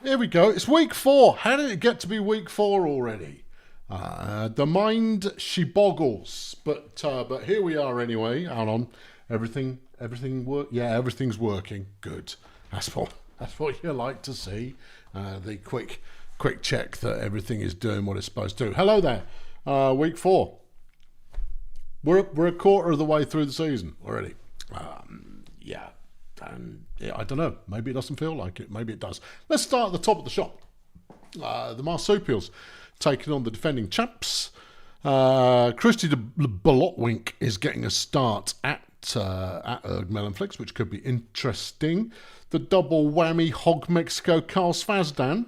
Here we go. It's week 4. How did it get to be week 4 already? The mind, she boggles. But here we are anyway. Hold on. Everything work? Yeah, everything's working. Good. That's what you like to see. The quick check that everything is doing what it's supposed to. Hello there. Week 4. We're a quarter of the way through the season already. Yeah. And I don't know. Maybe it doesn't feel like it. Maybe it does. Let's start at the top of the shop. The Marsupials taking on the defending champs. Christy de Bolotwink is getting a start at Melonflix, which could be interesting. The double whammy Hog Mexico Carl Svazdan.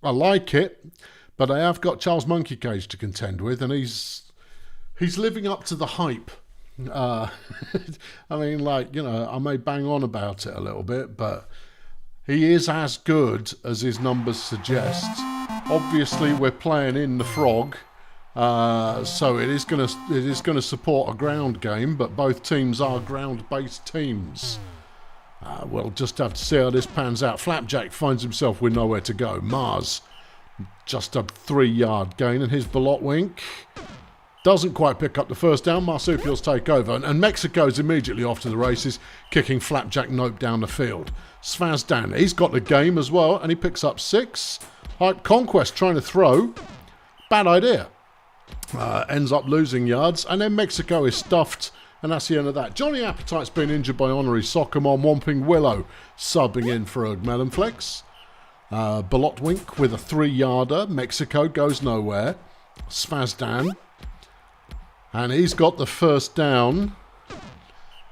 I like it, but I have got Charles Monkey Cage to contend with, and he's living up to the hype. I mean, like, you know, I may bang on about it a little bit, but he is as good as his numbers suggest. Obviously, we're playing in the Frog, so it is going to support a ground game, but both teams are ground-based teams. We'll just have to see how this pans out. Flapjack finds himself with nowhere to go. Mars, just a 3-yard gain, and his Bolotwink doesn't quite pick up the first down. Marsupials take over, and Mexico's immediately off to the races, kicking Flapjack Nope down the field. Svazdan, he's got the game as well, and he picks up 6. Hype Conquest trying to throw. Bad idea. Ends up losing yards, and then Mexico is stuffed, and that's the end of that. Johnny Appetite's been injured by Honorary Sockemon. Whomping Willow subbing in for a Melonflex. Bolotwink with a 3-yarder. Mexico goes nowhere. Svazdan, and he's got the first down,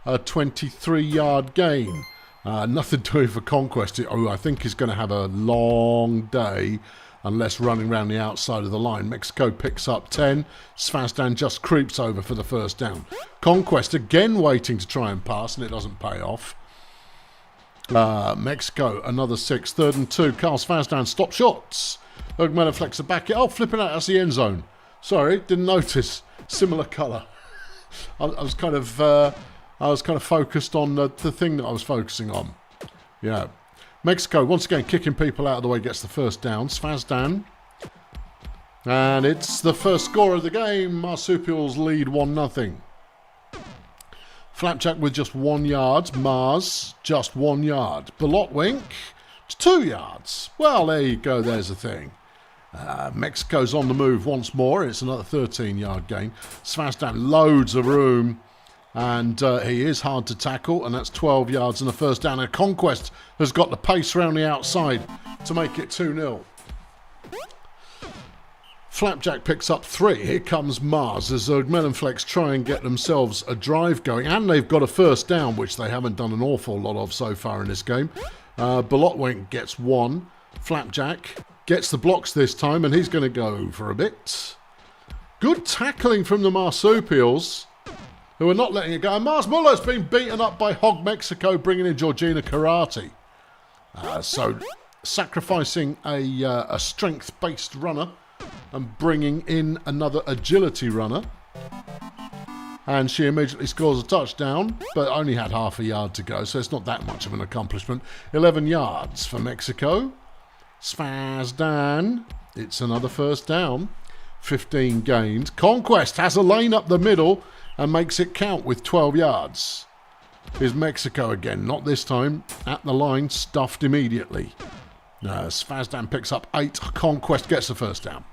a 23-yard gain. Nothing doing for Conquest, who I think is going to have a long day unless running around the outside of the line. Mexico picks up 10. Svazdan just creeps over for the first down. Conquest again waiting to try and pass, and it doesn't pay off. Mexico, another 6. 3rd and 2. Carl Svazdan stop shots. Melonflex are back. Oh, flipping out. That's the end zone. Sorry, didn't notice. Similar colour. I was kind of focused on the thing that I was focusing on. Yeah. Mexico, once again, kicking people out of the way, gets the first down. Svazdan. And it's the first score of the game. Marsupials lead 1-0. Flapjack with just 1 yard. Mars, just 1 yard. Bolotwink, 2 yards. Well, there you go. There's the thing. Mexico's on the move once more. It's another 13-yard gain. Svazdan loads of room, and he is hard to tackle, and that's 12 yards and a first down. And Conquest has got the pace around the outside to make it 2-0. Flapjack picks up 3. Here comes Mars as Melonflex try and get themselves a drive going, and they've got a first down, which they haven't done an awful lot of so far in this game. Bolotwink gets 1. Flapjack gets the blocks this time, and he's going to go for a bit. Good tackling from the Marsupials, who are not letting it go. And Mars Muller's been beaten up by Hog Mexico, bringing in Georgina Karate. So sacrificing a strength-based runner and bringing in another agility runner. And she immediately scores a touchdown, but only had half a yard to go, so it's not that much of an accomplishment. 11 yards for Mexico. Svazdan, it's another first down. 15 gained. Conquest has a lane up the middle and makes it count with 12 yards. Here's Mexico again, not this time. At the line, stuffed immediately. Svazdan picks up 8. Conquest gets the first down.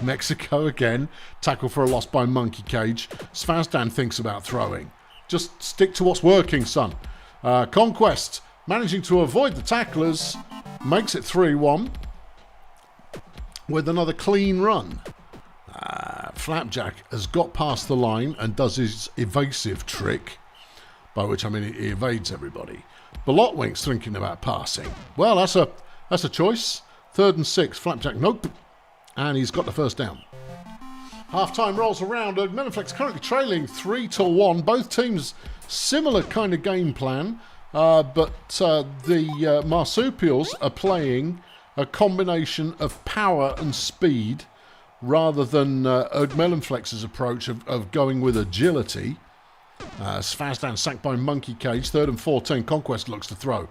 Mexico again. Tackle for a loss by Monkey Cage. Svazdan thinks about throwing. Just stick to what's working, son. Conquest managing to avoid the tacklers. Makes it 3-1 with another clean run. Flapjack has got past the line and does his evasive trick, by which I mean he evades everybody. Bolotwink's thinking about passing. Well, that's a choice. 3rd and 6. Flapjack, nope. And he's got the first down. Half-time rolls around. Melonflex currently trailing 3-1. Both teams similar kind of game plan. But the Marsupials are playing a combination of power and speed rather than Melonflex's approach of going with agility. Svazdan sacked by Monkey Cage. 3rd and 14. Conquest looks to throw.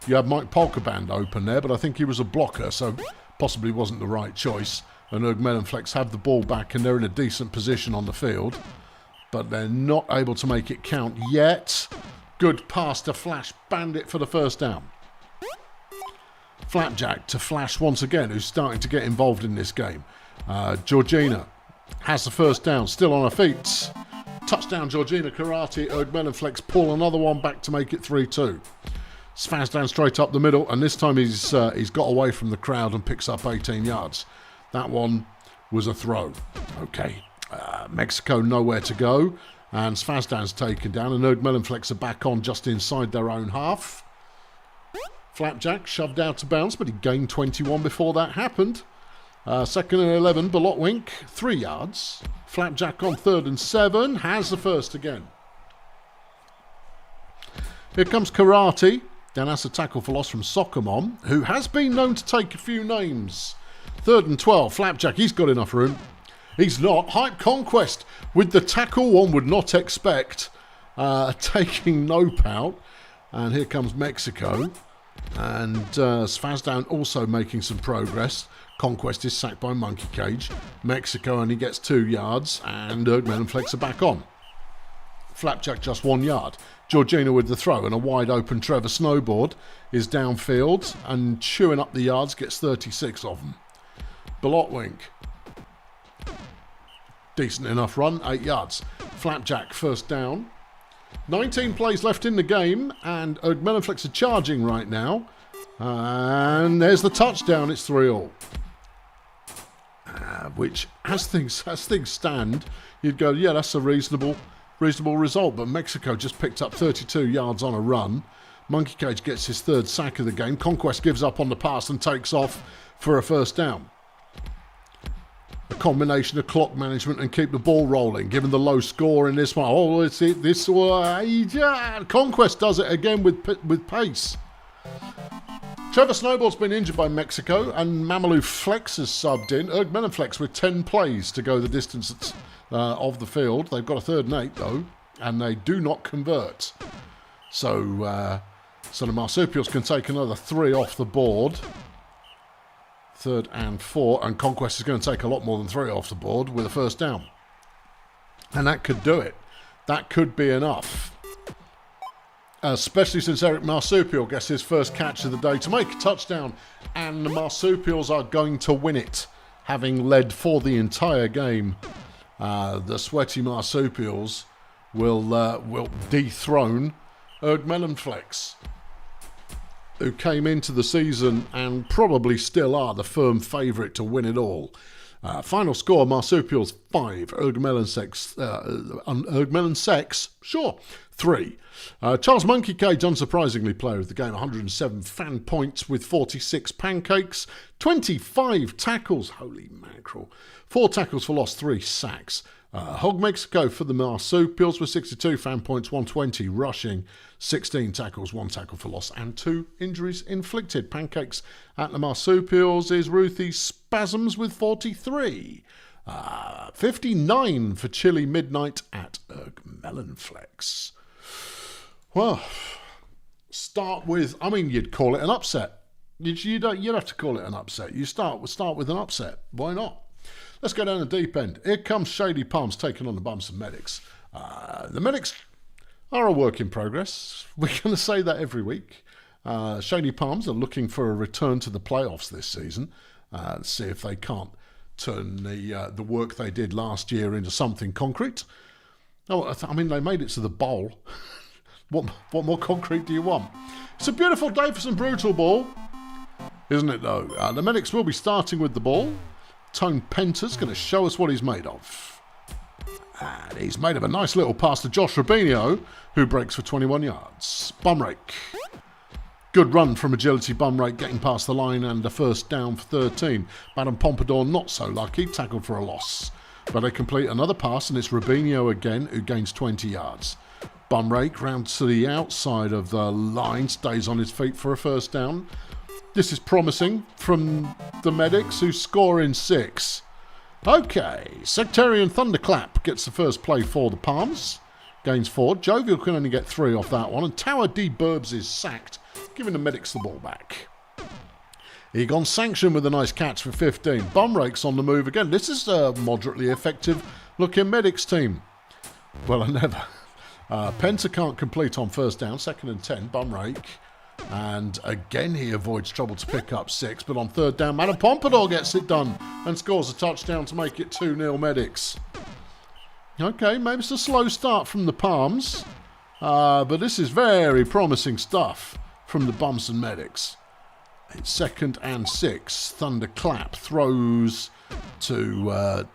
You had Mike Polkaband open there, but I think he was a blocker, so possibly wasn't the right choice. And Melonflex have the ball back, and they're in a decent position on the field. But they're not able to make it count yet. Good pass to Flash Bandit for the first down. Flapjack to Flash once again, who's starting to get involved in this game. Georgina has the first down, still on her feet. Touchdown, Georgina Karate. Melonflex pull another one back to make it 3-2. Svazdan straight up the middle, and this time he's got away from the crowd and picks up 18 yards. That one was a throw. Okay, Mexico nowhere to go, and Svazdan's taken down, and Melonflex are back on just inside their own half. Flapjack shoved out of bounds, but he gained 21 before that happened. Second and 11, Bolotwink, 3 yards. Flapjack on 3rd and 7, has the first again. Here comes Karate. Then has a tackle for loss from Sokomon, who has been known to take a few names. 3rd and 12, Flapjack, he's got enough room. He's not. Hype Conquest with the tackle one would not expect. Taking nope out. And here comes Mexico. And Svazdan also making some progress. Conquest is sacked by Monkey Cage. Mexico only gets 2 yards, and Melonflex are back on. Flapjack just 1 yard. Georgina with the throw, and a wide open Trevor Snowboard is downfield and chewing up the yards, gets 36 of them. Bolotwink. Decent enough run, 8 yards. Flapjack first down. 19 plays left in the game, and Melonflex are charging right now. And there's the touchdown, it's 3-all. Which, as things stand, you'd go, yeah, that's a reasonable result. But Mexico just picked up 32 yards on a run. Monkey Cage gets his 3rd sack of the game. Conquest gives up on the pass and takes off for a first down. A combination of clock management and keep the ball rolling, given the low score in this one. Oh, it's it. This Conquest does it again with pace. Trevor Snowball's been injured by Mexico, and Mamalou Flex has subbed in. Melonflex with 10 plays to go the distance of the field. They've got a 3rd and 8 though, and they do not convert. So the Marsupials can take another 3 off the board. 3rd and 4, and Conquest is going to take a lot more than 3 off the board with a first down. And that could do it. That could be enough. Especially since Eric Marsupial gets his first catch of the day to make a touchdown, and the Marsupials are going to win it, having led for the entire game. The sweaty Marsupials will dethrone Melonflex, who came into the season and probably still are the firm favourite to win it all. Final score, Marsupials 5, Melonsex, 3. Charles Monkey Cage, unsurprisingly, player of the game, 107 fan points with 46 pancakes, 25 tackles, holy mackerel, 4 tackles for loss, 3 sacks. Hog Mexico for the Marsupials with 62 fan points, 120 rushing, 16 tackles, 1 tackle for loss, and 2 injuries inflicted. Pancakes at the Marsupials is Ruthie Spasms with 43. 59 for Chili Midnight at Melonflex. Well, start with, I mean, you'd call it an upset. You'd have to call it an upset. You start with an upset. Why not? Let's go down the deep end. Here comes Shady Palms taking on the Bumps and Medics. The Medics are a work in progress. We're going to say that every week. Shady Palms are looking for a return to the playoffs this season. See if they can't turn the work they did last year into something concrete. Oh, I mean, they made it to the bowl. What more concrete do you want? It's a beautiful day for some Brutalball, isn't it, though? The Medics will be starting with the ball. Tone Penta's going to show us what he's made of. And he's made of a nice little pass to Josh Rubinho, who breaks for 21 yards. Bum rake. Good run from Agility Bum rake, getting past the line, and a first down for 13. Madame Pompadour not so lucky, tackled for a loss. But they complete another pass, and it's Rubinho again, who gains 20 yards. Bum rake round to the outside of the line, stays on his feet for a first down. This is promising from the Medics, who score in 6. Okay, Sectarian Thunderclap gets the first play for the Palms. Gains 4. Jovial can only get 3 off that one. And Tower D. Burbs is sacked giving the medics the ball back. Egon Sanction with a nice catch for 15. Bum Rake's on the move again. This is a moderately effective looking medics team. Well, I never. Penta can't complete on first down, 2nd and 10. Bum Rake. And again he avoids trouble to pick up 6. But on 3rd down, Madame Pompadour gets it done and scores a touchdown to make it 2-0 medics. Okay, maybe it's a slow start from the Palms. But this is very promising stuff from the Bums and medics. It's 2nd and 6. Thunderclap throws to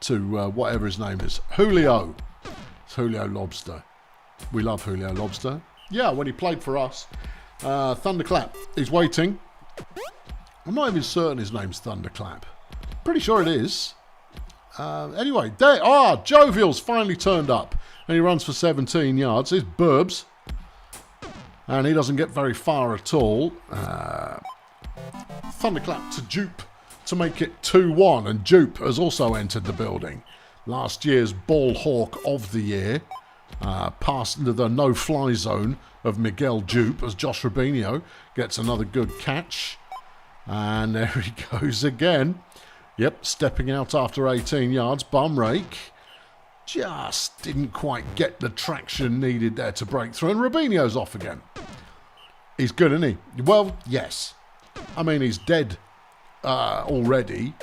whatever his name is. Julio. It's Julio Lobster. We love Julio Lobster. Yeah, when he played for us. Thunderclap. He's waiting. I'm not even certain his name's Thunderclap. Pretty sure it is. Anyway, Jovial's finally turned up. And he runs for 17 yards. Here's Burbs. And he doesn't get very far at all. Thunderclap to Jupe to make it 2-1. And Jupe has also entered the building. Last year's Ball Hawk of the year. Past into the no-fly zone of Miguel Jupe as Josh Rubinho gets another good catch. And there he goes again. Yep, stepping out after 18 yards. Bum Rake just didn't quite get the traction needed there to break through. And Rubinho's off again. He's good, isn't he? Well, yes. I mean, he's dead already,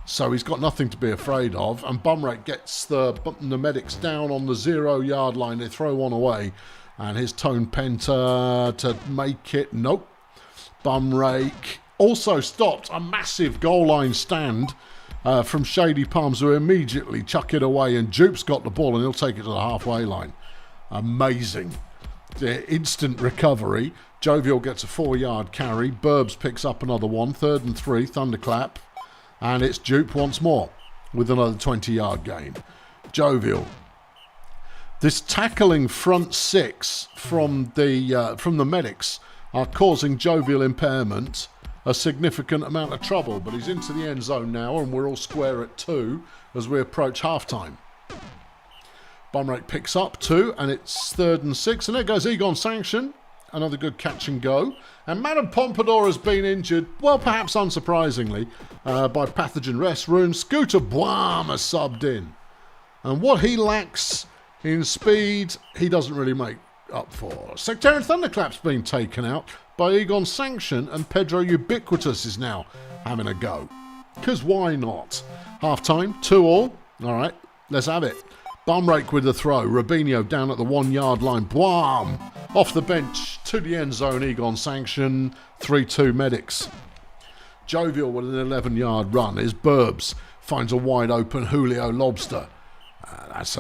so he's got nothing to be afraid of. And Bum Rake gets the medics down on the 0-yard line. They throw one away. And his Tone Penta to make it. Nope. Bum Rake also stopped a massive goal line stand from Shady Palms, who immediately chuck it away. And Jupe's got the ball and he'll take it to the halfway line. Amazing. The instant recovery. Jovial gets a 4-yard carry. Burbs picks up another one. 3rd and 3. Thunderclap. And it's Jupe once more with another 20-yard gain. Jovial. This tackling front 6 from the medics are causing Jovial impairment a significant amount of trouble. But he's into the end zone now and we're all square at 2 as we approach halftime. Bum Rake picks up 2 and it's 3rd and 6. And there goes Egon Sanction. Another good catch and go. And Madame Pompadour has been injured, well, perhaps unsurprisingly, by pathogen rest room. Scooter Boim has subbed in. And what he lacks in speed, he doesn't really make up for. Sectarian Thunderclap's been taken out by Egon Sanction, and Pedro Ubiquitous is now having a go. Because why not? Half-time, 2-2. All right, let's have it. Bum Rake with the throw. Rubinho down at the 1-yard line. Boim! Off the bench to the end zone. Egon Sanction. 3-2 medics. Jovial with an 11-yard run. Is Burbs. Finds a wide open Julio Lobster. It's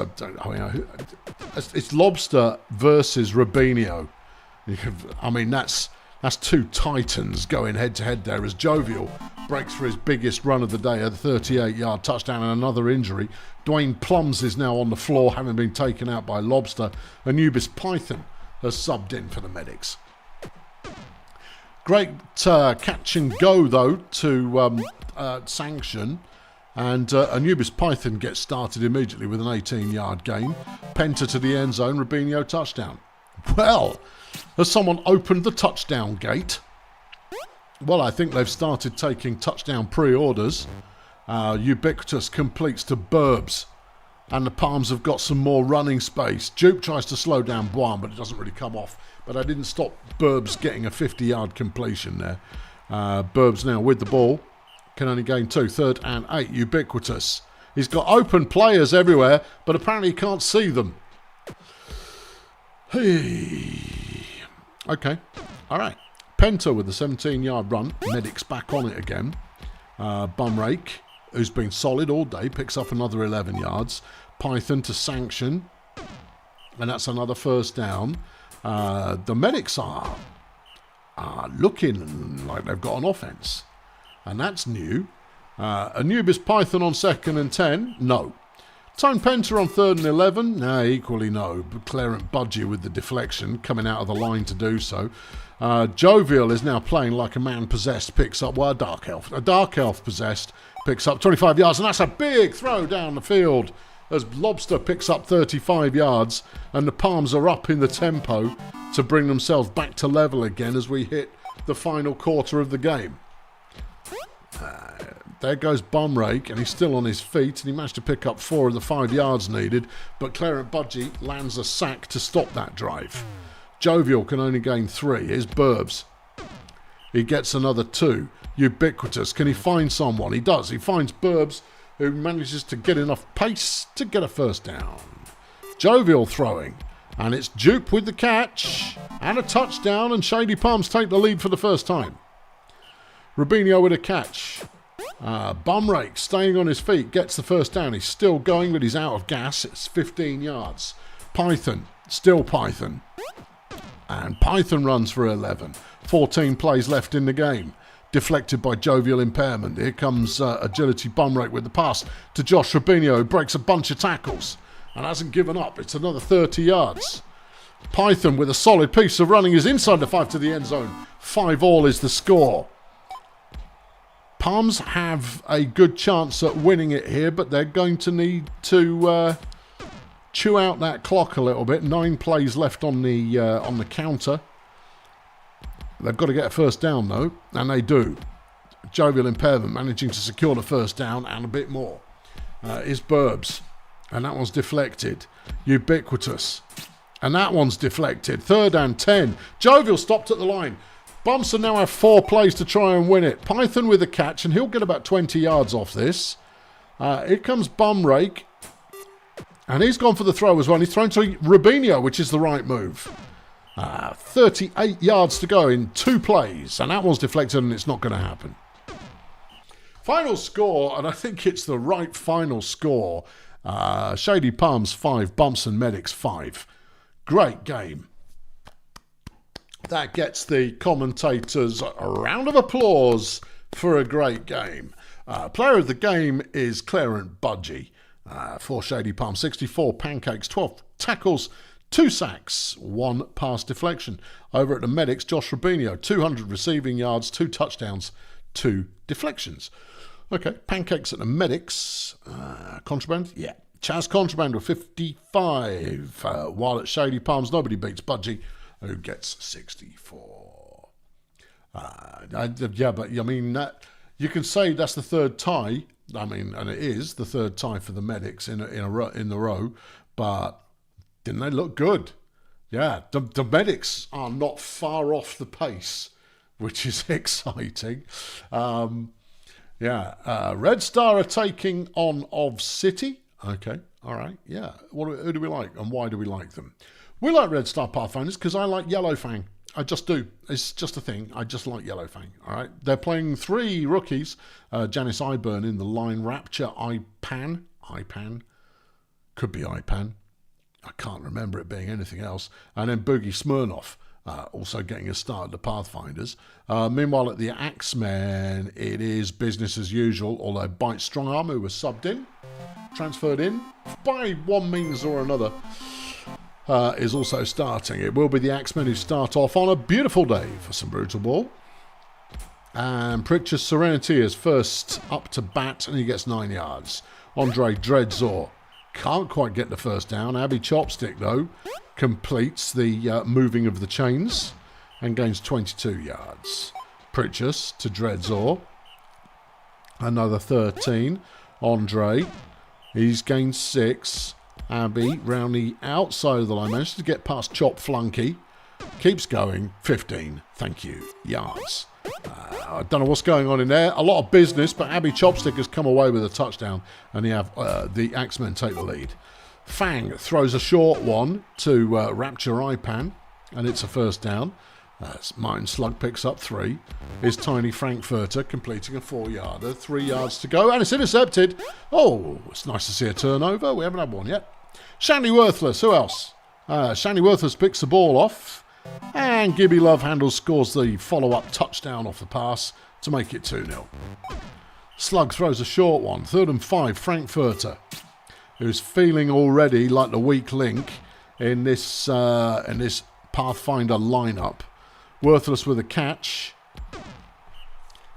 Lobster versus Rubinho. I mean, that's 2 titans going head-to-head there as Jovial breaks for his biggest run of the day, a 38-yard touchdown and another injury. Dwayne Plums is now on the floor, having been taken out by Lobster. Anubis Python has subbed in for the medics. Great catch and go, though, to Sanction. And Anubis Python gets started immediately with an 18-yard gain. Penta to the end zone, Rubinho touchdown. Well, has someone opened the touchdown gate? Well, I think they've started taking touchdown pre-orders. Ubiquitous completes to Burbs. And the Palms have got some more running space. Jupe tries to slow down Boim, but it doesn't really come off. But I didn't stop Burbs getting a 50-yard completion there. Burbs now with the ball. Can only gain 2. 3rd and 8. Ubiquitous. He's got open players everywhere, but apparently he can't see them. Hey. Okay. All right. Penta with the 17-yard run. Medics back on it again. Bum Rake, who's been solid all day, picks up another 11 yards. Python to Sanction. And that's another first down. The medics are looking like they've got an offense. And that's new. Anubis Python on 2nd and 10. No. Tone Penta on 3rd and 11. Nah, equally no. But Clarent Budgie with the deflection coming out of the line to do so. Jovial is now playing like a man possessed. Picks up, well, a dark elf possessed. Picks up 25 yards. And that's a big throw down the field as Lobster picks up 35 yards. And the Palms are up in the tempo to bring themselves back to level again as we hit the final quarter of the game. There goes Bumrake, and he's still on his feet, and he managed to pick up 4 of the 5 yards needed, but Clarent Budgie lands a sack to stop that drive. Jovial can only gain 3. Here's Burbs. He gets another 2. Ubiquitous, can he find someone? He does. He finds Burbs, who manages to get enough pace to get a first down. Jovial throwing, and it's Jupe with the catch, and a touchdown, and Shady Palms take the lead for the first time. Rubinho with a catch. Bumrake staying on his feet, gets the first down. He's still going, but he's out of gas. It's 15 yards. Python, still Python. And Python runs for 11. 14 plays left in the game. Deflected by Jovial impairment. Here comes Agility Bumrake with the pass to Josh Rubinho, who breaks a bunch of tackles and hasn't given up. It's another 30 yards. Python with a solid piece of running is inside the 5 to the end zone. 5-all is the score. Palms have a good chance at winning it here, but they're going to need to chew out that clock a little bit. 9 plays left on the counter. They've got to get a first down, though, and they do. Jovial impairment managing to secure the first down and a bit more. Is Burbs, and that one's deflected. Ubiquitous, and that one's deflected. 3rd and 10. Jovial stopped at the line. Bumson now have 4 plays to try and win it. Python with a catch, and he'll get about 20 yards off this. Here comes Bumrake, and he's gone for the throw as well. He's thrown to Rubinho, which is the right move. 38 yards to go in 2 plays, and that one's deflected, and it's not going to happen. Final score, and I think it's the right final score. Shady Palms 5, Bumson Medics 5. Great game. That gets the commentators a round of applause for a great game. Player of the game is Clarent Budgie for Shady Palm. 64 pancakes, 12 tackles, 2 sacks, 1 pass deflection. Over at the Medics, Josh Rubinho, 200 receiving yards, 2 touchdowns, 2 deflections. Okay, pancakes at the Medics. Contraband? Yeah. Chaz Contraband with 55. While at Shady Palms, nobody beats Budgie, who gets 64. Yeah, but I mean, you can say that's the 3rd tie. I mean, and it is the 3rd tie for the Medics in the row. But didn't they look good? Yeah, the Medics are not far off the pace, which is exciting. Red Star are taking on Of City. Okay, all right, yeah. Who do we like, and why do we like them? We like Red Star Pathfinders because I like Yellowfang. I just do. It's just a thing. I just like Yellowfang. All right. They're playing 3 rookies. Janice Iburn in the line. Rapture Ipan. Could be Ipan. I can't remember it being anything else. And then Boogie Smirnoff also getting a start at the Pathfinders. Meanwhile, at the Axemen, it is business as usual, although Bite Strongarm, who was subbed in, transferred in by one means or another, is also starting. It will be the Axemen who start off on a beautiful day for some Brutalball. And Pritchard's Serenity is first up to bat, and he gets 9 yards. Andre Dreadzor can't quite get the first down. Abby Chopstick, though, completes the moving of the chains and gains 22 yards. Pritchard to Dreadzor. Another 13. Andre, he's gained 6. Abby, round the outside of the line, manages to get past Chop Flunky. Keeps going, 15, thank you, yards. I don't know what's going on in there. A lot of business, but Abby Chopstick has come away with a touchdown, and you have the Axemen take the lead. Fang throws a short one to Rapture Ipan, and it's a first down. Martin Slug picks up 3. Is Tiny Frankfurter completing a 4-yarder. 3 yards to go, and it's intercepted. Oh, it's nice to see a turnover. We haven't had one yet. Shandy Worthless, who else? Shandy Worthless picks the ball off, and Gibby Love Handles scores the follow-up touchdown off the pass to make it 2-0. Slug throws a short one. 3rd and 5, Frankfurter, who's feeling already like the weak link in this Pathfinder lineup. Worthless with a catch,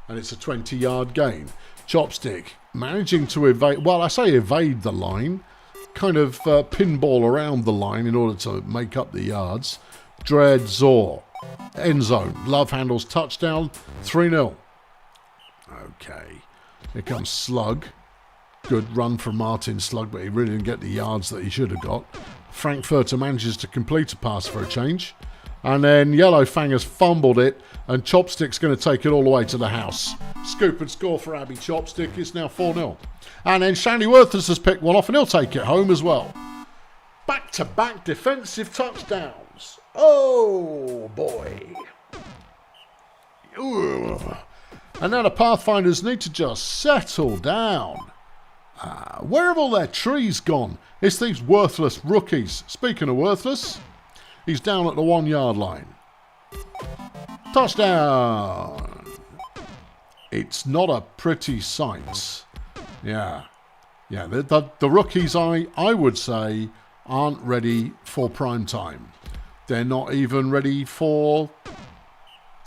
and it's a 20-yard gain. Chopstick managing to evade, well, I say evade the line, kind of pinball around the line in order to make up the yards. Dreadzor End zone. Love handles touchdown. 3-0. Okay. Here comes Slug. Good run from Martin Slug, but he really didn't get the yards that he should have got. Frankfurter manages to complete a pass for a change. And then Yellow Fang has fumbled it, and Chopstick's going to take it all the way to the house. Scoop and score for Abby Chopstick. It's now 4-0. And then Shandy Worthless has picked one off, and he'll take it home as well. Back-to-back defensive touchdowns. Oh, boy. Ugh. And now the Pathfinders need to just settle down. Where have all their trees gone? It's these worthless rookies. Speaking of worthless, he's down at the 1 yard line. Touchdown! It's not a pretty sight. Yeah. The rookies, I would say, aren't ready for prime time. They're not even ready for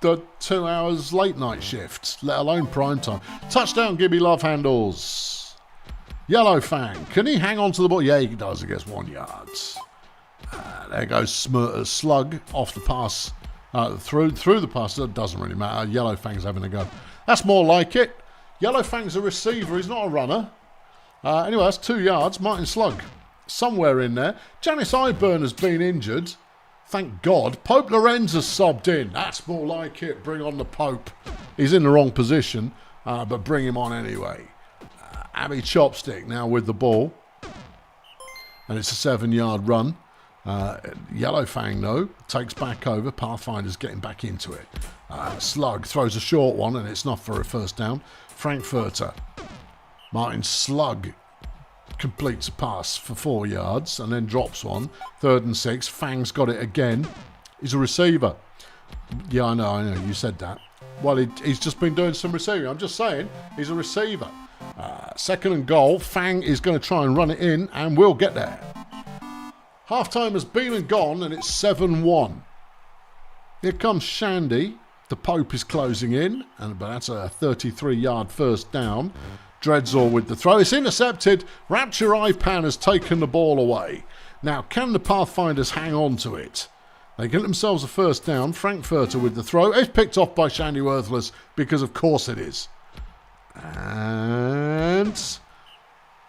the 2 hours late night shifts, let alone prime time. Touchdown, Gibby Love handles. Yellow Fang, can he hang on to the ball? Yeah, he does. He gets 1 yard. There goes Slug off the pass, through the pass. It doesn't really matter. Yellow Fang's having a go. That's more like it. Yellow Fang's a receiver. He's not a runner. Anyway, that's 2 yards. Martin Slug, somewhere in there. Janice Eyeburn has been injured. Thank God. Pope Lorenz has subbed in. That's more like it. Bring on the Pope. He's in the wrong position, but bring him on anyway. Abby Chopstick now with the ball. And it's a 7 yard run. Yellow Fang, though, takes back over. Pathfinder's getting back into it. Slug throws a short one, and it's not for a first down. Frankfurter. Martin Slug completes a pass for 4 yards and then drops one. 3rd and 6. Fang's got it again. He's a receiver. Yeah, I know. You said that. Well, he's just been doing some receiving. I'm just saying, he's a receiver. 2nd and goal. Fang is going to try and run it in, and we'll get there. Half-time has been and gone, and it's 7-1. Here comes Shandy. The Pope is closing in, but that's a 33-yard first down. Dreadzor with the throw. It's intercepted. Rapture Ipan has taken the ball away. Now, can the Pathfinders hang on to it? They get themselves a first down. Frankfurter with the throw. It's picked off by Shandy Worthless, because of course it is. And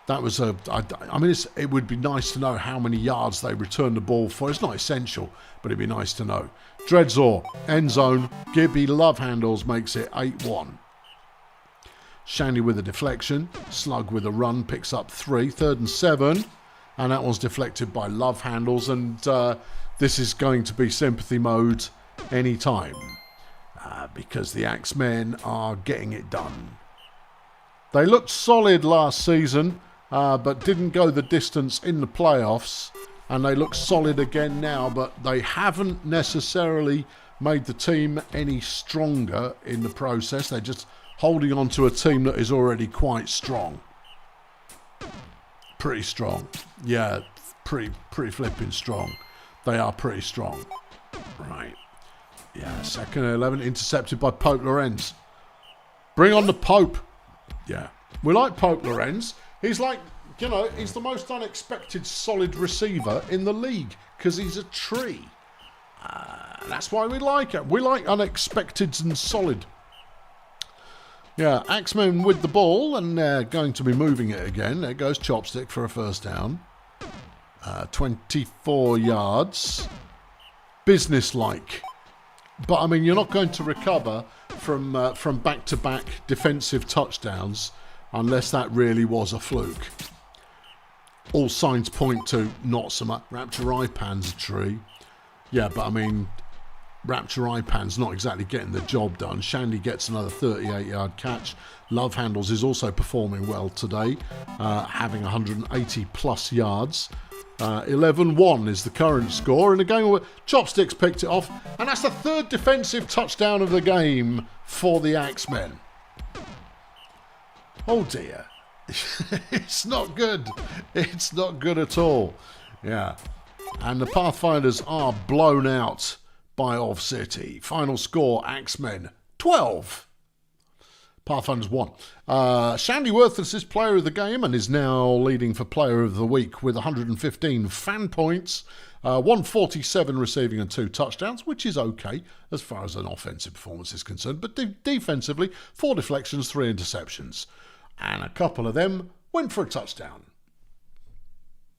that was it would be nice to know how many yards they return the ball for. It's not essential, but it'd be nice to know. Dreadzor, end zone. Gibby Love handles, makes it 8-1. Shandy with a deflection. Slug with a run, picks up 3. 3rd and 7. And that one's deflected by Love handles. And this is going to be sympathy mode any time. Because the Axemen are getting it done. They looked solid last season, but didn't go the distance in the playoffs. And they look solid again now, but they haven't necessarily made the team any stronger in the process. They're just holding on to a team that is already quite strong. Pretty strong. Yeah, pretty flipping strong. They are pretty strong. Right. Yeah, 2nd and 11, intercepted by Pope Lorenz. Bring on the Pope. Yeah, we like Pope Lorenz. He's like, he's the most unexpected solid receiver in the league because he's a tree. That's why we like it. We like unexpected and solid. Yeah, Axemen with the ball, and they're going to be moving it again. There goes Chopstick for a first down. 24 yards. Business-like. But, I mean, you're not going to recover from back-to-back defensive touchdowns unless that really was a fluke. All signs point to not so much. Rapture Ipan's a tree. Yeah, but, I mean, Rapture Ipan's not exactly getting the job done. Shandy gets another 38-yard catch. Love handles is also performing well today, having 180-plus yards. 11-1 is the current score in a game where Chopsticks picked it off, and that's the 3rd defensive touchdown of the game for the Axemen. Oh dear. It's not good. It's not good at all. Yeah. And the Pathfinders are blown out by Ov City. Final score, Axemen 12. Pathfinder's won. Shandy Worthless is player of the game and is now leading for player of the week with 115 fan points, 147 receiving and 2 touchdowns, which is okay as far as an offensive performance is concerned. But defensively, 4 deflections, 3 interceptions. And a couple of them went for a touchdown.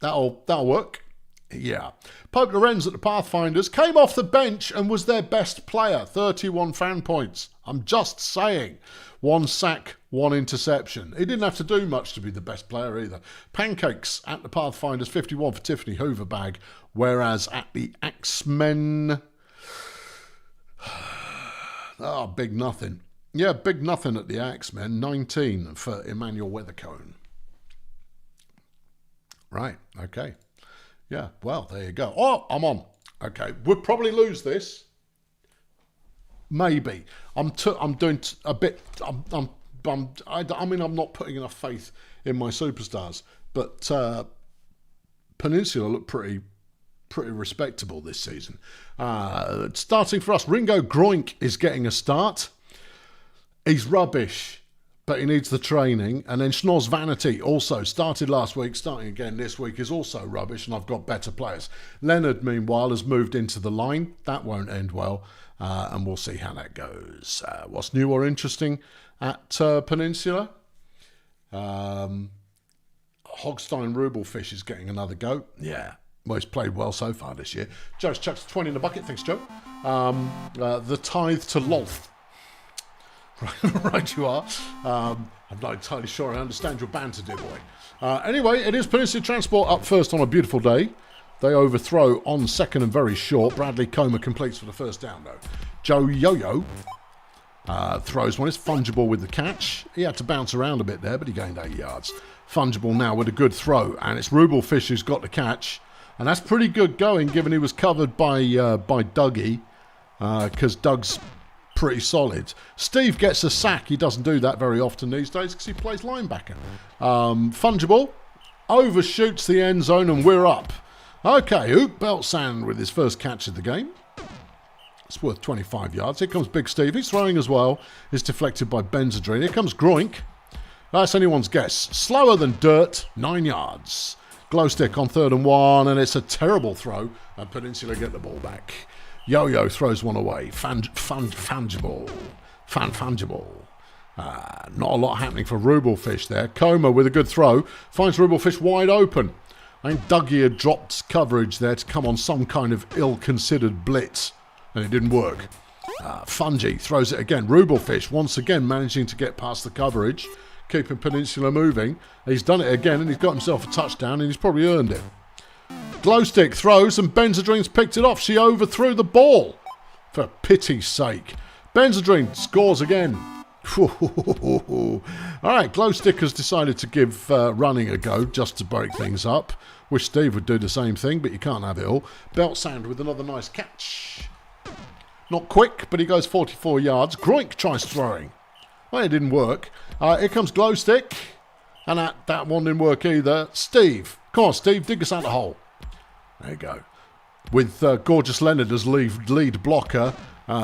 That'll work. Yeah. Pope Lorenz at the Pathfinders came off the bench and was their best player. 31 fan points. I'm just saying. 1 sack, 1 interception. He didn't have to do much to be the best player either. Pancakes at the Pathfinders, 51 for Tiffany Hoover bag. Whereas at the Axemen... Oh, big nothing. Yeah, big nothing at the Axemen. 19 for Emmanuel Weathercone. Right, okay. Yeah, well, there you go. Oh, I'm on. Okay, we'll probably lose this. Maybe. I'm doing a bit. I mean, I'm not putting enough faith in my superstars, but Peninsula look pretty respectable this season. Starting for us, Ringo Groink is getting a start. He's rubbish, but he needs the training. And then Schnoz Vanity also started last week, starting again this week, is also rubbish, and I've got better players. Leonard, meanwhile, has moved into the line. That won't end well, and we'll see how that goes. What's new or interesting at Peninsula? Hogstein Rubelfish is getting another go. Yeah. Well, he's played well so far this year. Joe's chucks 20 in the bucket. Thanks, Joe. The Tithe to Lolth. Right, you are. I'm not entirely sure I understand your banter, dear boy. Anyway, it is Peninsula Transport up first on a beautiful day. They overthrow on second and very short. Bradley Comer completes for the first down, though. Joe Yo-Yo throws one. It's Fungible with the catch. He had to bounce around a bit there, but he gained 8 yards. Fungible now with a good throw, and it's Rubelfish who's got the catch. And that's pretty good going, given he was covered by Dougie, because Doug's pretty solid. Steve gets a sack. He doesn't do that very often these days because he plays linebacker. Fungible overshoots the end zone and we're up. Okay, Ook Beltsand with his first catch of the game. It's worth 25 yards. Here comes Big Steve. He's throwing as well. It's deflected by Benzadrine. Here comes Groink. That's anyone's guess. Slower than dirt, 9 yards. Glowstick on 3rd and 1, and it's a terrible throw. And Peninsula get the ball back. Yo-Yo throws one away. Fungible. Not a lot happening for Rubelfish there. Comer with a good throw. Finds Rubelfish wide open. I think Dougie had dropped coverage there to come on some kind of ill-considered blitz. And it didn't work. Fungi throws it again. Rubelfish once again managing to get past the coverage. Keeping Peninsula moving. He's done it again and he's got himself a touchdown and he's probably earned it. Glowstick throws and Benzadrine's picked it off. She overthrew the ball. For pity's sake. Benzadrine scores again. Alright, Glowstick has decided to give running a go just to break things up. Wish Steve would do the same thing, but you can't have it all. Beltsand with another nice catch. Not quick, but he goes 44 yards. Groink tries throwing. Well, it didn't work. Here comes Glowstick. And that one didn't work either. Steve. Come on, Steve, dig us out the hole. There you go. With Gorgeous Leonard as lead blocker,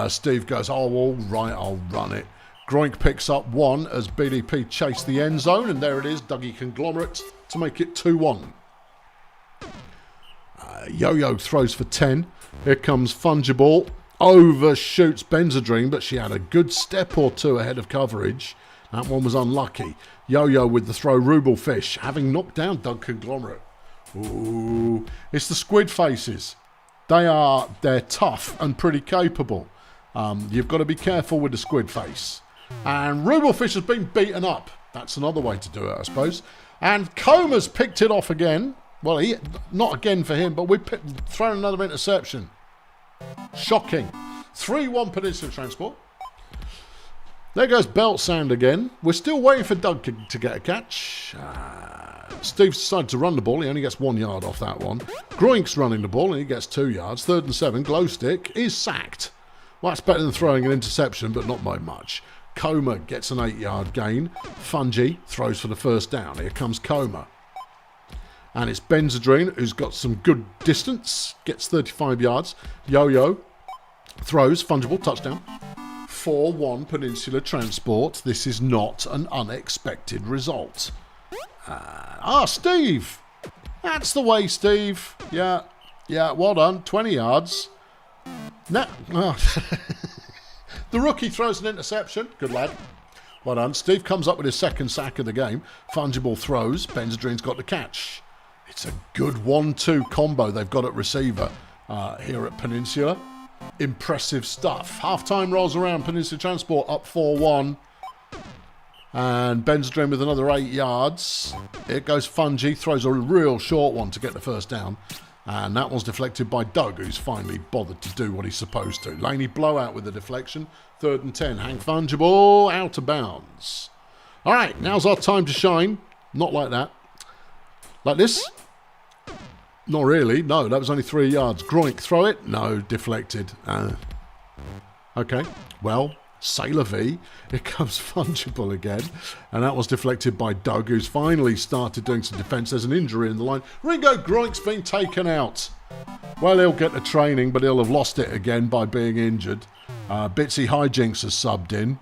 Steve goes, oh, all right, I'll run it. Groink picks up 1 as BDP chase the end zone, and there it is, Dougie Conglomerate to make it 2-1. Yo-Yo throws for 10. Here comes Fungible. Overshoots Benzadrine, but she had a good step or two ahead of coverage. That one was unlucky. Yo-Yo with the throw. Rubelfish having knocked down Doug Conglomerate. Ooh, it's the squid faces. They're tough and pretty capable. You've got to be careful with the squid face. And Rubelfish has been beaten up. That's another way to do it, I suppose. And Comer's picked it off again. Well, not again for him, but we've thrown another interception. Shocking. 3-1 Peninsula Transport. There goes Beltsand again. We're still waiting for Doug to get a catch. Steve's decided to run the ball. He only gets 1 yard off that one. Groink's running the ball and he gets 2 yards. 3rd and 7. Glowstick is sacked. Well, that's better than throwing an interception, but not by much. Comer gets an 8-yard gain. Fungi throws for the first down. Here comes Comer. And it's Benzadrine, who's got some good distance. Gets 35 yards. Yo-Yo throws. Fungible touchdown. 4-1 Peninsula Transport. This is not an unexpected result. Steve! That's the way, Steve. Yeah, well done. 20 yards. No. The rookie throws an interception. Good lad. Well done. Steve comes up with his second sack of the game. Fungible throws. Benzedrine's got the catch. It's a good 1-2 combo they've got at receiver here at Peninsula. Impressive stuff. Half-time rolls around. Peninsula Transport up 4-1. And Benzedrine with another 8 yards. It goes Fungi. Throws a real short one to get the first down. And that was deflected by Doug, who's finally bothered to do what he's supposed to. Laney blowout with the deflection. 3rd and 10. Hank Fungible out of bounds. All right, now's our time to shine. Not like that. Like this? Not really. No, that was only 3 yards. Groink, throw it? No, deflected. Okay, well, Sailor V. Here comes Fungible again. And that was deflected by Doug, who's finally started doing some defence. There's an injury in the line. Ringo Groink's been taken out. Well, he'll get the training, but he'll have lost it again by being injured. Bitsy Hijinks has subbed in.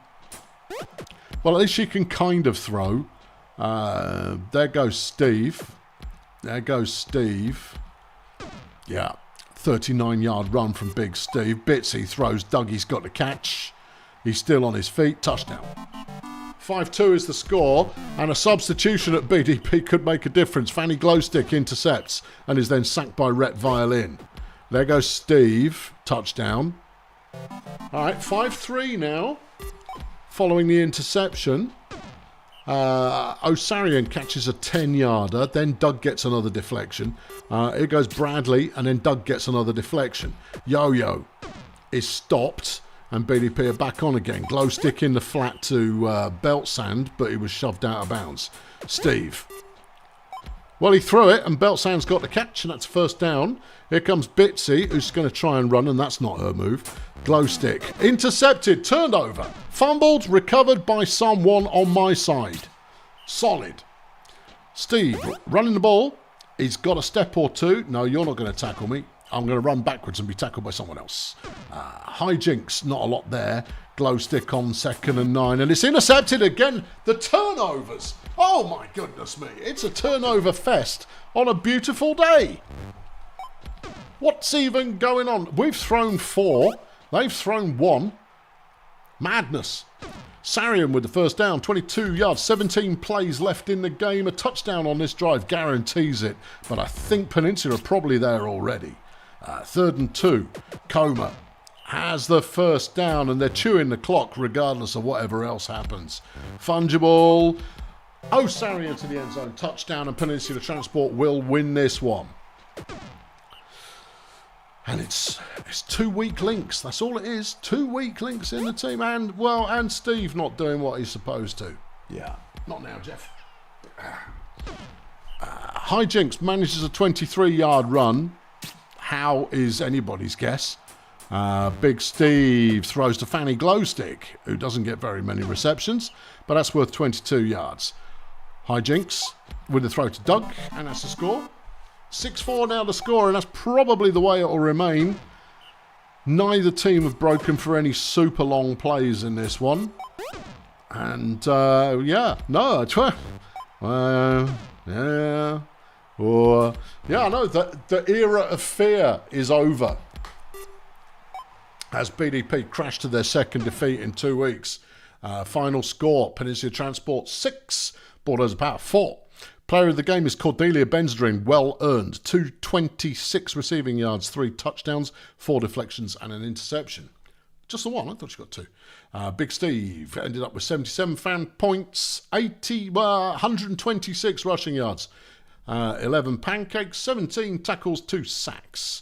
Well, at least she can kind of throw. There goes Steve. There goes Steve. Yeah, 39-yard run from Big Steve. Bitsy throws. Dougie's got the catch. He's still on his feet. Touchdown. 5-2 is the score, and a substitution at BDP could make a difference. Fanny Glowstick intercepts and is then sacked by Rhett Violin. There goes Steve. Touchdown. All right, 5-3 now, following the interception. Osarian catches a 10-yarder, then Doug gets another deflection. Here goes Bradley, and then Doug gets another deflection. Yo-Yo is stopped, and BDP are back on again. Glowstick in the flat to Belt Sand, but he was shoved out of bounds. Steve. Well, he threw it, and Belt Sand's got the catch, and that's first down. Here comes Bitsy, who's going to try and run, and that's not her move. Glowstick. Intercepted. Turned over. Fumbled. Recovered by someone on my side. Solid. Steve running the ball. He's got a step or two. No, you're not going to tackle me. I'm going to run backwards and be tackled by someone else. Hijinks. Not a lot there. Glowstick on 2nd and 9. And it's intercepted again. The turnovers. Oh, my goodness me. It's a turnover fest on a beautiful day. What's even going on? We've thrown 4. They've thrown 1. Madness. Sarian with the first down, 22 yards, 17 plays left in the game. A touchdown on this drive guarantees it, but I think Peninsula are probably there already. 3rd and 2. Coma has the first down, and they're chewing the clock regardless of whatever else happens. Fungible. Sarian to the end zone. Touchdown, and Peninsula Transport will win this one. And it's 2 weak links. That's all it is. 2 weak links in the team. And Steve not doing what he's supposed to. Yeah. Not now, Jeff. Hijinks manages a 23-yard run. How is anybody's guess? Big Steve throws to Fanny Glowstick, who doesn't get very many receptions, but that's worth 22 yards. Hijinks with the throw to Doug, and that's the score. 6-4 now the score, and that's probably the way it will remain. Neither team have broken for any super long plays in this one. And, yeah, no, yeah. Or, yeah, no, the era of fear is over. As BDP crashed to their second defeat in 2 weeks. Final score, Peninsula Transport 6, Bulldozer Power 4. Player of the game is Cordelia Benzedrine, well earned. 226 receiving yards, 3 touchdowns, 4 deflections, and an interception. Just the one, I thought she got 2. Big Steve ended up with 77 fan points, 126 rushing yards, 11 pancakes, 17 tackles, 2 sacks.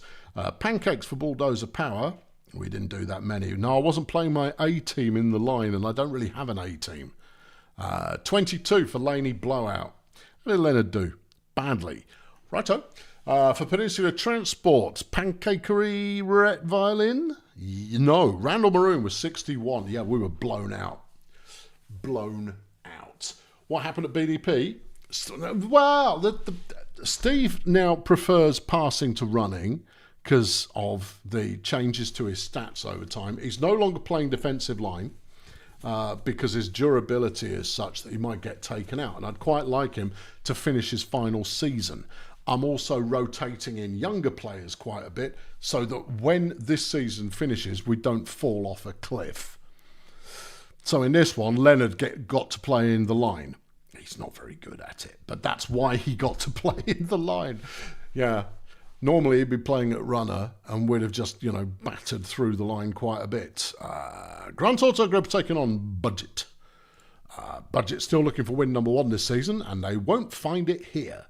Pancakes for Bulldozer Power. We didn't do that many. No, I wasn't playing my A team in the line, and I don't really have an A team. 22 for Laney Blowout. What did Leonard do? Badly. Righto. For Peninsula Transport, Pancakery Rhett Violin? No, Randall Maroon was 61. Yeah, we were blown out. Blown out. What happened at BDP? Well, Steve now prefers passing to running. because of the changes to his stats over time. He's no longer playing defensive line because his durability is such that he might get taken out. And I'd quite like him to finish his final season. I'm also rotating in younger players quite a bit so that when this season finishes, we don't fall off a cliff. So in this one, Leonard got to play in the line. He's not very good at it, but that's why he got to play in the line. Yeah. Normally he'd be playing at runner and we'd have just, battered through the line quite a bit. Grunt Auto Group taking on Budget. Budget still looking for win number 1 this season, and they won't find it here.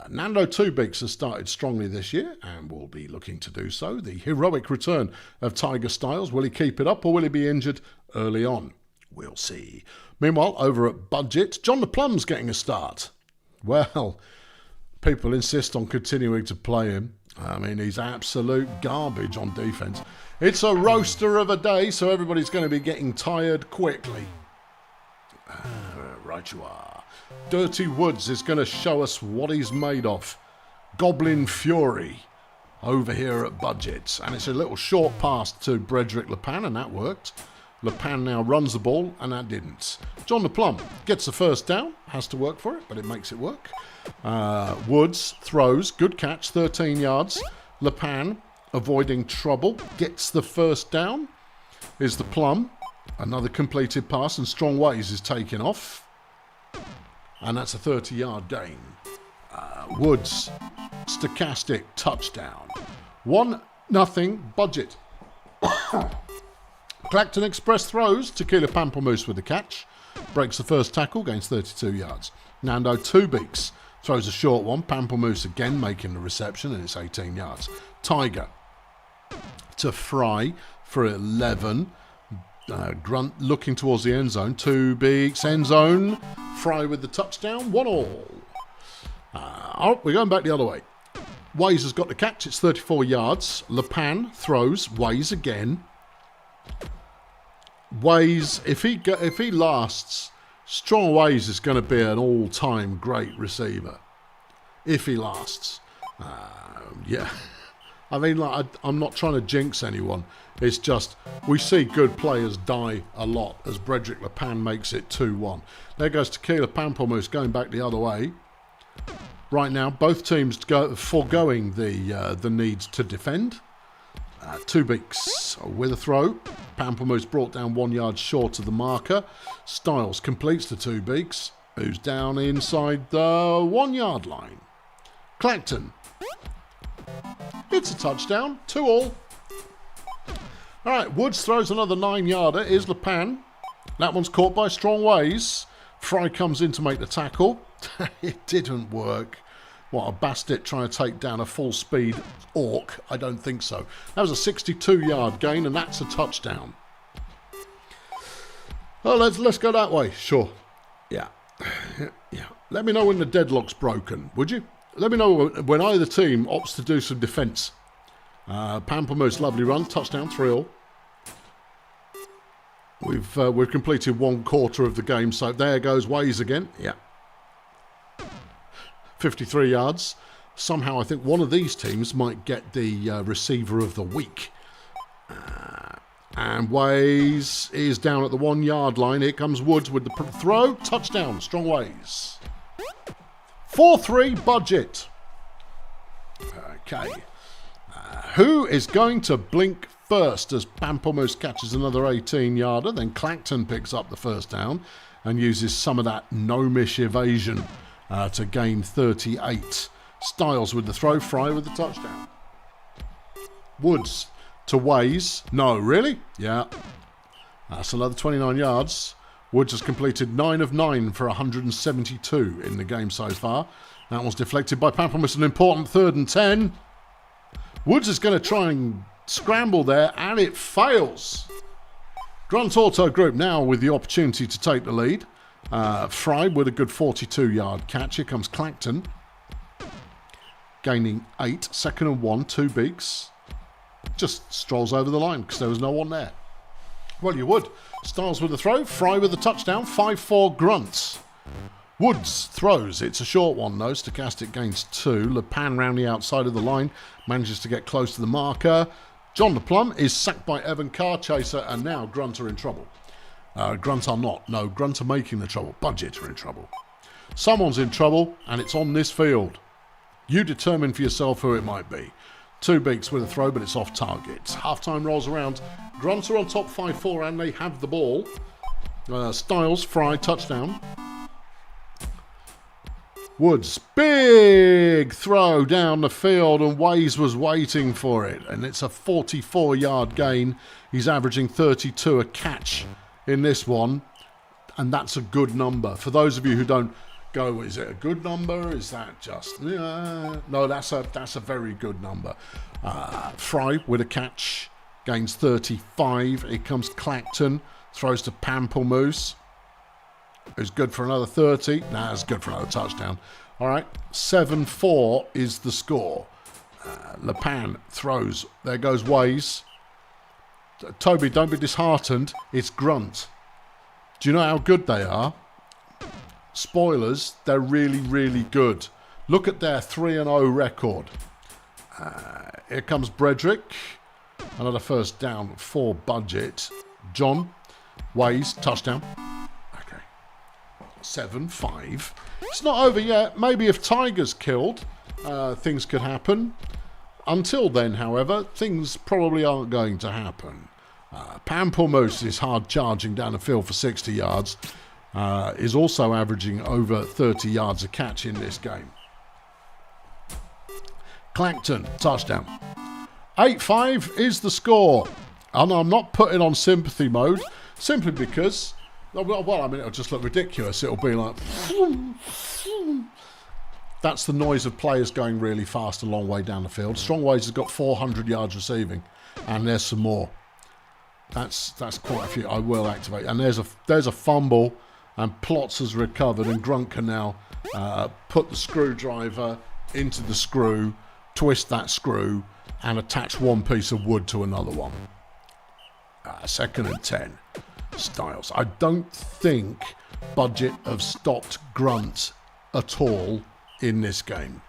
Nando Two Beaks has started strongly this year and will be looking to do so. The heroic return of Tiger Styles. Will he keep it up or will he be injured early on? We'll see. Meanwhile, over at Budget, John the Plum's getting a start. Well, people insist on continuing to play him. I mean, he's absolute garbage on defence. It's a roaster of a day, so everybody's going to be getting tired quickly. Right you are. Dirty Woods is going to show us what he's made of. Goblin Fury over here at Budget. And it's a little short pass to Brederick Lepan, and that worked. Lepan now runs the ball, and that didn't. John the Plum gets the first down. Has to work for it, but it makes it work. Woods throws. Good catch, 13 yards. Lepan, avoiding trouble, gets the first down. Is the Plum. Another completed pass, and Strong Ways is taken off. And that's a 30-yard gain. Woods, stochastic touchdown. 1-0 Budget. Clacton Express throws. Tequila Pamplemousse with the catch. Breaks the first tackle, gains 32 yards. Nando Two Beaks throws a short one. Pamplemousse again making the reception, and it's 18 yards. Tiger to Fry for 11. Grunt looking towards the end zone. Two Beaks, end zone. Fry with the touchdown. 1-1. We're going back the other way. Ways has got the catch. It's 34 yards. Lepan throws. Ways again. Ways, if he lasts, Strong Ways is going to be an all-time great receiver. If he lasts. Yeah. I mean, I'm not trying to jinx anyone. It's just, we see good players die a lot as Brederick Lepan makes it 2-1. There goes Tequila Pamplemousse going back the other way. Right now, both teams foregoing the need to defend. Two Beaks with a throw. Pamplemousse brought down 1 yard short of the marker. Styles completes the Two Beaks, who's down inside the 1 yard line. Clacton. It's a touchdown. 2-2. All right, Woods throws another 9-yarder. Is Lepan. That one's caught by Strong Ways. Fry comes in to make the tackle. It didn't work. What, a Bastet trying to take down a full-speed Orc? I don't think so. That was a 62-yard gain, and that's a touchdown. Oh, let's go that way. Sure. Yeah. Yeah. Let me know when the deadlock's broken, would you? Let me know when either team opts to do some defence. Pamplemousse, lovely run. Touchdown, 3-3. We've completed 1/4 of the game, so there goes Ways again. Yeah. 53 yards. Somehow I think one of these teams might get the receiver of the week. And Ways is down at the 1 yard line. Here comes Woods with the throw. Touchdown, Strong Ways. 4-3 Budget. Okay. Who is going to blink first as Pamplemousse catches another 18-yarder? Then Clacton picks up the first down and uses some of that gnomish evasion to gain 38. Styles with the throw, Fry with the touchdown. Woods to Ways. No, really? Yeah. That's another 29 yards. Woods has completed 9 of 9 for 172 in the game so far. That was deflected by Pamplemousse, an important 3rd and 10. Woods is going to try and scramble there, and it fails. Grunt Auto Group now with the opportunity to take the lead. Fry with a good 42-yard catch. Here comes Clacton. Gaining 8. 2nd and 1. Two Beaks. Just strolls over the line because there was no one there. Well, you would. Styles with the throw. Fry with the touchdown. 5-4 Grunt. Woods throws. It's a short one, though. Stochastic gains 2. Le Pan round the outside of the line. Manages to get close to the marker. John the Plum is sacked by Evan Car Chaser, and now Grunt are in trouble. Grunt are not. No, Grunt are making the trouble. Budget are in trouble. Someone's in trouble, and it's on this field. You determine for yourself who it might be. 2 Beaks with a throw, but it's off target. Half-time rolls around. Grunt are on top 5-4, and they have the ball. Styles, Fry, touchdown. Woods, big throw down the field, and Waze was waiting for it. And it's a 44-yard gain. He's averaging 32 a catch in this one. And that's a good number. For those of you who don't go, is it a good number? Is that just... no, that's a very good number. Fry with a catch, gains 35. Here comes Clacton, throws to Pamplemousse, who's good for another 30. Nah, it's good for another touchdown. All right, 7-4 is the score. Le Pan throws. There goes Waze. Toby, don't be disheartened. It's Grunt. Do you know how good they are? Spoilers, they're really, really good. Look at their 3-0 record. Here comes Bredrick. Another first down for Budget. John, Waze, touchdown. Okay. 7-5. It's not over yet. Maybe if Tiger's killed, things could happen. Until then, however, things probably aren't going to happen. Pamplemousse is hard charging down the field for 60 yards. Is also averaging over 30 yards a catch in this game. Clacton, touchdown. 8-5 is the score. And I'm not putting on sympathy mode, simply because, well, I mean, it'll just look ridiculous. It'll be like... That's the noise of players going really fast a long way down the field. Strongways has got 400 yards receiving, and there's some more. That's quite a few. I will activate. And there's a fumble, and Plots has recovered, and Grunt can now put the screwdriver into the screw, twist that screw, and attach one piece of wood to another one. 2nd and 10. Styles. I don't think Budget have stopped Grunt at all in this game.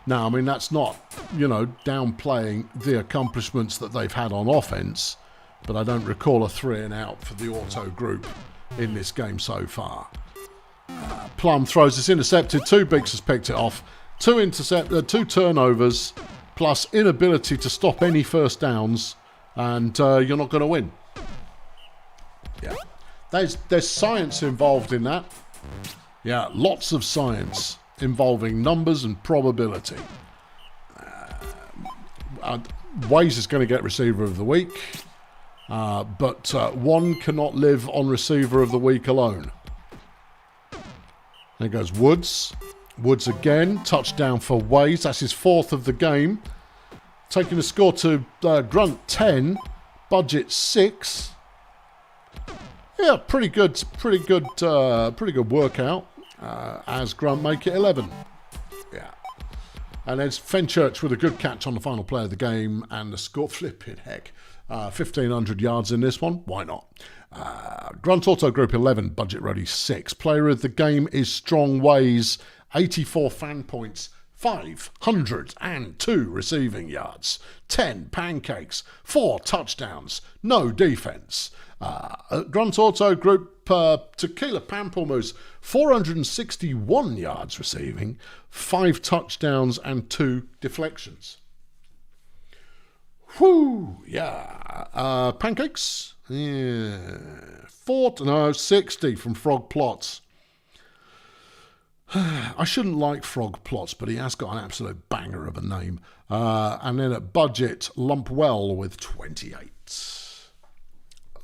Now, I mean, that's not, downplaying the accomplishments that they've had on offense, but I don't recall a 3-and-out for the auto group in this game so far. Plum throws, it's intercepted. 2 Beaks has picked it off. 2 turnovers, plus inability to stop any first downs, and you're not going to win. Yeah, there's science involved in that. Yeah, lots of science involving numbers and probability. Waze is going to get Receiver of the Week, but one cannot live on Receiver of the Week alone. There goes Woods. Woods again, touchdown for Waze. That's his 4th of the game. Taking the score to Grunt 10, Budget 6. Yeah, pretty good workout. As Grunt make it 11. Yeah. And there's Fenchurch with a good catch on the final play of the game, and the score, flipping heck. 1,500 yards in this one. Why not? Grunt Auto Group 11, Budget Ready 6. Player of the game is Strong Ways, 84 fan points, 502 receiving yards, 10 pancakes, 4 touchdowns, no defense. Grunt Auto Group Tequila Pamplemousse, 461 yards receiving, 5 touchdowns and 2 deflections. Whew, yeah. Pancakes? Yeah. 60 from Frog Plots. I shouldn't like Frog Plots, but he has got an absolute banger of a name. And then at Budget, Lumpwell with 28.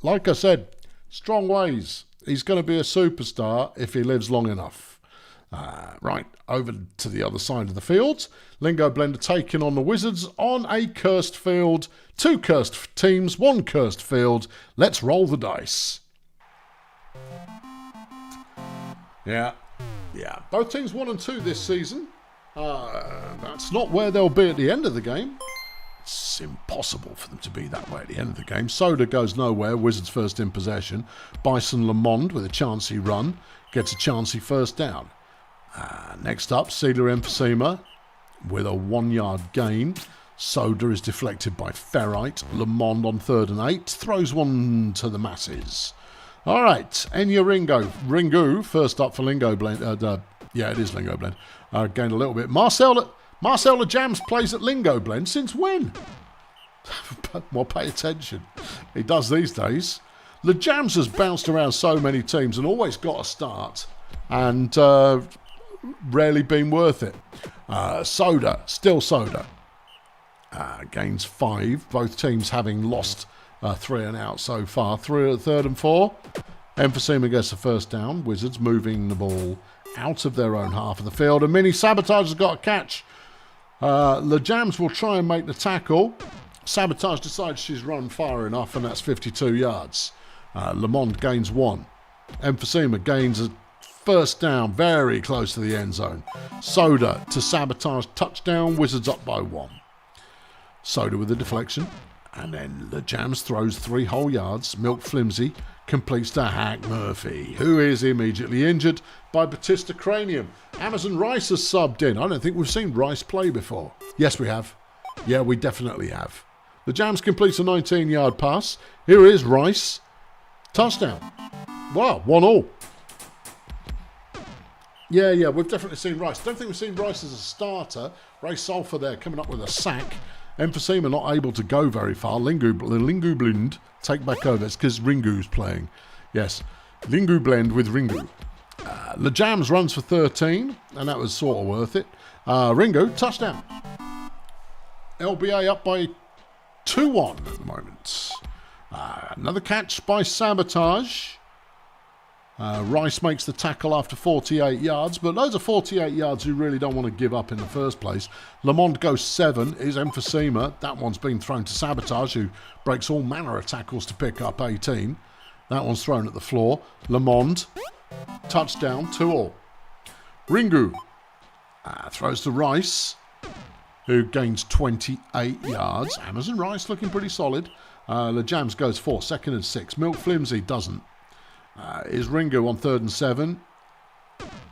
Like I said, Strong Ways. He's going to be a superstar if he lives long enough. Right, over to the other side of the field. Lingo Blender taking on the Wizards on a cursed field. 2 cursed teams, 1 cursed field. Let's roll the dice. Yeah. Both teams 1 and 2 this season. That's not where they'll be at the end of the game. It's impossible for them to be that way at the end of the game. Soda goes nowhere. Wizards first in possession. Bison Lamond with a chancy run. gets a chancy first down. Next up, Sealer Emphysema with a 1 yard gain. Soda is deflected by Ferrite. Lamond on 3rd and 8 throws one to the masses. All right, Enya Ringo first up for Lingo Blend. Yeah, it is Lingo Blend. Gained a little bit. Marcel Jams plays at Lingo Blend since when? Well, pay attention. He does these days. Le Jams has bounced around so many teams and always got a start, and rarely been worth it. Soda, still Soda. Gains 5. Both teams having lost 3 and out so far. 3rd and 4. Emphysema gets the first down. Wizards moving the ball out of their own half of the field. And Mini Sabotage has got a catch. Le Jams will try and make the tackle. Sabotage decides she's run far enough, and that's 52 yards. Lamond gains 1. Emphysema gains a first down, very close to the end zone. Soda to Sabotage, touchdown. Wizards up by 1. Soda with a deflection. And then Le Jams throws 3 whole yards. Milk Flimsy completes to Hack Murphy, who is immediately injured by Batista Cranium. Amazon Rice has subbed in. I don't think we've seen Rice play before. Yes, we have. Yeah, we definitely have. Le Jams completes a 19-yard pass. Here is Rice. Touchdown. Wow, 1-1. Yeah, we've definitely seen Rice. Don't think we've seen Rice as a starter. Ray Sulphur there coming up with a sack. Emphysema not able to go very far. Lingo Blend take back over. It's because Ringu's playing. Yes, Lingo Blend with Ringu. Le Jams runs for 13, and that was sort of worth it. Ringu, touchdown. LBA up by 2-1 at the moment. Another catch by Sabotage. Rice makes the tackle after 48 yards, but those are 48 yards you really don't want to give up in the first place. Lamond goes 7, is Emphysema. That one's been thrown to Sabotage, who breaks all manner of tackles to pick up 18. That one's thrown at the floor. Lamond, touchdown, 2-2. Ringu throws to Rice, who gains 28 yards. Amazon Rice looking pretty solid. Le Jams goes 4, 2nd and 6. Milk Flimsy doesn't. Is Ringo on 3rd and 7.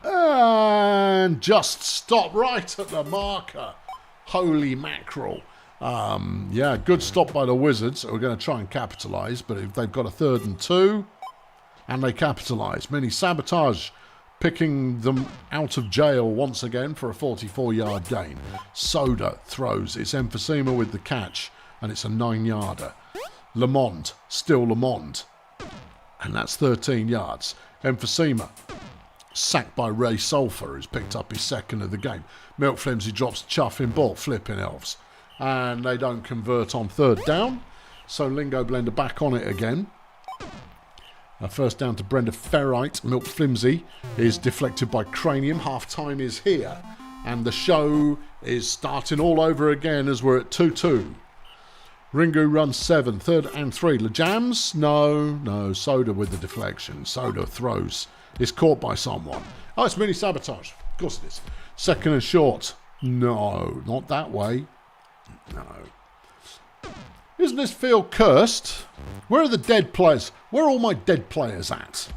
And just stop right at the marker. Holy mackerel. Yeah, good stop by the Wizards. We're going to try and capitalise, but if they've got a 3rd and 2, and they capitalise. Mini Sabotage picking them out of jail once again for a 44-yard gain. Soda throws. It's Emphysema with the catch, and it's a 9-yarder. Lamond, still Lamond. And that's 13 yards. Emphysema, sacked by Ray Sulphur, who's picked up his 2nd of the game. Milk Flimsy drops the chuffing ball, flipping elves. And they don't convert on 3rd down. So Lingo Blender back on it again. First down to Brenda Ferrite. Milk Flimsy is deflected by Cranium. Half time is here. And the show is starting all over again as we're at 2-2. Ringu runs 7, 3rd and 3. Le Jams? No. Soda with the deflection. Soda throws. Is caught by someone. Oh, it's Mini Sabotage. Of course it is. 2nd and short. No, not that way. No. Isn't this field cursed? Where are the dead players? Where are all my dead players at?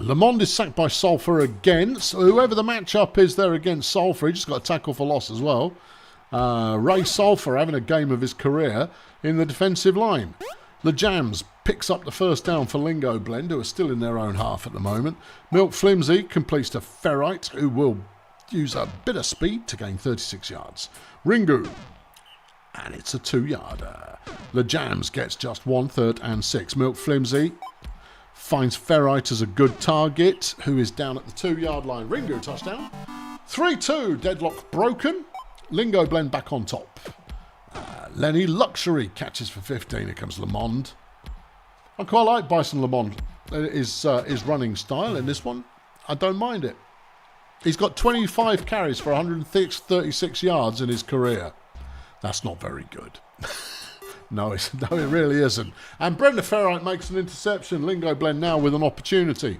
Lamond is sacked by Sulphur again. So whoever the matchup is there against Sulphur, he just got a tackle for loss as well. Ray Sulphur having a game of his career in the defensive line. Le Jams picks up the first down for Lingo Blend, who are still in their own half at the moment. Milk Flimsy completes to Ferrite, who will use a bit of speed to gain 36 yards. Ringu, and it's a 2-yarder. Le Jams gets just 1, 3rd and 6. Milk Flimsy finds Ferrite as a good target, who is down at the 2-yard line. Ringu touchdown. 3-2, deadlock broken. Lingo Blend back on top. Lenny Luxury catches for 15. Here comes Lamond. I quite like Bison Lamond. His running style in this one. I don't mind it. He's got 25 carries for 136 yards in his career. That's not very good. No, it really isn't. And Brenda Ferrite makes an interception. Lingo Blend now with an opportunity.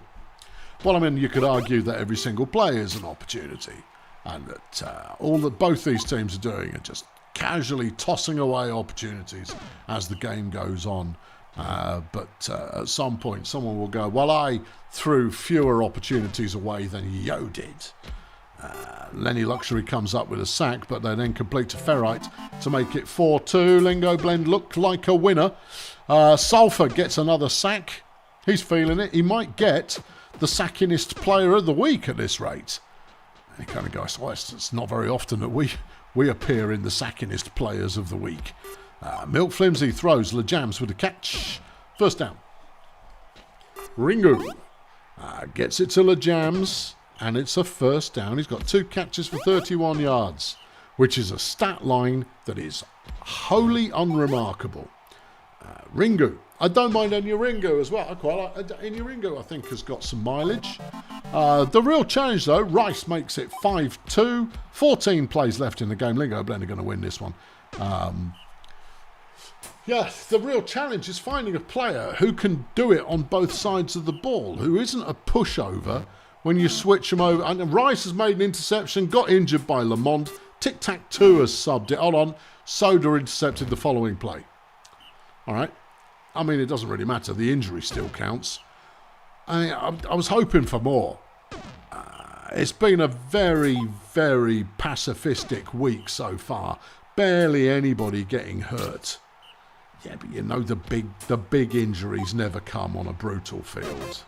Well, I mean, you could argue that every single play is an opportunity. And that all that both these teams are doing are just casually tossing away opportunities as the game goes on. But at some point, someone will go, well, I threw fewer opportunities away than Yo did. Lenny Luxury comes up with a sack, but they then complete a ferrite to make it 4-2. Lingo Blend looked like a winner. Sulphur gets another sack. He's feeling it. He might get the sackingest player of the week at this rate. And he kind of goes, well, it's not very often that we appear in the sackingest players of the week. Milk Flimsy throws LeJams with a catch. First down. Ringo gets it to LeJams, and it's a first down. He's got 2 catches for 31 yards, which is a stat line that is wholly unremarkable. Ringo. I don't mind Ringo as well. I quite like Ringo, I think, has got some mileage. The real challenge, though, Rice makes it 5-2. 14 plays left in the game. Lingo Blend are going to win this one. Yeah, the real challenge is finding a player who can do it on both sides of the ball, who isn't a pushover when you switch them over. And Rice has made an interception, got injured by Lamont. Tic-Tac-Toe has subbed it. Hold on. Soda intercepted the following play. All right. I mean, it doesn't really matter. The injury still counts. I was hoping for more. It's been a very, very pacifistic week so far. Barely anybody getting hurt. Yeah, but you know the big injuries never come on a brutal field.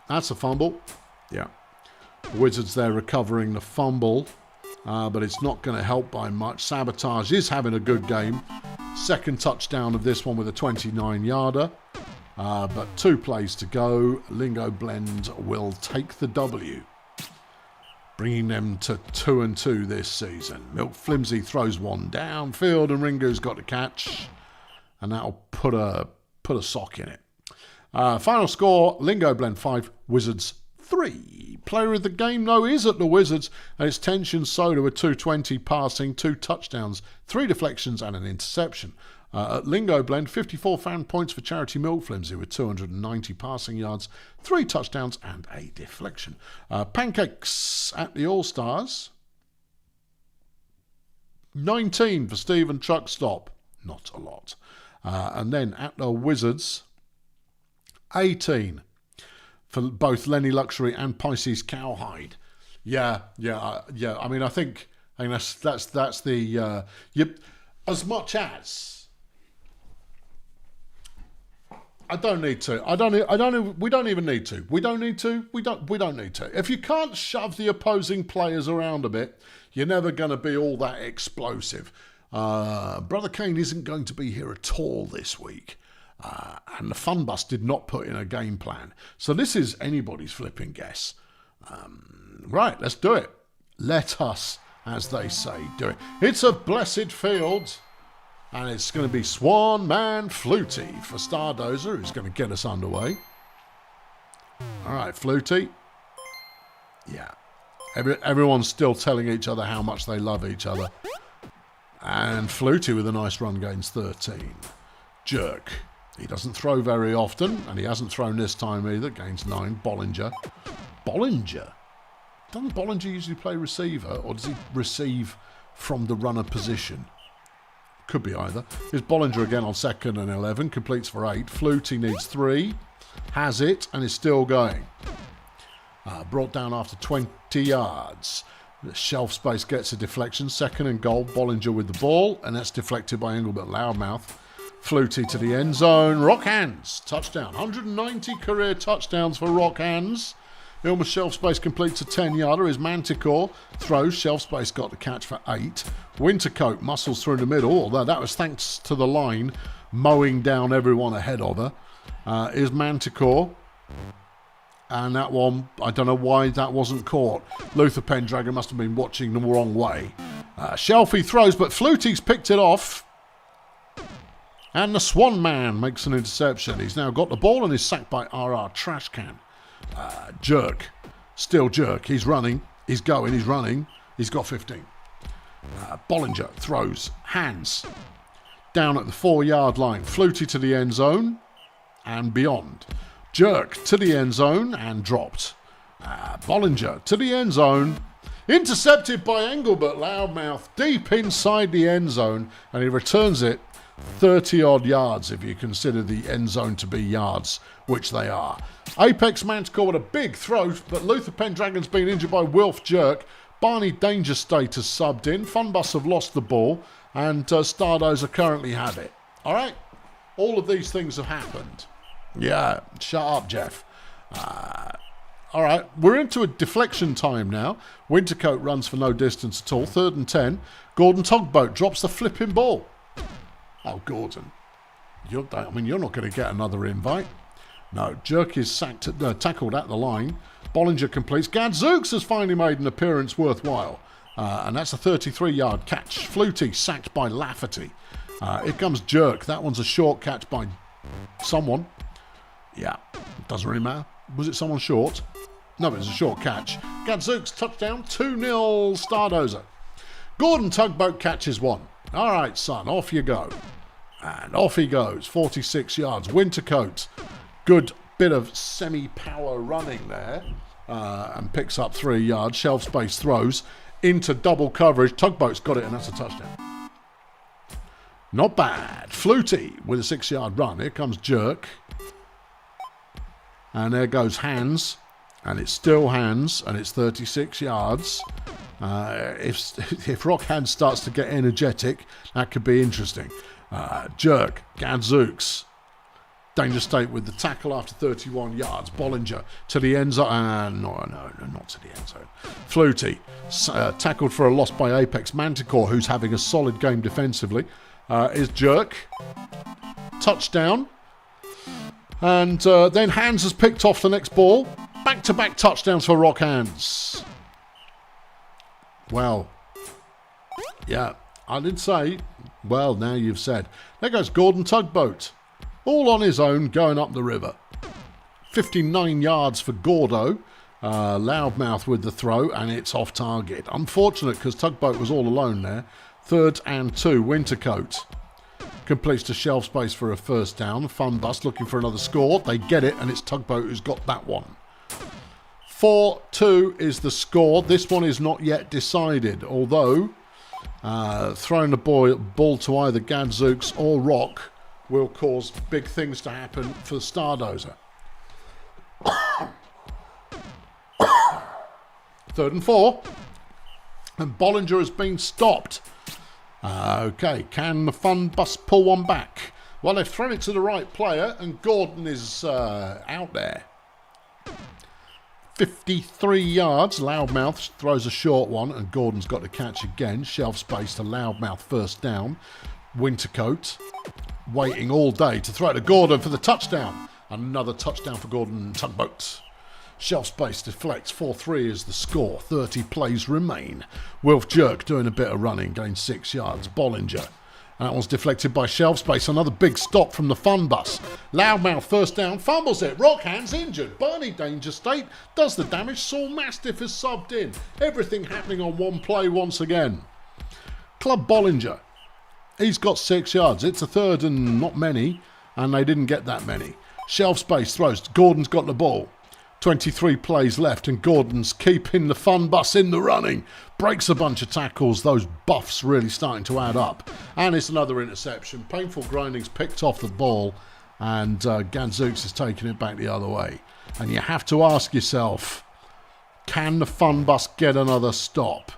That's a fumble. Yeah. Wizards there recovering the fumble. But it's not going to help by much. Sabotage is having a good game. Second touchdown of this one with a 29-yarder. But 2 plays to go. Lingo Blend will take the W, bringing them to 2-2 this season. Milk Flimsy throws one downfield, and Ringo's got to catch, and that'll put a sock in it. Final score: Lingo Blend 5, Wizards 3. Player of the game, though, is at the Wizards, and it's Tension Soda with 220 passing, 2 touchdowns, 3 deflections, and an interception. At Lingo Blend, 54 fan points for Charity Milk Flimsy with 290 passing yards, 3 touchdowns, and a deflection. Pancakes at the All-Stars, 19 for Stephen Truckstop, not a lot. And then at the Wizards, 18 for both Lenny Luxury and Pisces Cowhide. Yeah. I mean, I think that's the as much as I don't need to. We don't even need to. We don't need to. If you can't shove the opposing players around a bit, you're never going to be all that explosive. Brother Kane isn't going to be here at all this week. And the Fun Bus did not put in a game plan. So this is anybody's flipping guess. Right, let's do it. Let us, as they say, do it. It's a blessed field. And it's going to be Swan Man Flutie for Stardozer, who's going to get us underway. All right, Flutie. Yeah. Everyone's still telling each other how much they love each other. And Flutie with a nice run gains 13. Jerk. He doesn't throw very often, and he hasn't thrown this time either. Gains 9. Bollinger. Doesn't Bollinger usually play receiver, or does he receive from the runner position? Could be either. Here's Bollinger again on 2nd and 11. Completes for 8. Flutie needs 3. Has it, and is still going. Brought down after 20 yards. The shelf space gets a deflection. 2nd and goal. Bollinger with the ball, and that's deflected by Engelbert Loudmouth. Flutie to the end zone. Rock Hands. Touchdown. 190 career touchdowns for Rock Hands. Ilma's shelf space completes a 10-yarder. His Manticore throws. Shelf space got the catch for 8. Wintercoat muscles through the middle, although that was thanks to the line mowing down everyone ahead of her. Is Manticore. And that one, I don't know why that wasn't caught. Luther Pendragon must have been watching the wrong way. Shelfie throws, but Flutie's picked it off. And the Swan Man makes an interception. He's now got the ball and is sacked by RR Trashcan. Jerk. Still Jerk. He's running. He's going. He's running. He's got 15. Bollinger throws. Hands. Down at the 4-yard line. Flutie to the end zone. And beyond. Jerk to the end zone and dropped. Bollinger to the end zone. Intercepted by Engelbert Loudmouth deep inside the end zone. And he returns it 30-odd yards if you consider the end zone to be yards, which they are. Apex Manticore with a big throw, but Luther Pendragon's been injured by Wilf Jerk. Barney Danger State has subbed in. Funbus have lost the ball, and Stardozer currently have it. All right? All of these things have happened. Yeah, shut up, Jeff. All right, we're into a deflection time now. Wintercoat runs for no distance at all. 3rd and 10. Gordon Tugboat drops the flipping ball. Oh, Gordon. You're not going to get another invite. No, Jerk is tackled at the line. Bollinger completes. Gadzooks has finally made an appearance worthwhile. And that's a 33-yard catch. Flutie sacked by Lafferty. Here comes Jerk. That one's a short catch by someone. Yeah, doesn't really matter. Was it someone short? No, it was a short catch. Gadzooks touchdown. 2-0 Stardozer. Gordon Tugboat catches one. All right, son, off you go. And off he goes. 46 yards. Wintercoat. Good bit of semi-power running there. And picks up 3 yards. Shelf space throws into double coverage. Tugboat's got it, and that's a touchdown. Not bad. Flutie with a 6-yard run. Here comes Jerk. And there goes Hands. And it's still Hands. And it's 36 yards. If Rock Hands starts to get energetic, that could be interesting. Jerk. Gadzooks. Danger State with the tackle after 31 yards. Bollinger to the end zone. No, not to the end zone. Flutie. Tackled for a loss by Apex Manticore, who's having a solid game defensively. Is Jerk. Touchdown. And then Hands has picked off the next ball. Back-to-back touchdowns for Rock Hands. Well, yeah, I did say, well, now you've said. There goes Gordon Tugboat. All on his own, going up the river. 59 yards for Gordo. Loudmouth with the throw, and it's off target. Unfortunate, because Tugboat was all alone there. 3rd and 2, Wintercoat. Completes to shelf space for a first down. Funbus looking for another score. They get it, and it's Tugboat who's got that one. 4-2 is the score. This one is not yet decided, although throwing the ball to either Gadzooks or Rock will cause big things to happen for the Stardozer. 3rd and 4. And Bollinger has been stopped. Okay, can the Funbus pull one back? Well, they've thrown it to the right player, and Gordon is out there. 53 yards. Loudmouth throws a short one, and Gordon's got to catch again. Shelf space to Loudmouth, first down. Wintercoat waiting all day to throw it to Gordon for the touchdown. Another touchdown for Gordon Tugboat. Shelf space deflects. 4-3 is the score. 30 plays remain. Wilf Jerk doing a bit of running, gains 6 yards. Bollinger. That one's deflected by shelf space. Another big stop from the Funbus. Loudmouth first down. Fumbles it. Rock Hands injured. Barney Danger State does the damage. Saul Mastiff is subbed in. Everything happening on one play once again. Club Bollinger. He's got 6 yards. It's a 3rd and not many. And they didn't get that many. Shelf space throws. Gordon's got the ball. 23 plays left, and Gordon's keeping the Funbus in the running. Breaks a bunch of tackles. Those buffs really starting to add up. And it's another interception. Painful Grinding's picked off the ball, and Gadzooks is taking it back the other way. And you have to ask yourself, can the Funbus get another stop?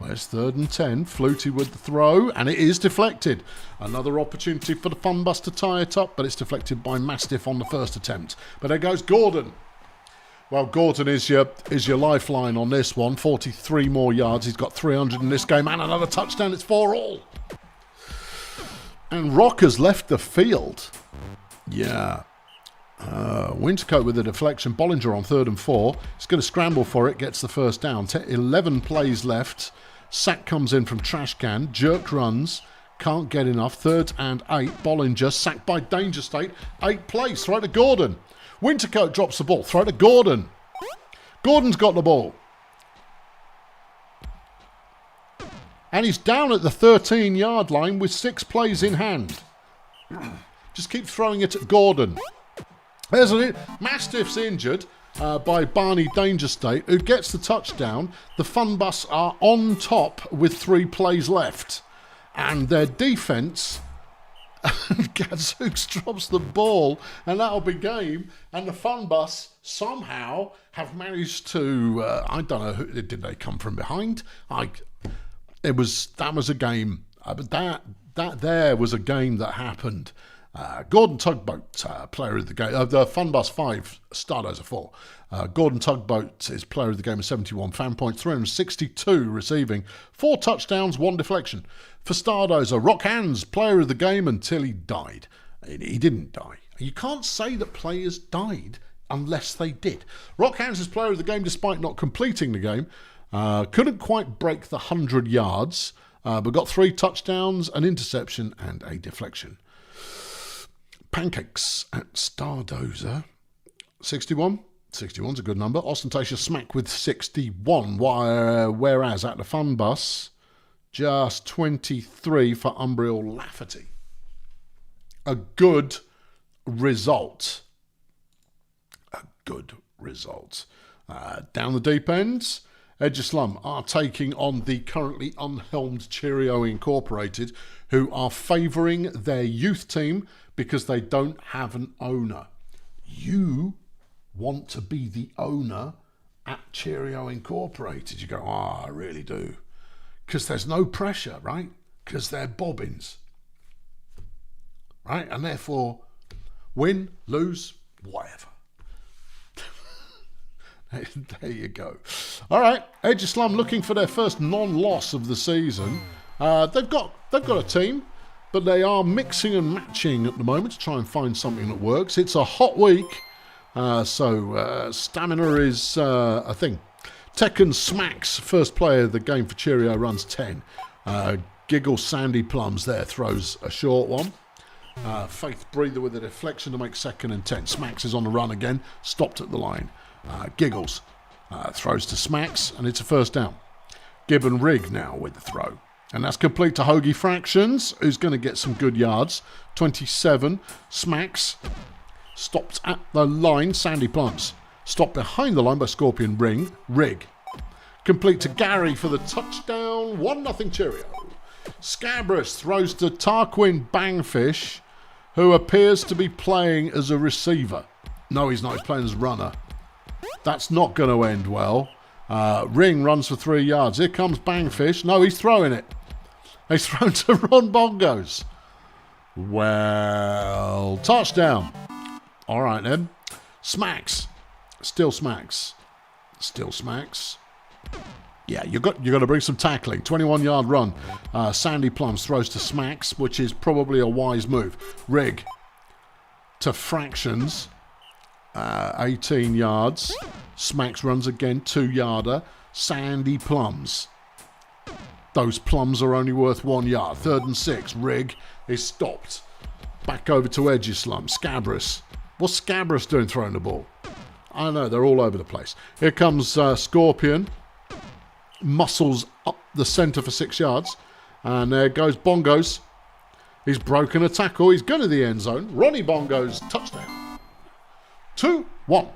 Well, it's 3rd and 10. Flutie with the throw, and it is deflected. Another opportunity for the Funbus to tie it up, but it's deflected by Mastiff on the first attempt. But there goes Gordon. Well, Gordon is your lifeline on this one. 43 more yards. He's got 300 in this game, and another touchdown. It's 4-all. And Rock has left the field. Yeah. Wintercoat with a deflection. Bollinger on 3rd and 4. He's going to scramble for it. Gets the first down. 11 plays left. Sack comes in from trash can. Jerk runs. Can't get enough. 3rd and 8. Bollinger sacked by Danger State. 8 plays. Throw to Gordon. Wintercoat drops the ball. Throw to Gordon. Gordon's got the ball. And he's down at the 13-yard line with 6 plays in hand. Just keep throwing it at Gordon. There's Mastiff's injured by Barney Danger State, who gets the touchdown. The Funbus are on top with 3 plays left. And their defence Gadzooks drops the ball, and that'll be game. And the Fun Bus somehow have managed to, I don't know, did they come from behind? That was a game, but that there was a game that happened. Gordon Tugboat, player of the game, the Fun Bus 5, Stardozer 4. Gordon Tugboat is player of the game with 71 fan points, 362 receiving, 4 touchdowns, 1 deflection. For Stardozer, Rock Hands, player of the game until he died. He didn't die. You can't say that players died unless they did. Rock Hands is player of the game despite not completing the game. Couldn't quite break the 100 yards, but got 3 touchdowns, an interception, and a deflection. Pancakes at Stardozer, 61. 61's a good number. Ostentatious Smack with 61, whereas at the Fun Bus, just 23 for Umbriel Lafferty. A good result. Down the deep ends, Edgeslam are taking on the currently unhelmed Cheerio Incorporated, who are favouring their youth team because they don't have an owner. You want to be the owner at Cheerio Incorporated. You go, I really do. Because there's no pressure, right? Because they're bobbins. Right? And therefore, win, lose, whatever. There you go. All right, Edgeslam looking for their first non-loss of the season. They've got a team, but they are mixing and matching at the moment to try and find something that works. It's a hot week, so stamina is a thing. Tekken Smacks, first player of the game for Cheerio, runs 10. Giggle Sandy Plums there, throws a short one. Faith Breather with a deflection to make 2nd and 10. Smacks is on the run again, stopped at the line. Giggles throws to Smacks, and it's a first down. Gibbon Rig now with the throw. And that's complete to Hoagie Fractions, who's going to get some good yards. 27, Smacks stopped at the line. Sandy Plums stopped behind the line by Scorpion Rig. Complete to Gary for the touchdown. 1-0 Cheerio. Scabrous throws to Tarquin Bangfish, who appears to be playing as a receiver. No, he's not. He's playing as runner. That's not going to end well. Ring runs for 3 yards. Here comes Bangfish. No, he's throwing it. He's thrown to Ron Bongos. Well, touchdown. All right, then. Smacks. Still Smacks. Yeah, you've got to bring some tackling. 21-yard run. Sandy Plums throws to Smacks, which is probably a wise move. Rig to Fractions. 18 yards. Smacks runs again, 2-yarder. Sandy Plums. Those plums are only worth 1 yard. 3rd and 6. Rig is stopped. Back over to Edgeslam. Scabrous. What's Scabrous doing throwing the ball? I don't know. They're all over the place. Here comes Scorpion. Muscles up the centre for 6 yards. And there goes Bongos. He's broken a tackle. He's going to the end zone. Ronnie Bongos, touchdown. 2-1.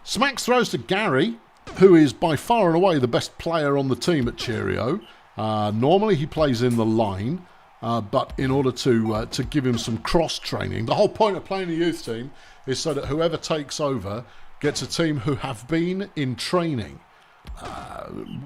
Smacks throws to Gary, who is by far and away the best player on the team at Cheerio. Normally he plays in the line, but in order to give him some cross-training, the whole point of playing a youth team is so that whoever takes over gets a team who have been in training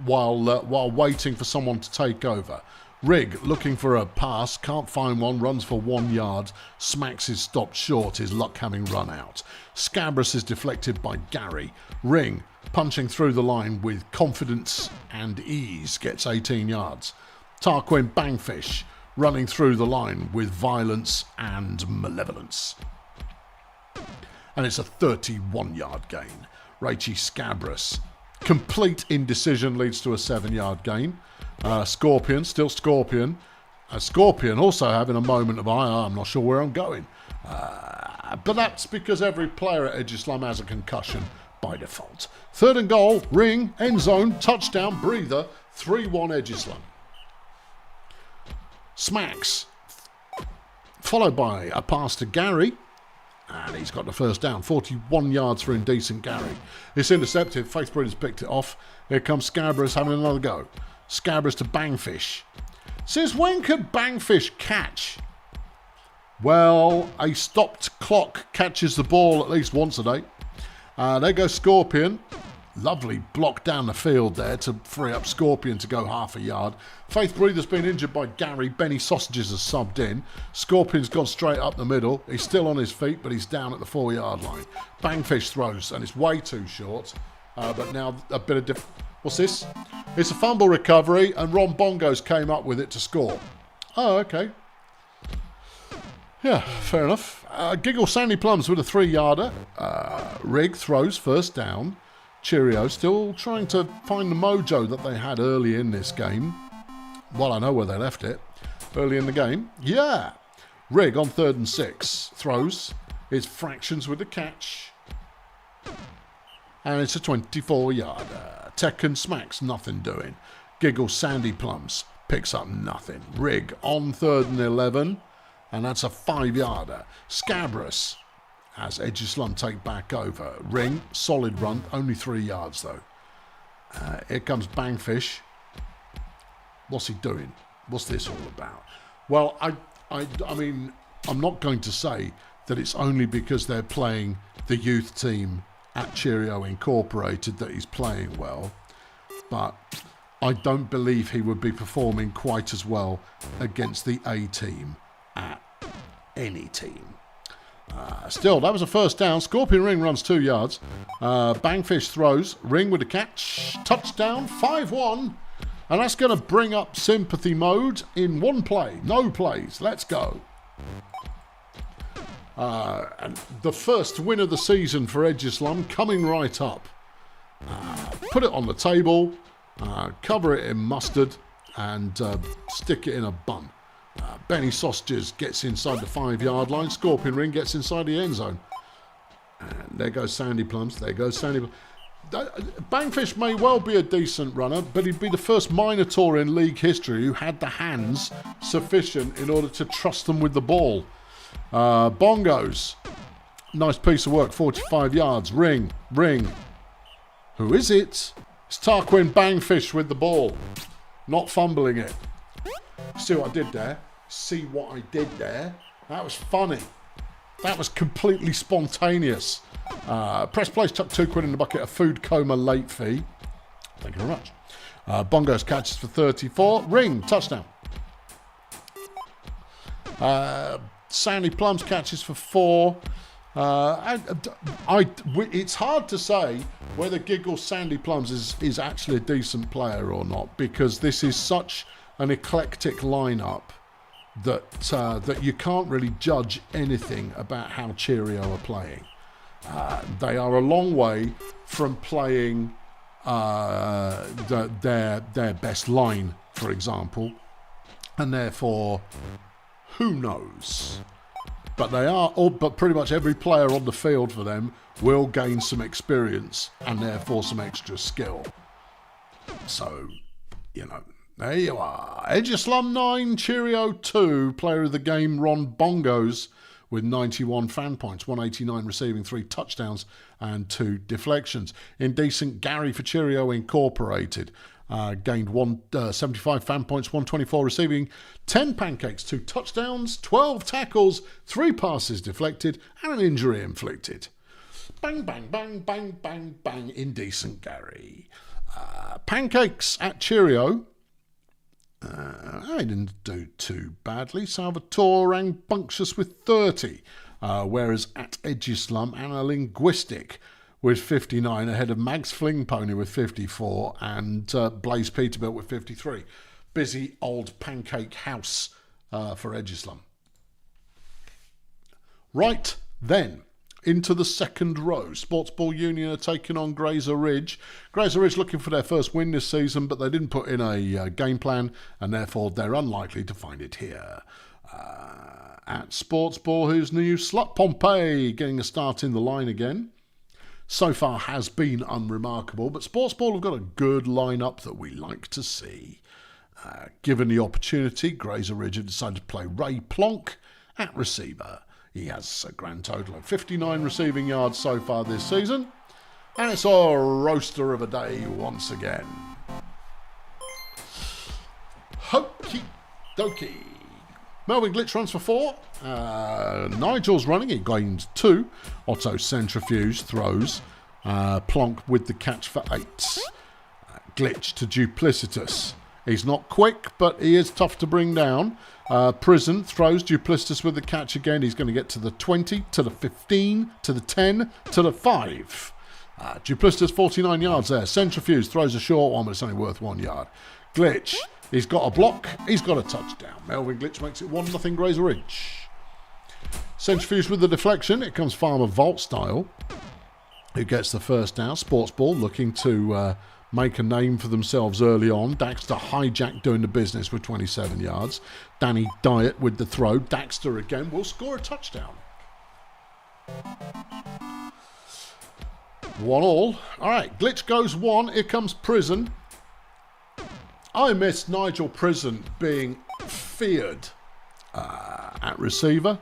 while waiting for someone to take over. Rig looking for a pass, can't find one, runs for 1 yard. Smacks is stopped short, his luck having run out. Scabrous is deflected by Gary. Ring punching through the line with confidence and ease, gets 18 yards. Tarquin Bangfish running through the line with violence and malevolence. And it's a 31-yard gain. Rachie Scabrous. Complete indecision leads to a 7-yard gain. Scorpion, still Scorpion. Scorpion also having a moment of, I'm not sure where I'm going. But that's because every player at Edgeslam has a concussion by default. 3rd and goal, Ring, end zone, touchdown, breather, 3-1 Edgeslam. Smacks, followed by a pass to Gary. And he's got the first down. 41 yards for indecent Gary. It's intercepted. Faith Breeder's picked it off. Here comes Scabrous having another go. Scabrous to Bangfish. Since when could Bangfish catch? Well, a stopped clock catches the ball at least once a day. There goes Scorpion. Lovely block down the field there to free up Scorpion to go half a yard. Faith Breather's been injured by Gary. Benny Sausages has subbed in. Scorpion's gone straight up the middle. He's still on his feet, but he's down at the 4-yard line. Bangfish throws, and it's way too short. But now a bit of what's this? It's a fumble recovery, and Ron Bongos came up with it to score. Oh, okay. Yeah, fair enough. Giggle Sandy Plums with a 3-yarder. Rig throws first down. Cheerio still trying to find the mojo that they had early in this game. Well, I know where they left it. Early in the game. Yeah. Rig on 3rd and 6. Throws. It's Fractions with the catch. And it's a 24-yarder. Tekken smacks, nothing doing. Giggle Sandy Plums picks up nothing. Rig on 3rd and 11. And that's a 5-yarder. Scabrous has Edgeslam take back over. Ring, solid run, only 3 yards though. Here comes Bangfish. What's he doing? What's this all about? Well, I mean, I'm not going to say that it's only because they're playing the youth team at Cheerio Incorporated that he's playing well, but I don't believe he would be performing quite as well against the A team at any team. Still, that was a first down. Scorpion Ring runs 2 yards. Bangfish throws. Ring with a catch. Touchdown, 5-1. And that's going to bring up sympathy mode in one play. No plays. Let's go. And the first win of the season for Edgeslam coming right up. Put it on the table. Cover it in mustard. And stick it in a bun. Benny Sausages gets inside the 5-yard line. Scorpion Ring gets inside the end zone. And there goes Sandy Plums. There goes Sandy Plums. Bangfish may well be a decent runner, but he'd be the first Minotaur in league history who had the hands sufficient in order to trust them with the ball. Bongos. Nice piece of work. 45 yards. Ring. Who is it? It's Tarquin Bangfish with the ball. Not fumbling it. See what I did there? See what I did there? That was funny. That was completely spontaneous. Press Place chuck £2 in the bucket. A food coma late fee. Thank you very much. Bongos catches for 34. Ring. Touchdown. Sandy Plums catches for 4. It's hard to say whether Giggle Sandy Plums is actually a decent player or not, because this is such an eclectic lineup that you can't really judge anything about how Cheerio are playing. They are a long way from playing their best line, for example, and therefore, who knows? But but pretty much every player on the field for them will gain some experience and therefore some extra skill. So, there you are. Edgeslam 9, Cheerio 2. Player of the game, Ron Bongos, with 91 fan points, 189 receiving, 3 touchdowns and 2 deflections. Indecent Gary for Cheerio Incorporated. Gained 75 fan points, 124 receiving, 10 pancakes, 2 touchdowns, 12 tackles, 3 passes deflected, and an injury inflicted. Bang, bang, bang, bang, bang, bang. Indecent Gary. Pancakes at Cheerio. I didn't do too badly. Salvatore Rambunctious with 30. Whereas at Edgeslam, Anna Linguistic with 59, ahead of Mags Fling Pony with 54 and Blaze Peterbilt with 53. Busy old pancake house for Edgeslam. Right then, into the second row. Sportsball Union are taking on Grazer Ridge. Grazer Ridge looking for their first win this season, but they didn't put in a game plan, and therefore they're unlikely to find it here. At Sportsball, who's new? Slut Pompeii getting a start in the line again. So far has been unremarkable, but Sportsball have got a good lineup that we like to see. Given the opportunity, Grazer Ridge have decided to play Ray Plonk at receiver. He has a grand total of 59 receiving yards so far this season, and it's a roaster of a day once again. Hokey dokie. Melvin Glitch runs for 4. Nigel's running. He gains 2. Otto Centrifuge throws. Plonk with the catch for 8. Glitch to Duplicitous. He's not quick, but he is tough to bring down. Prison throws Duplicitous with the catch again. He's going to get to the 20, to the 15, to the 10, to the 5. Duplicitous 49 yards there. Centrifuge throws a short one, but it's only worth 1 yard. Glitch, he's got a block. He's got a touchdown. Melvin Glitch makes it 1-0 Grazer Ridge. Centrifuge with the deflection. It comes Farmer Volt style, who gets the first down. Sports Ball looking to make a name for themselves early on. Daxter Hijack doing the business with 27 yards. Danny Diet with the throw. Daxter again will score a touchdown. 1-1. All right, Glitch goes 1. Here comes Prison. I miss Nigel Prison being feared at receiver.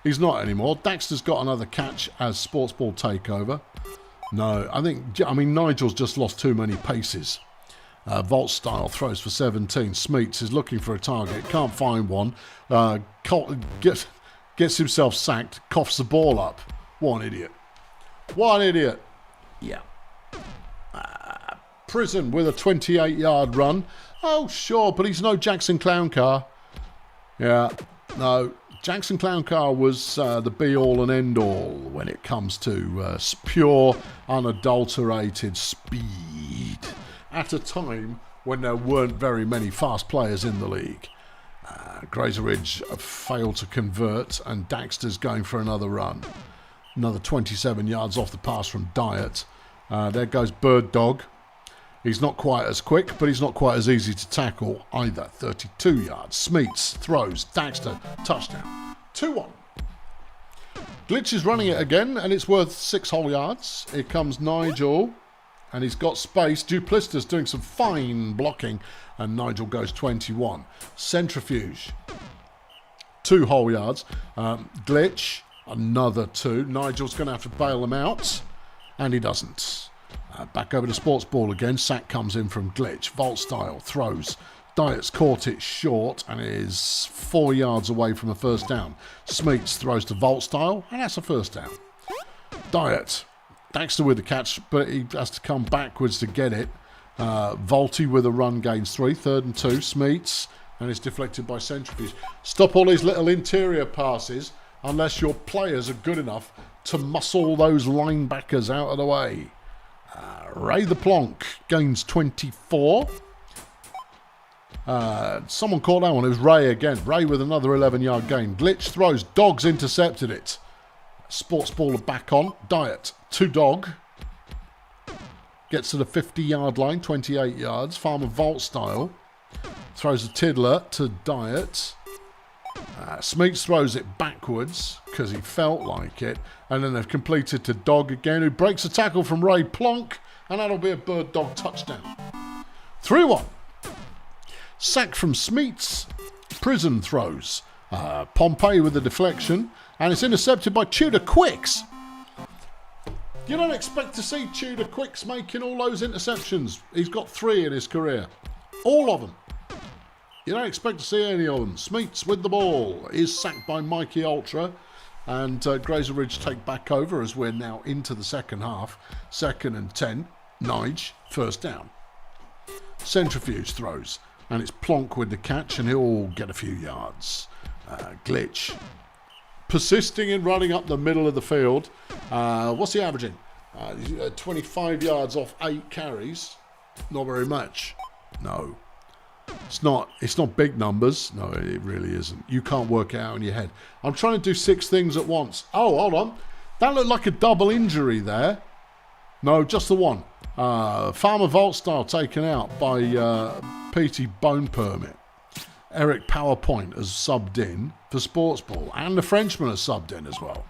He's not anymore. Daxter's got another catch as Sports Ball take over. No, I mean, Nigel's just lost too many paces. Volt style throws for 17. Smeets is looking for a target. Can't find one. Gets himself sacked. Coughs the ball up. What an idiot. What an idiot. Yeah. Prison with a 28-yard run. Oh, sure, but he's no Jackson Clown Car. Yeah, no. Jackson Clown Car was the be-all and end-all when it comes to pure, unadulterated speed at a time when there weren't very many fast players in the league. Grazer Ridge failed to convert, and Daxter's going for another run. Another 27 yards off the pass from Diet. There goes Bird Dog. He's not quite as quick, but he's not quite as easy to tackle either. 32 yards. Smeets throws. Daxter, touchdown. 2-1. Glitch is running it again, and it's worth 6 whole yards. Here comes Nigel, and he's got space. Duplicitous doing some fine blocking, and Nigel goes 21. Centrifuge, 2 whole yards. Glitch, another 2. Nigel's going to have to bail them out, and he doesn't. Back over to Sports Ball again. Sack comes in from Glitch. Volt style throws. Diet's caught it short and is 4 yards away from a first down. Smeets throws to Volt style, and that's a first down. Diet. Daxter with the catch, but he has to come backwards to get it. Volty with a run gains 3. 3rd and 2. Smeets, and it's deflected by Centrifuge. Stop all these little interior passes unless your players are good enough to muscle those linebackers out of the way. Ray the Plonk gains 24. Someone caught that one. It was Ray again. Ray with another 11-yard gain. Glitch throws. Dog's intercepted it. Sports Baller back on. Diet to Dog. Gets to the 50-yard line. 28 yards. Farmer Volt style. Throws a tiddler to Diet. Smeets throws it backwards because he felt like it. And then they've completed to Dog again, who breaks a tackle from Ray Plonk. And that'll be a Bird Dog touchdown. 3-1. Sack from Smeets. Prison throws. Pompey with the deflection. And it's intercepted by Tudor Quicks. You don't expect to see Tudor Quicks making all those interceptions. He's got 3 in his career. All of them. You don't expect to see any of them. Smeets with the ball is sacked by Mikey Ultra. And Grazer Ridge take back over as we're now into the second half. 2nd and 10. Nige, first down. Centrifuge throws. And it's Plonk with the catch, and he'll get a few yards. Glitch persisting in running up the middle of the field. What's he averaging? 25 yards off 8 carries. Not very much. No. It's not big numbers. No, it really isn't. You can't work it out in your head. I'm trying to do 6 things at once. Oh, hold on. That looked like a double injury there. No, just the one. Farmer Volt style taken out by PT Bone Permit. Eric PowerPoint has subbed in for Sports Ball. And the Frenchman has subbed in as well.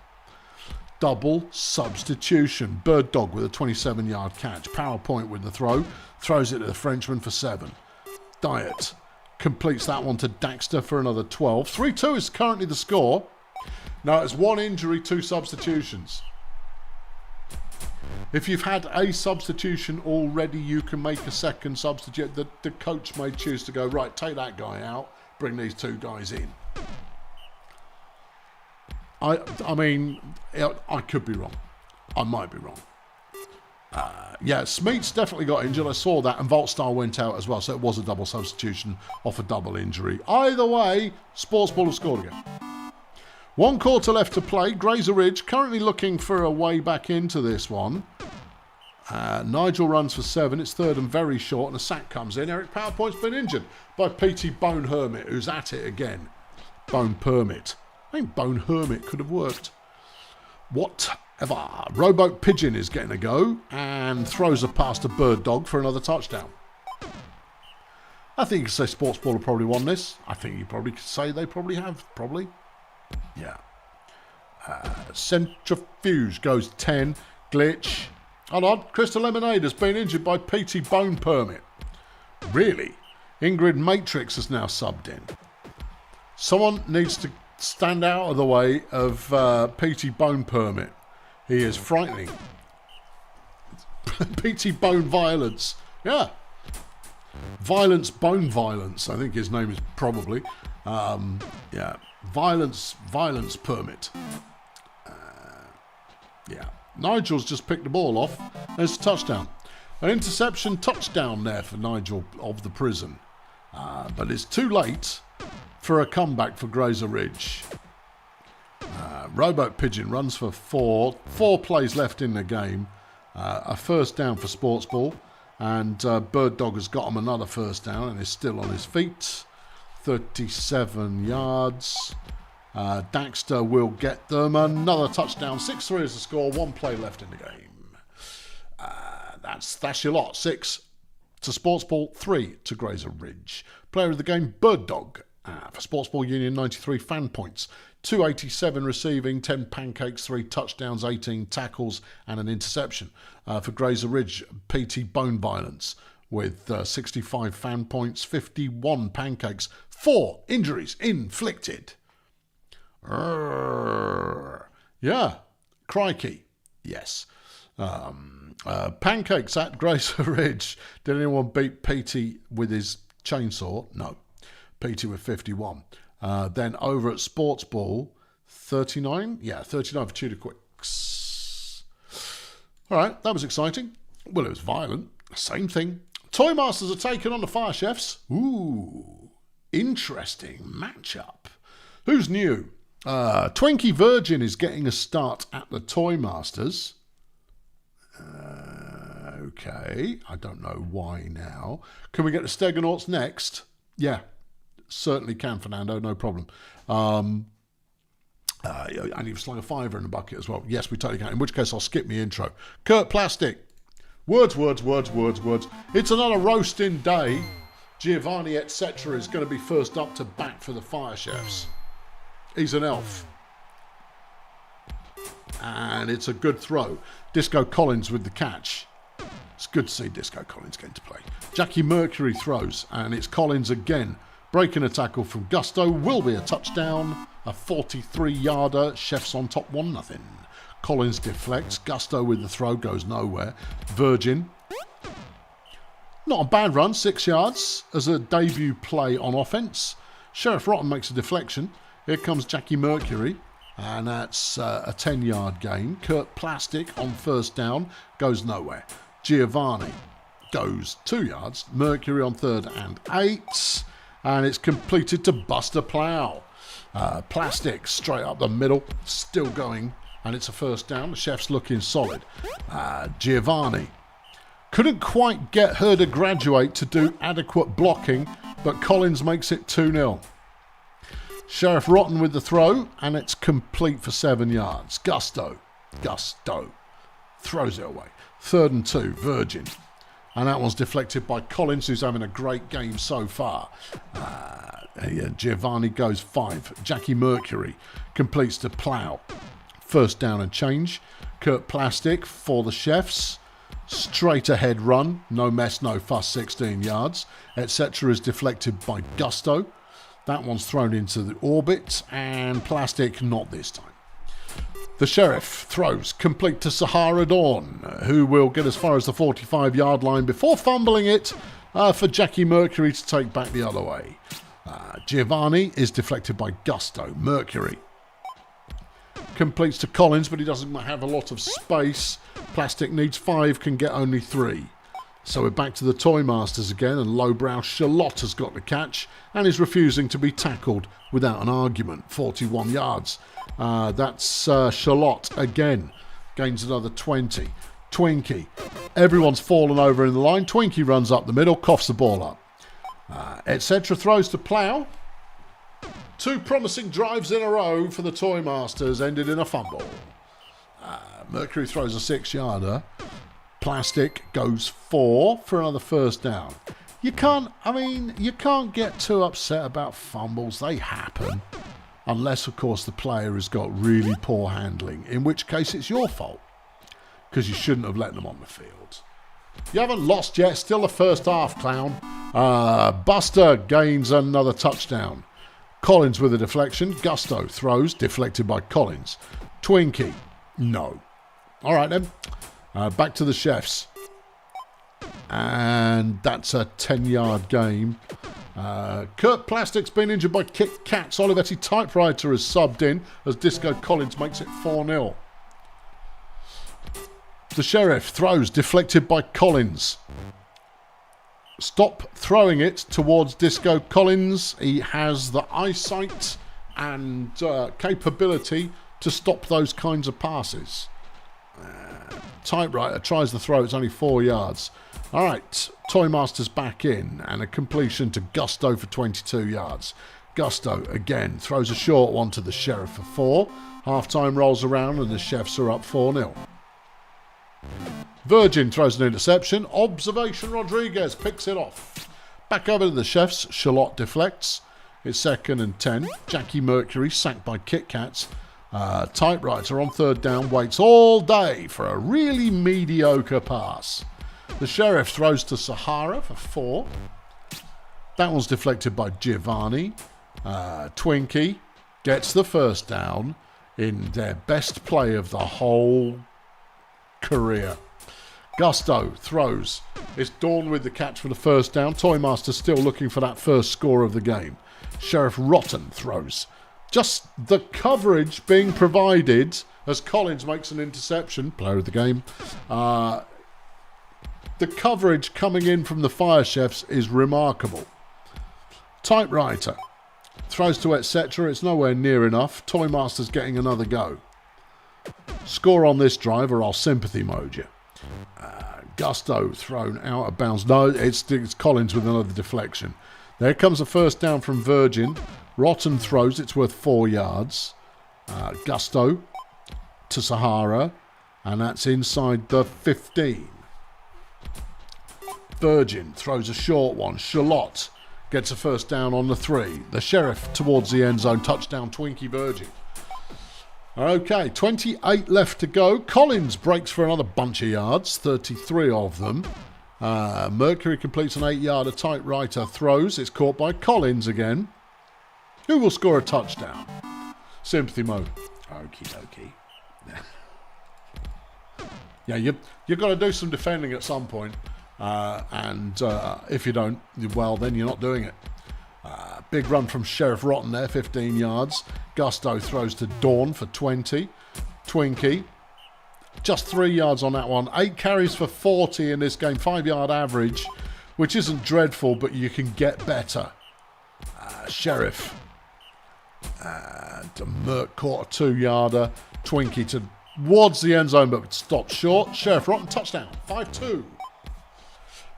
Double substitution. Bird Dog with a 27-yard catch. PowerPoint with the throw. Throws it to the Frenchman for 7. Diet completes that one to Daxter for another 12. 3-2 is currently the score. Now it's 1 injury, 2 substitutions. If you've had a substitution already, you can make a second substitute. The coach may choose to go, right, take that guy out, bring these two guys in. I mean, I could be wrong. I might be wrong. Yeah, Smeets definitely got injured. I saw that, and Voltstar went out as well, so it was a double substitution off a double injury. Either way, Sportsball have scored again. 1 quarter left to play. Grazer Ridge currently looking for a way back into this one. Nigel runs for 7. It's third and very short, and a sack comes in. Eric PowerPoint's been injured by PT Bone Hermit, who's at it again. Bone Permit. I think Bone Hermit could have worked. Whatever. Rowboat Pigeon is getting a go and throws a pass to Bird Dog for another touchdown. I think you could say Sportsball have probably won this. I think you probably could say they probably have. Probably. Yeah. Centrifuge goes 10. Glitch. Hold on. Crystal Lemonade has been injured by PT Bone Permit. Really? Ingrid Matrix has now subbed in. Someone needs to stand out of the way of PT Bone Permit. He is frightening. PT Bone Violence. Yeah. Violence, Bone Violence, I think his name is probably. Yeah. Violence Permit. Yeah. Nigel's just picked the ball off. There's a touchdown. An interception touchdown there for Nigel of the prison. But it's too late for a comeback for Grazer Ridge. Rowboat Pigeon runs for 4. 4 plays left in the game. A first down for Sportsball. And Bird Dog has got him another first down and is still on his feet. 37 yards. Daxter will get them another touchdown. 6-3 is the score. 1 play left in the game. That's your lot. 6 to Sportsball, 3 to Grazer Ridge. Player of the game, Bird Dog. For Sportsball Union, 93 fan points. 287 receiving, 10 pancakes, 3 touchdowns, 18 tackles, and an interception. For Grazer Ridge, PT Bone Violence with 65 fan points, 51 pancakes, 4 injuries inflicted. Yeah, crikey. Yes. Pancakes at Grazer Ridge. Did anyone beat PT with his chainsaw? No. PT with 51. Then over at Sportsball, 39? Yeah, 39 for Tudor Quicks. All right, that was exciting. Well, it was violent. Same thing. Toy Masters are taking on the Fire Chefs. Ooh, interesting matchup. Who's new? Twinkie Virgin is getting a start at the Toy Masters. Okay, I don't know why now. Can we get the Stegenauts next? Yeah, certainly can, Fernando, no problem. And you've slung a fiver in the bucket as well. Yes, we totally can. In which case, I'll skip my intro. Kurt Plastic. Words. It's another roasting day. Giovanni, etc. is going to be first up to bat for the Fire Chefs. He's an elf. And it's a good throw. Disco Collins with the catch. It's good to see Disco Collins getting to play. Jackie Mercury throws, and it's Collins again. Breaking a tackle from Gusto will be a touchdown. A 43-yarder. Chefs on top 1-0. Collins deflects. Gusto with the throw goes nowhere. Virgin. Not a bad run, 6 yards as a debut play on offense. Sheriff Rotten makes a deflection. Here comes Jackie Mercury. And that's a 10-yard gain. Kurt Plastic on first down goes nowhere. Giovanni goes 2 yards. Mercury on 3rd and 8. And it's completed to Buster Plough. Plastic straight up the middle. Still going. And it's a first down. The Chef's looking solid. Giovanni couldn't quite get her to graduate to do adequate blocking. But Collins makes it 2-0. Sheriff Rotten with the throw, and it's complete for 7 yards. Gusto throws it away. 3rd and 2, Virgin. And that one's deflected by Collins, who's having a great game so far. Giovanni goes 5. Jackie Mercury completes to Plough. First down and change. Kurt Plastic for the Chefs. Straight ahead run. No mess, no fuss, 16 yards. Etc. is deflected by Gusto. That one's thrown into the orbit, and Plastic not this time. The Sheriff throws complete to Sahara Dawn, who will get as far as the 45-yard line before fumbling it for Jackie Mercury to take back the other way. Giovanni is deflected by Gusto. Mercury completes to Collins, but he doesn't have a lot of space. Plastic needs 5, can get only 3. So we're back to the Toy Masters again, and lowbrow Charlotte has got the catch and is refusing to be tackled without an argument. 41 yards. That's Charlotte again. Gains another 20. Twinkie. Everyone's fallen over in the line. Twinkie runs up the middle, coughs the ball up. Etc. throws to Plough. 2 promising drives in a row for the Toy Masters ended in a fumble. Mercury throws a 6-yarder. Plastic goes 4 for another first down. You can't get too upset about fumbles. They happen. Unless, of course, the player has got really poor handling, in which case it's your fault, because you shouldn't have let them on the field. You haven't lost yet. Still the first half, clown. Buster gains another touchdown. Collins with a deflection. Gusto throws, deflected by Collins. Twinkie, no. All right, then. Back to the chefs. And that's a 10-yard game. Kurt Plastic's been injured by Kit Kat's. Olivetti Typewriter is subbed in as Disco Collins makes it 4-0. The Sheriff throws, deflected by Collins. Stop throwing it towards Disco Collins. He has the eyesight and capability to stop those kinds of passes. Typewriter tries the throw. It's only 4 yards. All right, Toy Masters back in, and a completion to Gusto for 22 yards. Gusto again throws a short one to the Sheriff for 4. Half-time rolls around and the Chefs are up 4-0. Virgin throws an interception. Observation Rodriguez picks it off. Back over to the Chefs. Charlotte deflects. It's 2nd and 10. Jackie Mercury sacked by Kit Kats. Typewriter on 3rd down waits all day for a really mediocre pass. The Sheriff throws to Sahara for 4. That one's deflected by Giovanni. Twinkie gets the first down in their best play of the whole career. Gusto throws. It's Dawn with the catch for the first down. Toy Master still looking for that first score of the game. Sheriff Rotten throws. Just the coverage being provided as Collins makes an interception. Player of the game. The coverage coming in from the Fire Chefs is remarkable. Typewriter throws to etc. It's nowhere near enough. Toy Master's getting another go. Score on this drive or I'll sympathy mode you. Gusto thrown out of bounds. No, it's Collins with another deflection. There comes a first down from Virgin. Rotten throws. It's worth 4 yards. Gusto to Sahara. And that's inside the 15. Virgin throws a short one. Charlotte gets a first down on the 3. The Sheriff towards the end zone. Touchdown Twinkie Virgin. Okay, 28 left to go. Collins breaks for another bunch of yards, 33 of them. Mercury completes an 8-yarder. Typewriter throws. It's caught by Collins again. Who will score a touchdown? Sympathy mode. Okie dokie. Yeah, you've got to do some defending at some point. And if you don't, well, then you're not doing it. Big run from Sheriff Rotten there, 15 yards. Gusto throws to Dawn for 20. Twinkie, just 3 yards on that one. 8 carries for 40 in this game. 5-yard average, which isn't dreadful, but you can get better. Sheriff. Merc caught a 2-yarder. Twinkie towards the end zone, but stopped short. Sheriff Rotten, touchdown. 5-2.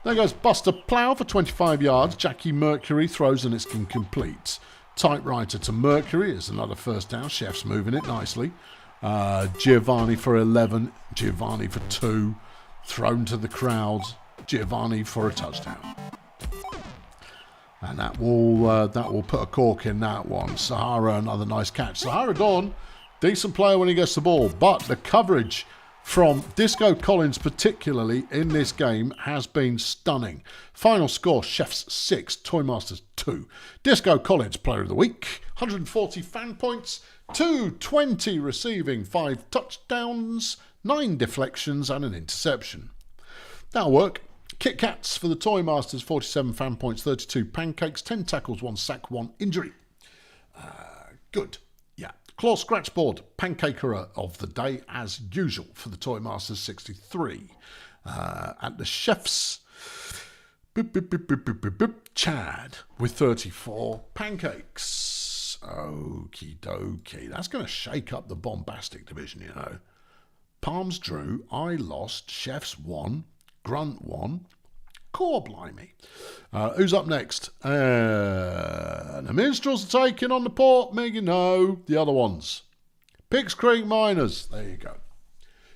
There goes Buster Plough for 25 yards. Jackie Mercury throws and it's incomplete. Typewriter to Mercury is another first down. Chef's moving it nicely. Giovanni for 11. Giovanni for 2. Thrown to the crowd. Giovanni for a touchdown. And that will put a cork in that one. Sahara, another nice catch. Sahara Dawn, decent player when he gets the ball, but the coverage from Disco Collins particularly in this game has been stunning. Final score, Chefs 6, Toy Masters 2. Disco Collins, Player of the Week, 140 fan points, 220 receiving, 5 touchdowns, 9 deflections and an interception. That'll work. Kit Kats for the Toy Masters, 47 fan points, 32 pancakes, 10 tackles, 1 sack, 1 injury. Good. Yeah. Claw Scratch Board, Pancakerer of the day, as usual, for the Toy Masters, 63. At the Chefs, Chad with 34 pancakes. Okie dokie. That's going to shake up the bombastic division, you know. Palms drew, I lost, Chefs won, Grunt won. Core blimey. Who's up next? The Minstrels are taking on the Port Megan. No, the other ones. Pixs Creek Miners. There you go.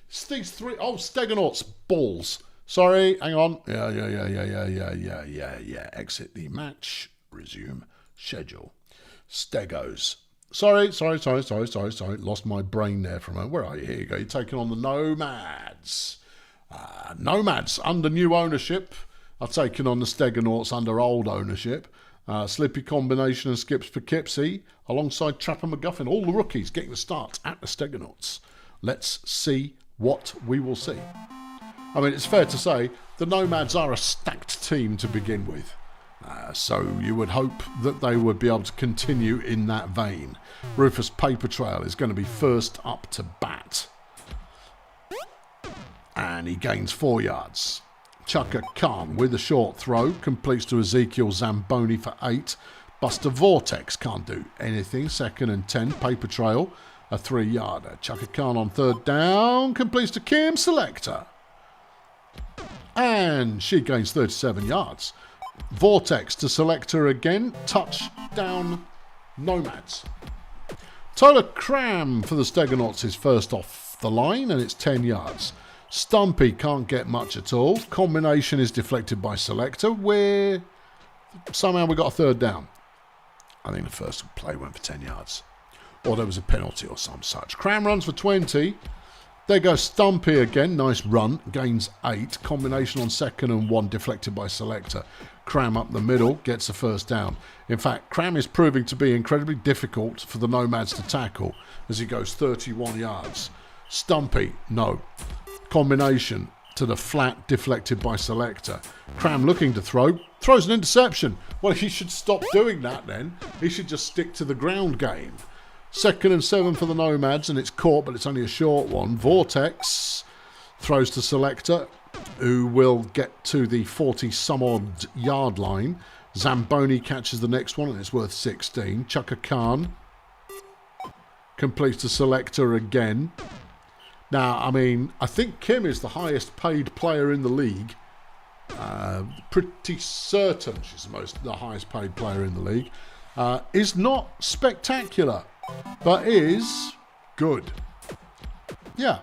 It's these three. Oh, Stegenauts. Balls. Sorry, hang on. Yeah. Exit the match. Resume schedule. Stegos. Sorry. Lost my brain there for a moment. Where are you? Here you go. You're taking on the Nomads. Nomads under new ownership are taking on the Stegenauts under old ownership. Slippy combination and skips for Kipsy alongside Trapper McGuffin. All the rookies getting the start at the Stegenauts. Let's see what we will see. I mean, it's fair to say the Nomads are a stacked team to begin with. So you would hope that they would be able to continue in that vein. Rufus Paper Trail is going to be first up to bat. And he gains 4 yards. Chaka Khan with a short throw completes to Ezekiel Zamboni for 8. Buster Vortex can't do anything. 2nd and 10. Paper Trail, a 3-yarder. Chaka Khan on 3rd down completes to Kim Selector. And she gains 37 yards. Vortex to Selector again. Touchdown Nomads. Tola Cram for the Stegenauts is first off the line and it's 10 yards. Stumpy can't get much at all. Combination is deflected by Selector, where somehow we got a 3rd down. I think the first play went for 10 yards. Or there was a penalty or some such. Cram runs for 20. There goes Stumpy again. Nice run. Gains 8. Combination on 2nd and 1 deflected by Selector. Cram up the middle. Gets the 1st down. In fact, Cram is proving to be incredibly difficult for the Nomads to tackle as he goes 31 yards. Stumpy, no. Combination to the flat, deflected by Selector. Cram looking to throw, throws an interception. Well, he should stop doing that then. He should just stick to the ground game. 2nd and 7 for the Nomads, and it's caught, but it's only a short one. Vortex throws to Selector, who will get to the 40-some-odd yard line. Zamboni catches the next one, and it's worth 16. Chaka Khan completes to Selector again. Now, I mean, I think Kim is the highest paid player in the league. Pretty certain she's the highest paid player in the league. Is not spectacular, but is good. Yeah.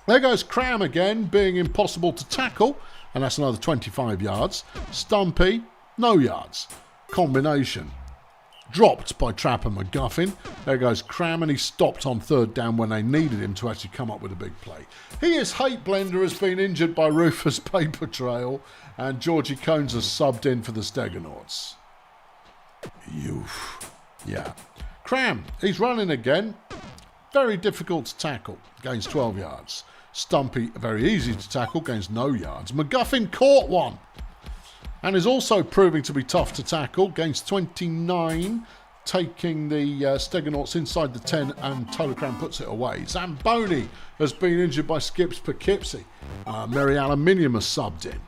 There goes Cram again, being impossible to tackle, and that's another 25 yards. Stumpy, no yards. Combination. Dropped by Trapper McGuffin. There goes Cram, and he stopped on 3rd down when they needed him to actually come up with a big play. He is Hate Blender, has been injured by Rufus Paper Trail, and Georgie Cones has subbed in for the Stegenauts. Yeah. Cram, he's running again. Very difficult to tackle. Gains 12 yards. Stumpy, very easy to tackle. Gains no yards. McGuffin caught one. And is also proving to be tough to tackle. Gains 29, taking the Stegenauts inside the 10, and Tolocram puts it away. Zamboni has been injured by skips per Kipsy. Merry Aluminium has subbed in.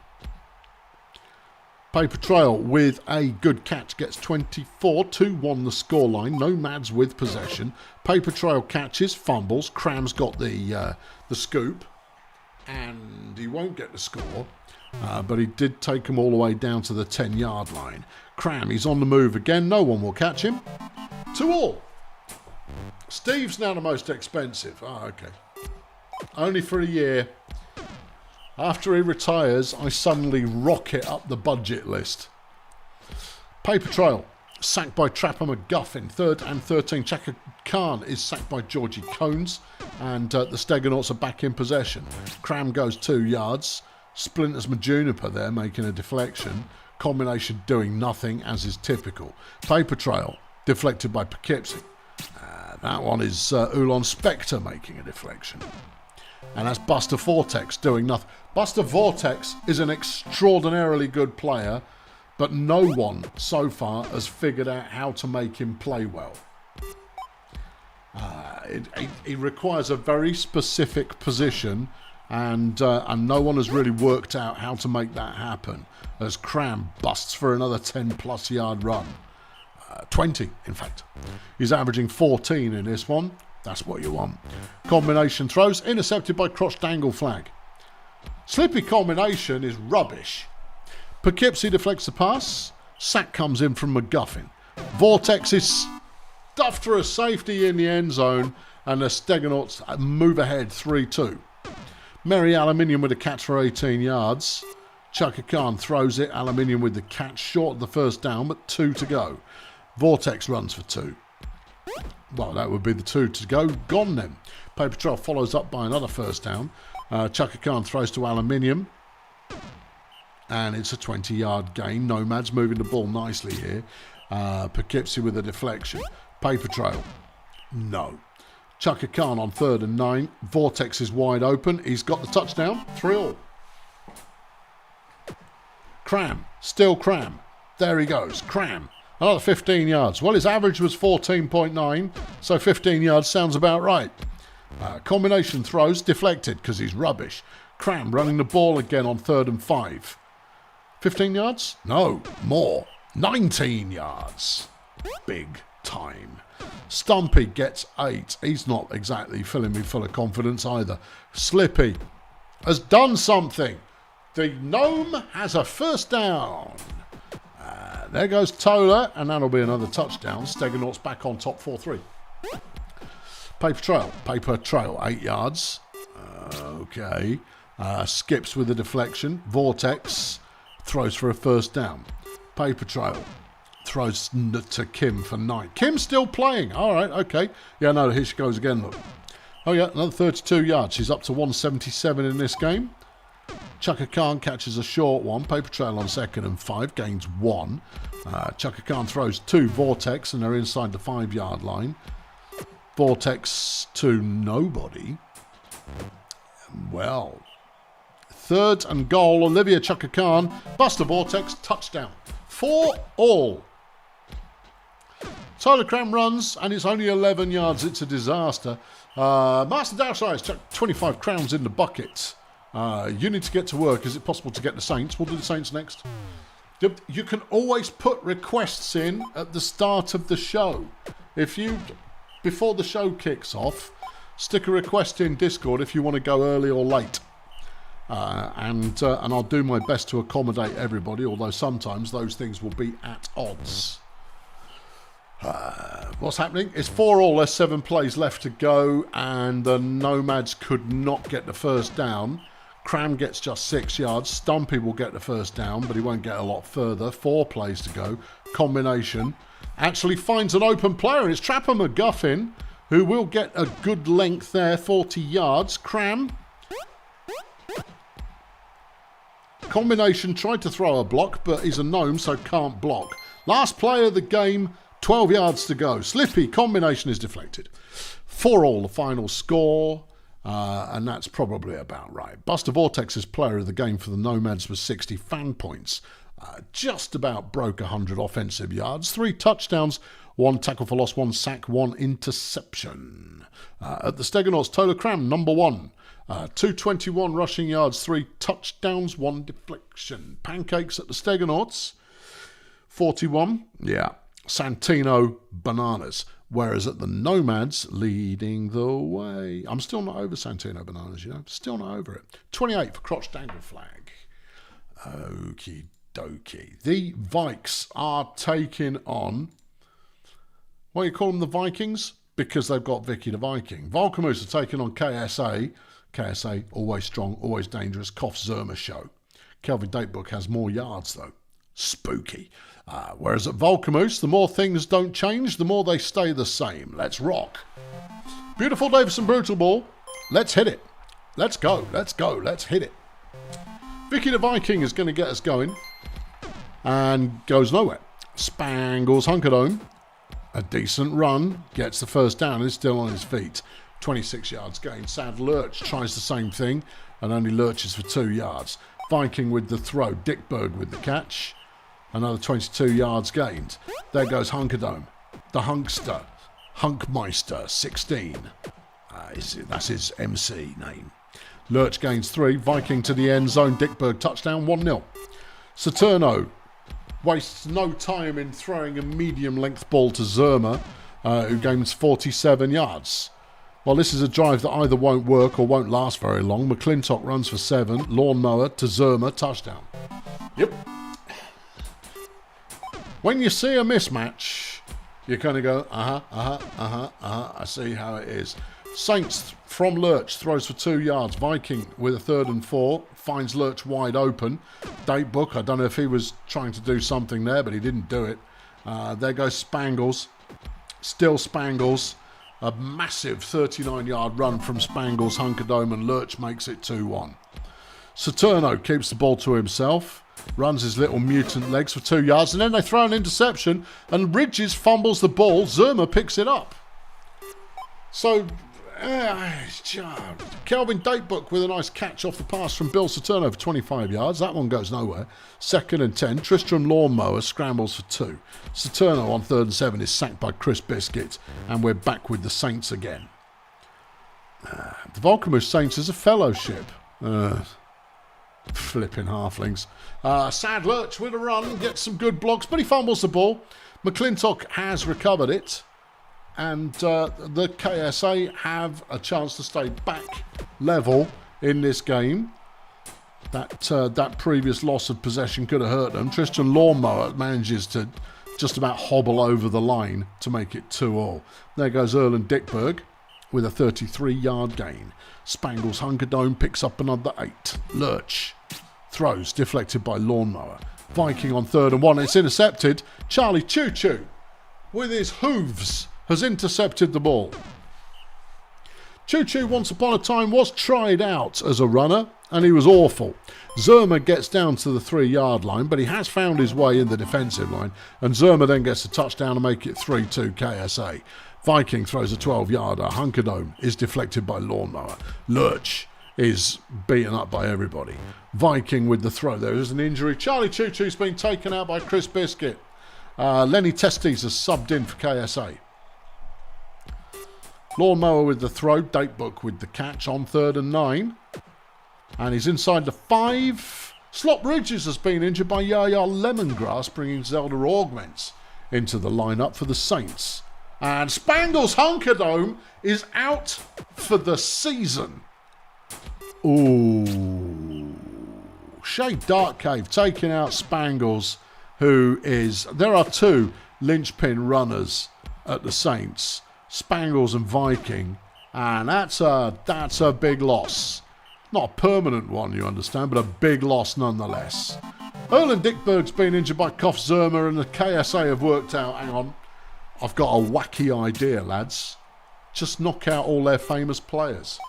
Paper Trail with a good catch gets 24, 2-1 the scoreline. Nomads with possession. Paper Trail catches, fumbles. Cram's got the scoop, and he won't get the score. But he did take them all the way down to the 10-yard line. Cram, he's on the move again. No one will catch him. 2-all. Steve's now the most expensive. Oh, okay. Only for a year. After he retires, I suddenly rocket up the budget list. Paper Trail, sacked by Trapper McGuffin. 3rd and 13. Chaka Khan is sacked by Georgie Cones. And the Stegenauts are back in possession. Cram goes 2 yards. Splinters Majuniper there making a deflection. Combination doing nothing, as is typical. Paper Trail deflected by Poughkeepsie. That one is Ulon Spectre making a deflection. And that's Buster Vortex doing nothing. Buster Vortex is an extraordinarily good player, but no one so far has figured out how to make him play well. He requires a very specific position, and no one has really worked out how to make that happen. As Cram busts for another 10-plus yard run. 20, in fact. He's averaging 14 in this one. That's what you want. Combination throws, intercepted by crotch dangle flag. Slippy combination is rubbish. Poughkeepsie deflects the pass. Sack comes in from McGuffin. Vortex is stuffed for a safety in the end zone, and the Stegenauts move ahead 3-2. Merry Aluminium with a catch for 18 yards. Chaka Khan throws it. Aluminium with the catch, short of the first down, but 2 to go. Vortex runs for 2. Well, that would be the 2 to go. Gone then. Paper Trail follows up by another first down. Chaka Khan throws to Aluminium. And it's a 20-yard gain. Nomads moving the ball nicely here. Poughkeepsie with a deflection. Paper Trail. No. Chaka Khan on 3rd and 9. Vortex is wide open. He's got the touchdown. 3-all. Cram. Still Cram. There he goes. Cram. Another 15 yards. Well, his average was 14.9, so 15 yards sounds about right. Combination throws, deflected because he's rubbish. Cram running the ball again on 3rd and 5. 15 yards? No, more. 19 yards. Big time. Stumpy gets 8. He's not exactly filling me full of confidence either. Slippy has done something. The Gnome has a first down. There goes Tola, and that'll be another touchdown. Stegenauts back on top 4-3. Paper Trail, 8 yards. Okay. Skips with a deflection. Vortex throws for a first down. Paper Trail throws to Kim for 9. Kim's still playing. All right, okay. Yeah, no, here she goes again, look. Oh, yeah, another 32 yards. She's up to 177 in this game. Chaka Khan catches a short one. Paper Trail on 2nd and 5, gains 1. Chaka Khan throws 2 Vortex, and they're inside the 5-yard line. Vortex to nobody. Well, 3rd and goal. Olivia Chaka Khan. Buster Vortex, touchdown. 4-all. Tyler Cram runs, and it's only 11 yards. It's a disaster. Master Dowsize chucked 25 crowns in the bucket. You need to get to work. Is it possible to get the Saints? We'll do the Saints next. You can always put requests in at the start of the show. If you, before the show kicks off, stick a request in Discord if you want to go early or late. And I'll do my best to accommodate everybody, although sometimes those things will be at odds. What's happening? It's 4-all. There's 7 plays left to go, and the Nomads could not get the first down. Cram gets just 6 yards. Stumpy will get the first down, but he won't get a lot further. 4 plays to go. Combination actually finds an open player, and it's Trapper McGuffin, who will get a good length there, 40 yards. Cram. Combination tried to throw a block, but he's a gnome, so can't block. Last play of the game, 12 yards to go. Slippy, combination is deflected. 4-all, the final score. And that's probably about right. Buster Vortex's player of the game for the Nomads was 60 fan points. Just about broke 100 offensive yards. 3 touchdowns, 1 tackle for loss, 1 sack, 1 interception. At the Stegenauts, Tola Cram, number 1. 221 rushing yards, 3 touchdowns, 1 deflection. Pancakes at the Stegenauts, 41. Yeah. Santino Bananas. Whereas at the Nomads, leading the way. I'm still not over Santino Bananas, you know. Still not over it. 28 for crotch dangle flag. Okie dokie. The Vikes are taking on... What do you call them, the Vikings? Because they've got Vicky the Viking. Vulcamoose are taking on KSA. KSA, always strong, always dangerous. Koff Zerma show. Kelvin Datebook has more yards, though. Spooky. Whereas at Vulcamoose, the more things don't change, the more they stay the same. Let's rock. Beautiful Davison Brutalball. Let's hit it. Let's go. Let's go. Let's hit it. Vicky the Viking is going to get us going. And goes nowhere. Spangles Hunkerdome. A decent run. Gets the first down and is still on his feet. 26 yards gain. Sad Lurch tries the same thing and only lurches for 2 yards. Viking with the throw. Dickberg with the catch. Another 22 yards gained. There goes Hunkerdome. The Hunkster. Hunkmeister, 16. That's his MC name. Lurch gains 3. Viking to the end zone. Dickberg touchdown, 1-0. Saturno wastes no time in throwing a medium-length ball to Zerma, who gains 47 yards. Well, this is a drive that either won't work or won't last very long. McClintock runs for 7. Lawnmower to Zerma, touchdown. Yep. When you see a mismatch, you kind of go, I see how it is. Saints from Lurch throws for 2 yards. Viking with a 3rd and 4 finds Lurch wide open. Datebook, I don't know if he was trying to do something there, but he didn't do it. There goes Spangles. Still Spangles. A massive 39-yard run from Spangles, Hunkerdome, and Lurch makes it 2-1. Saturno keeps the ball to himself, runs his little mutant legs for 2 yards, and then they throw an interception, and Ridges fumbles the ball. Zerma picks it up. So, Kelvin Datebook with a nice catch off the pass from Bill Saturno for 25 yards. That one goes nowhere. 2nd and 10. Tristram Lawnmower scrambles for 2. Saturno on 3rd and 7 is sacked by Chris Biscuit, and we're back with the Saints again. The Vulcamoose Saints is a fellowship. Flipping halflings. Sad Lurch with a run, gets some good blocks, but he fumbles the ball. McClintock has recovered it. And the KSA have a chance to stay back level in this game. That previous loss of possession could have hurt them. Tristan Lawnmower manages to just about hobble over the line to make it 2-2. There goes Erland Dickberg with a 33-yard gain. Spangles Hunkerdome picks up another 8. Lurch throws deflected by Lawnmower. Viking on 3rd and 1. It's intercepted. Charlie Choo Choo with his hooves has intercepted the ball. Choo Choo once upon a time was tried out as a runner, and he was awful. Zerma gets down to the 3-yard line, but he has found his way in the defensive line, and Zerma then gets a touchdown to make it 3-2 KSA. Viking throws a 12-yarder. Hunkerdome is deflected by Lawnmower. Lurch is beaten up by everybody. Viking with the throw. There is an injury. Charlie Choo Choo's been taken out by Chris Biscuit. Lenny Testes has subbed in for KSA. Lawnmower with the throw, Datebook with the catch on 3rd and 9. And he's inside the 5. Slop Ridges has been injured by Yaya Lemongrass, bringing Zelda Augments into the lineup for the Saints. And Spangles Hunkerdome is out for the season. Ooh. Shade Darkcave taking out Spangles, who is... There are 2 linchpin runners at the Saints. Spangles and Viking, and that's a big loss. Not a permanent one, you understand, but a big loss nonetheless. Erland Dickberg's been injured by Koff Zerma, and the KSA have worked out, hang on, I've got a wacky idea, lads. Just knock out all their famous players.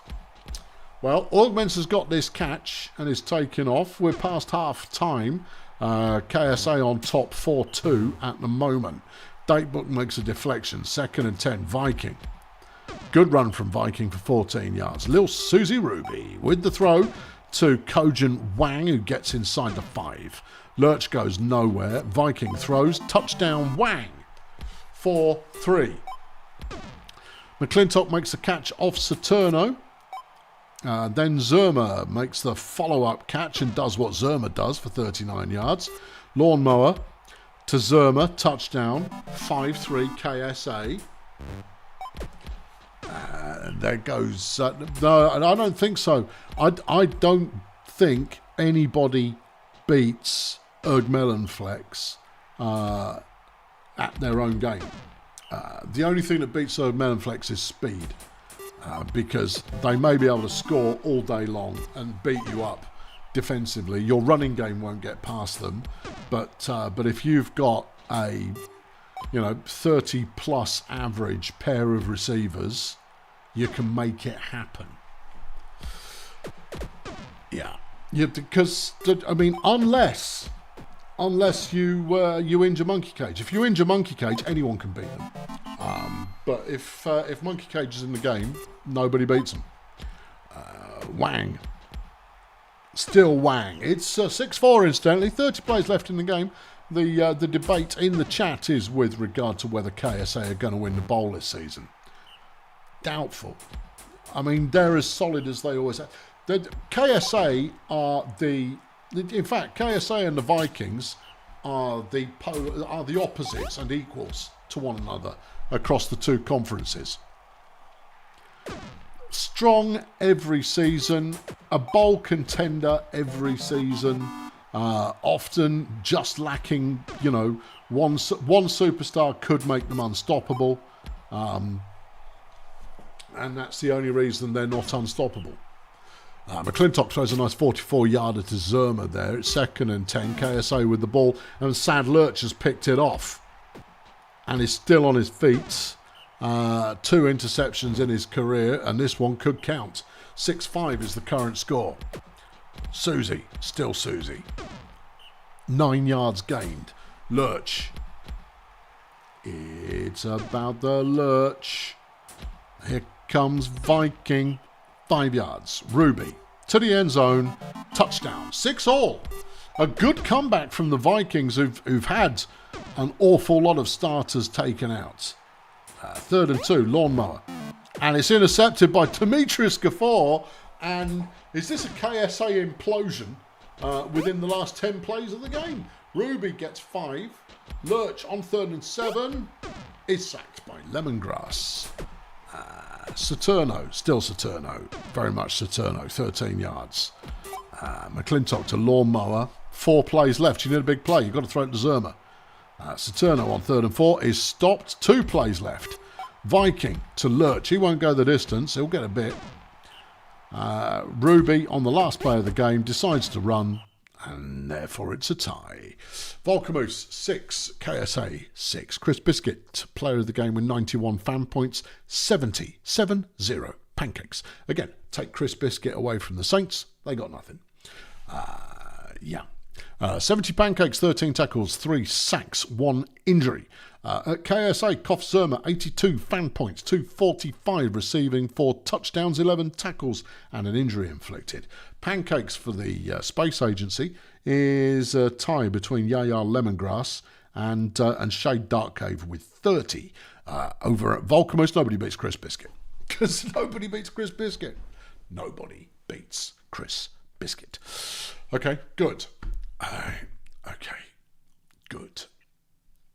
Well, Augments has got this catch and is taken off. We're past half time. KSA on top 4-2 at the moment. Datebook makes a deflection. 2nd and 10. Viking. Good run from Viking for 14 yards. Lil Susie Ruby with the throw to Cogent Wang, who gets inside the 5. Lurch goes nowhere. Viking throws. Touchdown Wang. 4-3. McClintock makes a catch off Saturno. Then Zerma makes the follow-up catch and does what Zerma does for 39 yards. Lawnmower to Zerma, touchdown, 5-3 KSA. There goes... no, I don't think so. I don't think anybody beats Melon Flex at their own game. The only thing that beats Melon Flex is speed. Because they may be able to score all day long and beat you up defensively. Your running game won't get past them, but if you've got a 30 plus average pair of receivers, you can make it happen. Yeah, because I mean, unless you injure Monkey Cage. If you injure Monkey Cage, anyone can beat them. But if Monkey Cage is in the game, nobody beats them. Wang. Still Wang. It's 6-4 incidentally. 30 plays left in the game. The debate in the chat is with regard to whether KSA are going to win the bowl this season. Doubtful. I mean, they're as solid as they always have. KSA are the... In fact, KSA and the Vikings are the opposites and equals to one another across the two conferences. Strong every season, a bowl contender every season, often just lacking, you know, one superstar could make them unstoppable, and that's the only reason they're not unstoppable. McClintock throws a nice 44-yarder to Zerma there. It's 2nd and 10. KSA with the ball, and Sad Lurch has picked it off and is still on his feet. 2 interceptions in his career, and this one could count. 6-5 is the current score. Susie, still Susie. 9 yards gained. Lurch. It's about the Lurch. Here comes Viking. 5 yards. Ruby to the end zone. Touchdown. 6-all. A good comeback from the Vikings who've had an awful lot of starters taken out. 3rd and 2. Lawnmower. And it's intercepted by Demetrius Gafford. And is this a KSA implosion within the last 10 plays of the game? Ruby gets 5. Lurch on 3rd and 7 is sacked by Lemongrass. Saturno, still Saturno, very much Saturno, 13 yards. McClintock to Lawnmower, 4 plays left. You need a big play, you've got to throw it to Zerma. Saturno on 3rd and 4 is stopped, 2 plays left. Viking to Lurch, he won't go the distance, he'll get a bit. Ruby on the last play of the game decides to run, and therefore it's a tie. Vulcamoose 6, KSA 6. Chris Biscuit, player of the game with 91 fan points, 70-7-0 Pancakes. Again, take Chris Biscuit away from the Saints, they got nothing. 70 Pancakes, 13 tackles, 3 sacks, 1 injury. At KSA, Koff Zerma, 82 fan points, 245 receiving, 4 touchdowns, 11 tackles, and an injury inflicted. Pancakes for the Space Agency is a tie between Yaya Lemongrass and Shade Darkcave with 30. Over at Vulcamoose, nobody beats Chris Biscuit. Because nobody beats Chris Biscuit. Nobody beats Chris Biscuit. Okay, good. Okay, good.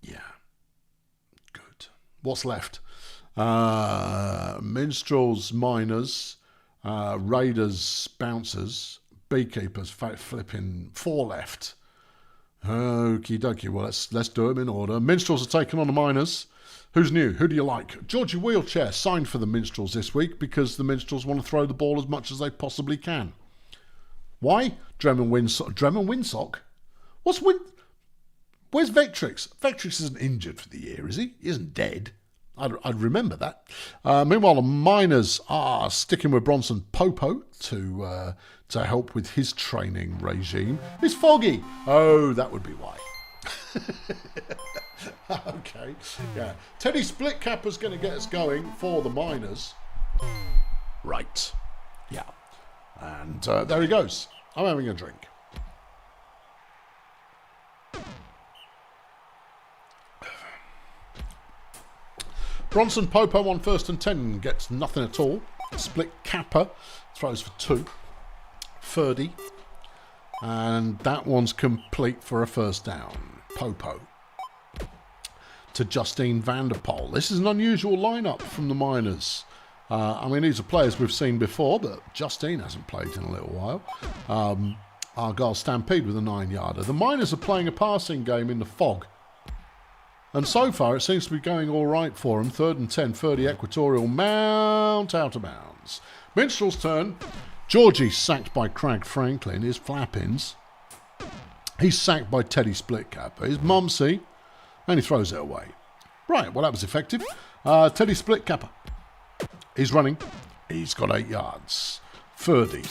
Yeah. What's left? Minstrels, Miners, Raiders, Bouncers, Beekeepers, flipping 4 left. Okie dokie, well, let's do them in order. Minstrels are taking on the Miners. Who's new? Who do you like? Georgie Wheelchair signed for the Minstrels this week because the Minstrels want to throw the ball as much as they possibly can. Why? Dremon Windsock? Where's Vectrix? Vectrix isn't injured for the year, is he? He isn't dead. I'd remember that. Meanwhile, the Miners are sticking with Bronson Popo to help with his training regime. It's foggy. Oh, that would be why. Okay. Yeah. Teddy Splitcapper's going to get us going for the Miners. Right. Yeah. And there he goes. I'm having a drink. Bronson Popo on 1st and 10 gets nothing at all. Split Kappa throws for 2. Ferdy. And that one's complete for a first down. Popo to Justine Vanderpoel. This is an unusual lineup from the Miners. I mean, these are players we've seen before, but Justine hasn't played in a little while. Argyle Stampede with a 9-yarder. The Miners are playing a passing game in the fog. And so far, it seems to be going all right for them. 3rd and 10, 30 Equatorial, Mount out of bounds. Minstrel's turn. Georgie sacked by Craig Franklin. His flappins. He's sacked by Teddy Splitcapper. His Mumsy. And he throws it away. Right, well, that was effective. Teddy Splitcapper. He's running. He's got 8 yards. Ferdy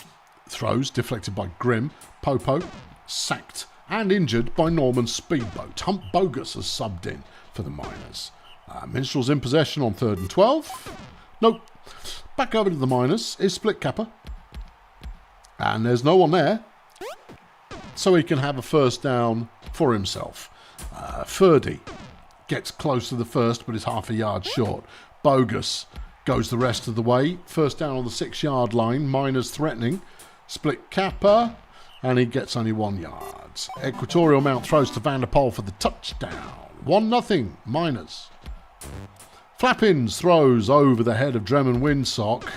throws, deflected by Grim. Popo, sacked and injured by Norman Speedboat. Hump Bogus has subbed in for the Miners. Minstrels in possession on 3rd and 12. Nope. Back over to the minors is Split Capper. And there's no one there. So he can have a first down for himself. Ferdy gets close to the first, but is half a yard short. Bogus goes the rest of the way. First down on the 6-yard line. Miners threatening. Split Capper. And he gets only 1 yard. Equatorial Mount throws to Vanderpool for the touchdown. 1-0, Miners. Flappins throws over the head of Dremon Windsock.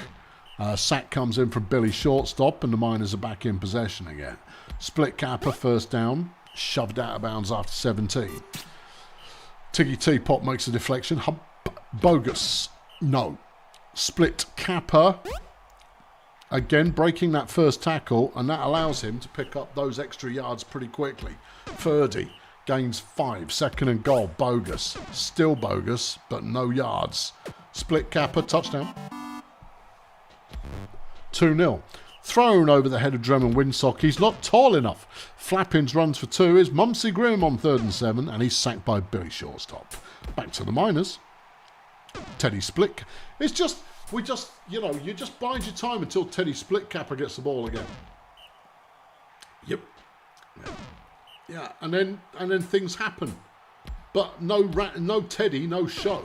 Sack comes in from Billy Shortstop, and the Miners are back in possession again. Split Capper, first down. Shoved out of bounds after 17. Tiggy Teapot makes a deflection. Hump. Bogus. No. Split Capper. Again, breaking that first tackle, and that allows him to pick up those extra yards pretty quickly. Ferdy gains 5. 2nd and goal. Bogus. Still bogus, but no yards. Split Capper, touchdown. 2-0. Thrown over the head of Dremon Windsock. He's not tall enough. Flappins runs for 2. Is Mumsy Grim on 3rd and 7, and he's sacked by Billy Shortstop. Back to the Miners. Teddy Split. It's just... you just bide your time until Teddy Split Capper gets the ball again. Yep. Yeah, and then things happen. But no Teddy, no show.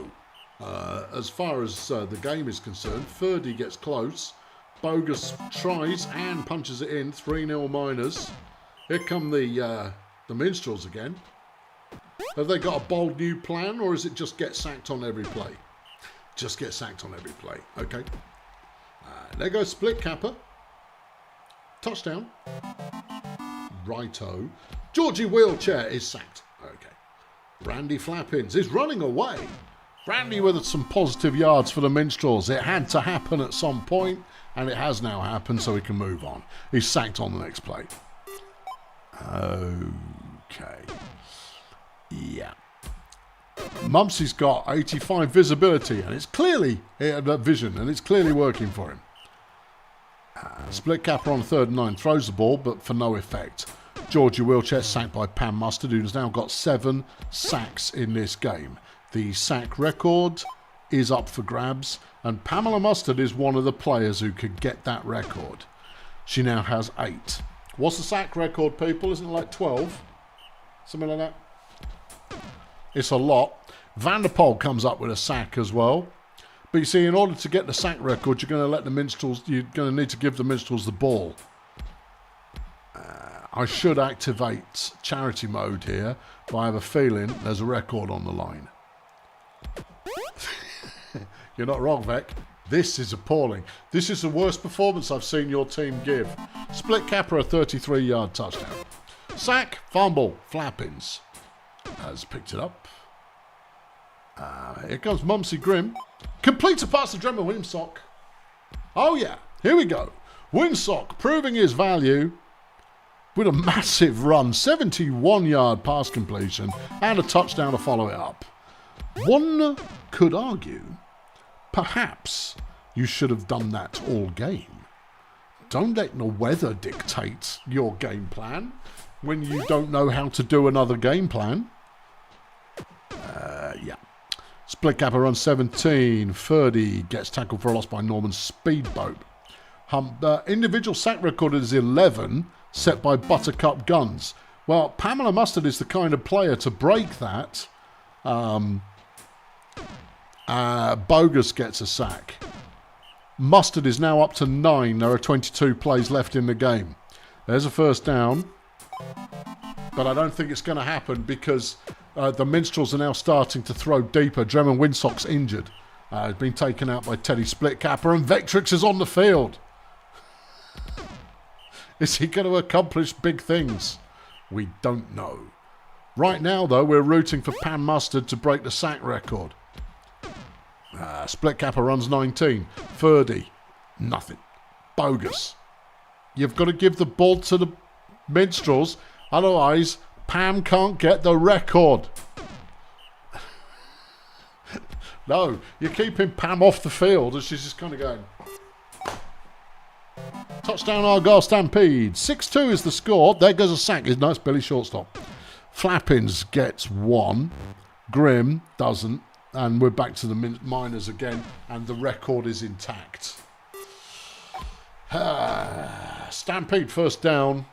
As far as the game is concerned, Ferdy gets close. Bogus tries and punches it in. 3-0 Miners. Here come the Minstrels again. Have they got a bold new plan, or is it just get sacked on every play? Just get sacked on every play. Okay. There goes Split Capper. Touchdown. Righto. Georgie Wheelchair is sacked. Okay. Randy Flappins is running away. Randy with some positive yards for the Minstrels. It had to happen at some point, and it has now happened, so we can move on. He's sacked on the next play. Okay. Yeah. Mumsy's got 85 visibility, and it's clearly vision, and it's clearly working for him. Split Capper on 3rd and 9 throws the ball, but for no effect. Georgie Wheelchair sacked by Pam Mustard, who's now got 7 sacks in this game. The sack record is up for grabs, and Pamela Mustard is one of the players who could get that record. She now has 8. What's the sack record, people? Isn't it like 12? Something like that? It's a lot. Vanderpool comes up with a sack as well. But you see, in order to get the sack record, you're going to need to give the Minstrels the ball. I should activate charity mode here, but I have a feeling there's a record on the line. You're not wrong, Vec. This is appalling. This is the worst performance I've seen your team give. Split Capper, a 33-yard touchdown. Sack, fumble, Flappins has picked it up. Here comes Mumsy Grim. Completes a pass to Dremon Windsock. Oh yeah, here we go. Windsock proving his value with a massive run. 71-yard pass completion and a touchdown to follow it up. One could argue, perhaps you should have done that all game. Don't let the weather dictate your game plan when you don't know how to do another game plan. Yeah. Split Capper on 17. Ferdy gets tackled for a loss by Norman Speedboat. Individual sack record is 11, set by Buttercup Guns. Well, Pamela Mustard is the kind of player to break that. Bogus gets a sack. Mustard is now up to 9. There are 22 plays left in the game. There's a first down. But I don't think it's going to happen because the Minstrels are now starting to throw deeper. Dremon Windsock's injured. Has been taken out by Teddy Split Capper, and Vectrix is on the field. Is he going to accomplish big things? We don't know. Right now, though, we're rooting for Pam Mustard to break the sack record. Split Capper runs 19. Ferdy, nothing. Bogus. You've got to give the ball to the Minstrels, otherwise Pam can't get the record. No, you're keeping Pam off the field and she's just kind of going. Touchdown Argyle Stampede. 6-2 is the score. There goes a sack. It's nice Billy Shortstop. Flappins gets 1. Grim doesn't. And we're back to the minors again, and the record is intact. Stampede first down.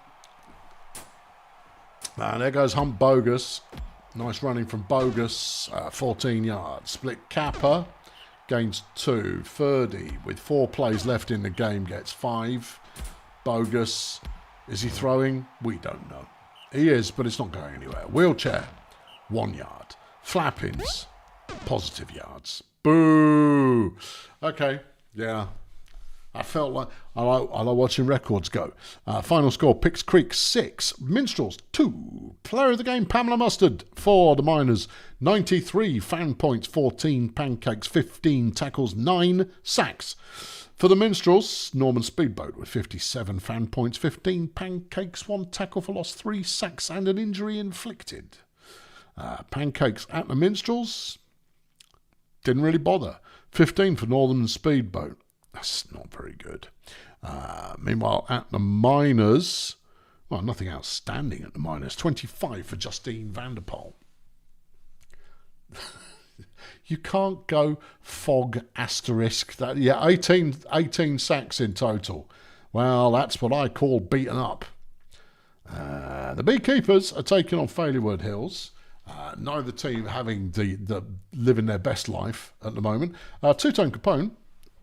And there goes Hump Bogus. Nice running from Bogus. 14 yards. Split Kappa. Gains 2. Ferdy, with 4 plays left in the game, gets 5. Bogus. Is he throwing? We don't know. He is, but it's not going anywhere. Wheelchair. 1 yard. Flappings. Positive yards. Boo! Okay. Yeah. I felt like I like watching records go. Final score: Pixs Creek 6, Minstrels 2. Player of the game: Pamela Mustard for the Miners. 93 fan points, 14 pancakes, 15 tackles, 9 sacks. For the Minstrels, Norman Speedboat with 57 fan points, 15 pancakes, 1 tackle for loss, 3 sacks, and an injury inflicted. Pancakes at the Minstrels didn't really bother. 15 for Northern Speedboat. That's not very good. Meanwhile, at the Miners, well, nothing outstanding at the Miners. 25 for Justine Vanderpoel. You can't go fog asterisk. That, yeah, 18 sacks in total. Well, that's what I call beaten up. The Beekeepers are taking on Failurewood Hills. Neither team having the living their best life at the moment. Two-Tone Capone,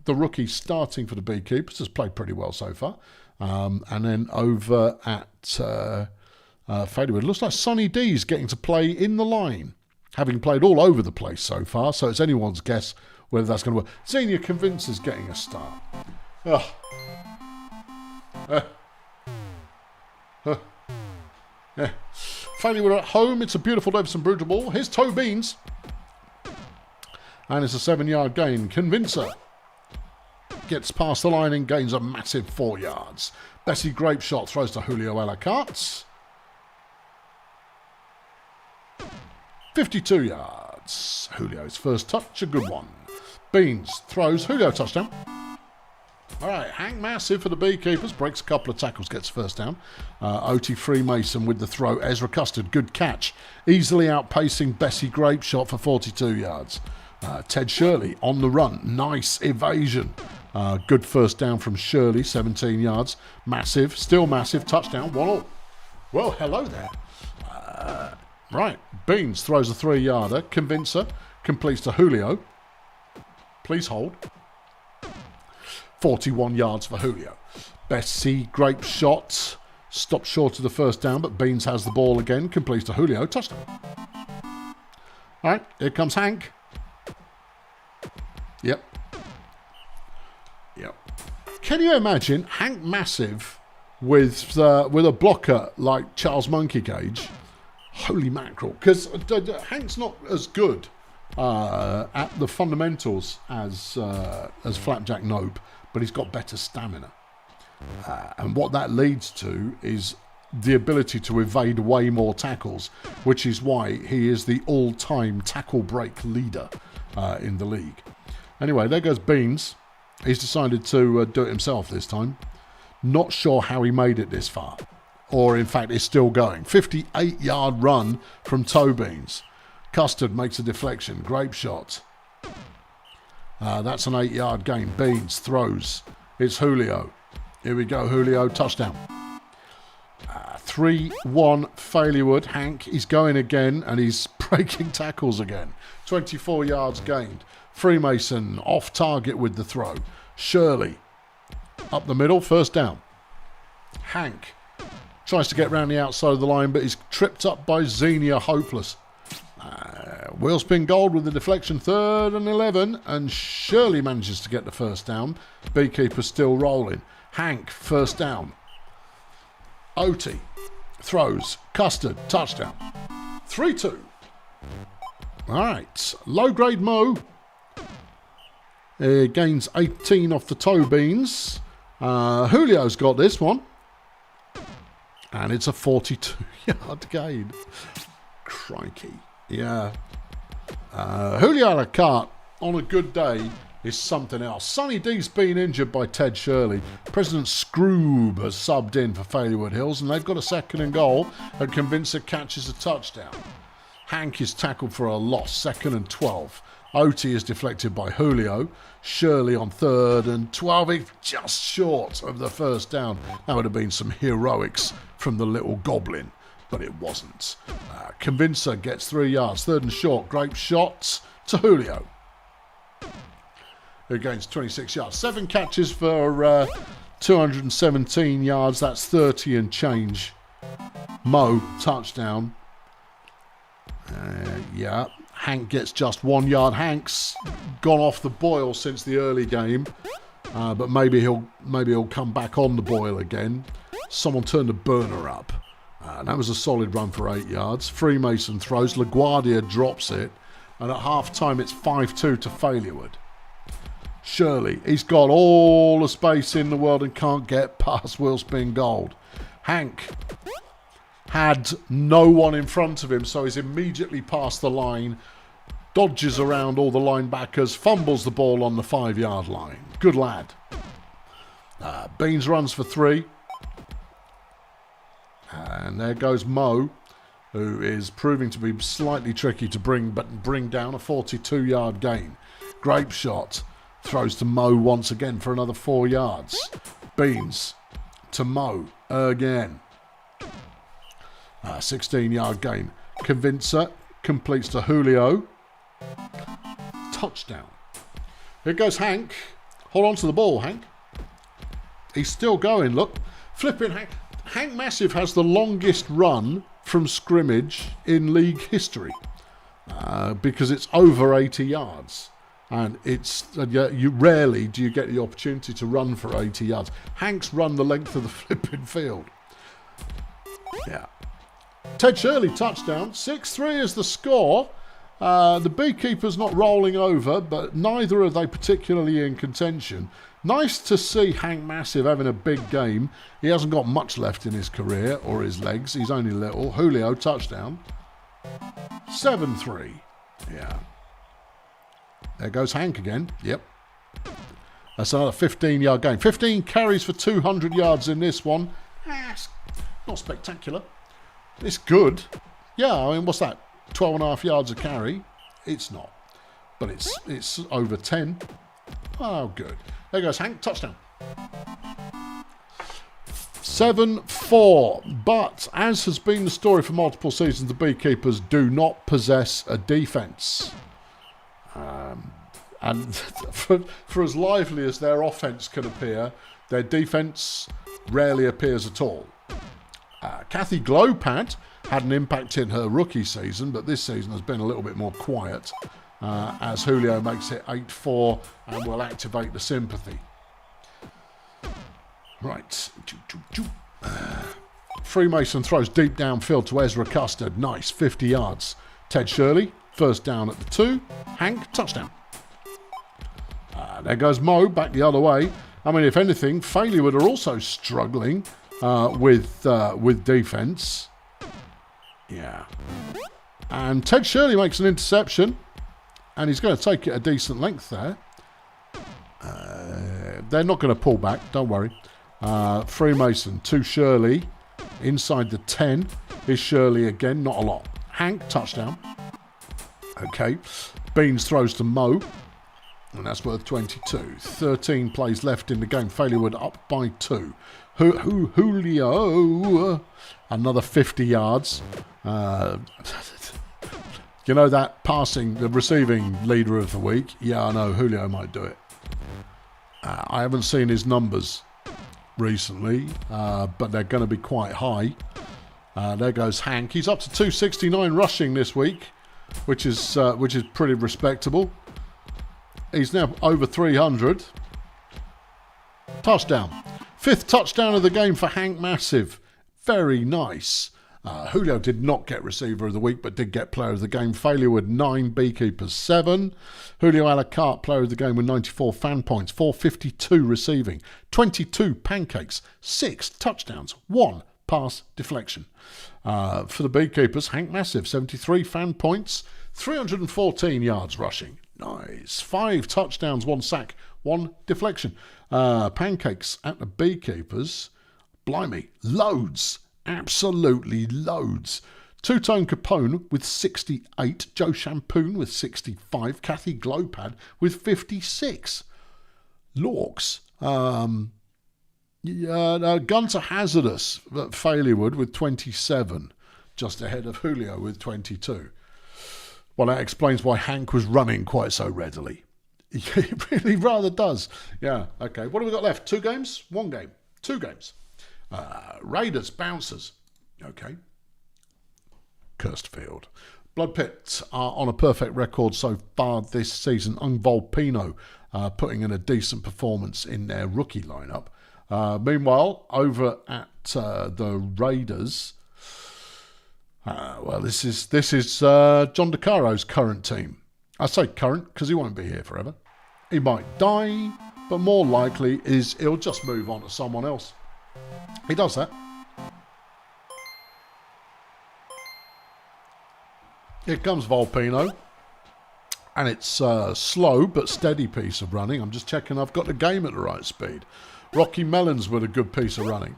the rookie starting for the Beekeepers, has played pretty well so far. And then over at Failurewood, looks like Sonny D's getting to play in the line, having played all over the place so far, so it's anyone's guess whether that's going to work. Xenia Convincer's getting a start. Failurewood at home. It's a beautiful day for some Brutalball. Here's Toe Beans. And it's a 7-yard gain. Convincer gets past the line and gains a massive 4 yards. Bessie Grapeshot throws to Julio a la carte. 52 yards. Julio's first touch, a good one. Beans throws, Julio touchdown. All right, Hank Massive for the Beekeepers. Breaks a couple of tackles, gets first down. O.T. Freemason with the throw. Ezra Custard, good catch. Easily outpacing Bessie Grapeshot for 42 yards. Ted Shirley on the run. Nice evasion. Good first down from Shirley, 17 yards. Massive, still massive. Touchdown, 1-1. Well, hello there. Right, Beans throws a 3-yarder. Convincer completes to Julio. Please hold. 41 yards for Julio. Bessie Grapeshot stopped short of the first down, but Beans has the ball again. Completes to Julio. Touchdown. All right, here comes Hank. Yep. Can you imagine Hank Massive with a blocker like Charles Monkey Cage? Holy mackerel. Because Hank's not as good at the fundamentals as Flapjack Nope, but he's got better stamina. And what that leads to is the ability to evade way more tackles, which is why he is the all-time tackle break leader in the league. Anyway, there goes Beans. He's decided to do it himself this time. Not sure how he made it this far. Or, in fact, is still going. 58-yard run from Toe Beans. Custard makes a deflection. Grape shot. That's an 8-yard gain. Beans throws. It's Julio. Here we go, Julio. Touchdown. 3-1 Failurewood. Hank is going again, and he's breaking tackles again. 24 yards gained. Freemason off target with the throw. Shirley up the middle, first down. Hank tries to get round the outside of the line, but he's tripped up by Xenia, hopeless. Wheel spin gold with the deflection, 3rd and 11, and Shirley manages to get the first down. Beekeeper still rolling. Hank, first down. Oti throws. Custard, touchdown. 3-2. All right, low-grade Mo. Gains 18 off the Toe Beans. Julio's got this one. And it's a 42-yard gain. Crikey. Yeah. Julio a la carte on a good day is something else. Sonny D's been injured by Ted Shirley. President Scroob has subbed in for Failurewood Hills, and they've got a 2nd and goal, and Convincer catches a touchdown. Hank is tackled for a loss, 2nd and 12. Oti is deflected by Julio. Shirley on third, and 12 just short of the first down. That would have been some heroics from the little goblin, but it wasn't. Convincer gets 3 yards, third and short. Great shots to Julio, who gains 26 yards. 7 catches for 217 yards. That's 30 and change. Mo, touchdown. Yeah. Hank gets just 1 yard. Hank's gone off the boil since the early game, but maybe he'll come back on the boil again. Someone turned the burner up. That was a solid run for 8 yards. Freemason throws. LaGuardia drops it, and at half time it's 5-2 to Failurewood. Shirley, he's got all the space in the world and can't get past Will Spin Gold. Hank had no one in front of him, so he's immediately past the line, dodges around all the linebackers, fumbles the ball on the 5 yard line. Good lad. Beans runs for 3. And there goes Mo, who is proving to be slightly tricky to bring down a 42 yard gain. Grape shot. Throws to Mo once again for another 4 yards. Beans to Mo again. 16 yard gain. Convincer completes to Julio. Touchdown. Here goes Hank. Hold on to the ball, Hank. He's still going, look. Flipping Hank. Hank Massive has the longest run from scrimmage in league history because it's over 80 yards. And you rarely do you get the opportunity to run for 80 yards. Hank's run the length of the flipping field. Yeah. Ted Shirley touchdown. 6-3 is the score. The Beekeepers not rolling over, but neither are they particularly in contention. Nice to see Hank Massive having a big game. He hasn't got much left in his career or his legs. He's only little. Julio touchdown. 7-3. Yeah. There goes Hank again. Yep. That's another 15-yard gain. 15 carries for 200 yards in this one. It's not spectacular. It's good. Yeah, I mean, what's that? 12 and a half yards a carry? It's not. But it's over 10. Oh, good. There goes Hank. Touchdown. 7-4. But, as has been the story for multiple seasons, the Beekeepers do not possess a defence. And for as lively as their offence can appear, their defence rarely appears at all. Kathy Glowpad had an impact in her rookie season, but this season has been a little bit more quiet as Julio makes it 8-4 and will activate the sympathy. Right. Freemason throws deep downfield to Ezra Custard. Nice, 50 yards. Ted Shirley, first down at the 2. Hank, touchdown. There goes Mo, back the other way. I mean, if anything, Failurewood are also struggling with defence. Yeah. And Ted Shirley makes an interception, and he's going to take it a decent length there. They're not going to pull back, don't worry. Freemason to Shirley. Inside the 10 is Shirley again, not a lot. Hank, touchdown. Okay. Beans throws to Mo, and that's worth 22. 13 plays left in the game. Failurewood up by 2. Julio, another 50 yards. You know that the receiving leader of the week? Yeah, I know, Julio might do it. I haven't seen his numbers recently, but they're going to be quite high. There goes Hank. He's up to 269 rushing this week, which is pretty respectable. He's now over 300. Touchdown. 5th touchdown of the game for Hank Massive. Very nice. Julio did not get receiver of the week, but did get player of the game. Failurewood 9, Beekeepers 7. Julio a la carte player of the game with 94 fan points, 452 receiving, 22 pancakes, 6 touchdowns, 1 pass deflection. For the Beekeepers, Hank Massive 73 fan points, 314 yards rushing. Nice. 5 touchdowns, 1 sack, 1 deflection. Pancakes at the Beekeepers. Blimey, loads. Absolutely loads. Two-Tone Capone with 68. Joe Shampoon with 65. Kathy Glowpad with 56. Lorks. Gunter Hazardous at Failurewood with 27. Just ahead of Julio with 22. Well, that explains why Hank was running quite so readily. It really rather does. Yeah, okay. What have we got left? 2 games? 1 game? 2 games. Raiders, Bouncers. Okay. Cursed Field. Blood Pits are on a perfect record so far this season. Vulcamoose putting in a decent performance in their rookie lineup. Meanwhile, over at the Raiders, this is John DeCaro's current team. I say current because he won't be here forever. He might die, but more likely is he'll just move on to someone else. He does that. Here comes Vulcamoose. And it's a slow but steady piece of running. I'm just checking I've got the game at the right speed. Rocky Melons with a good piece of running.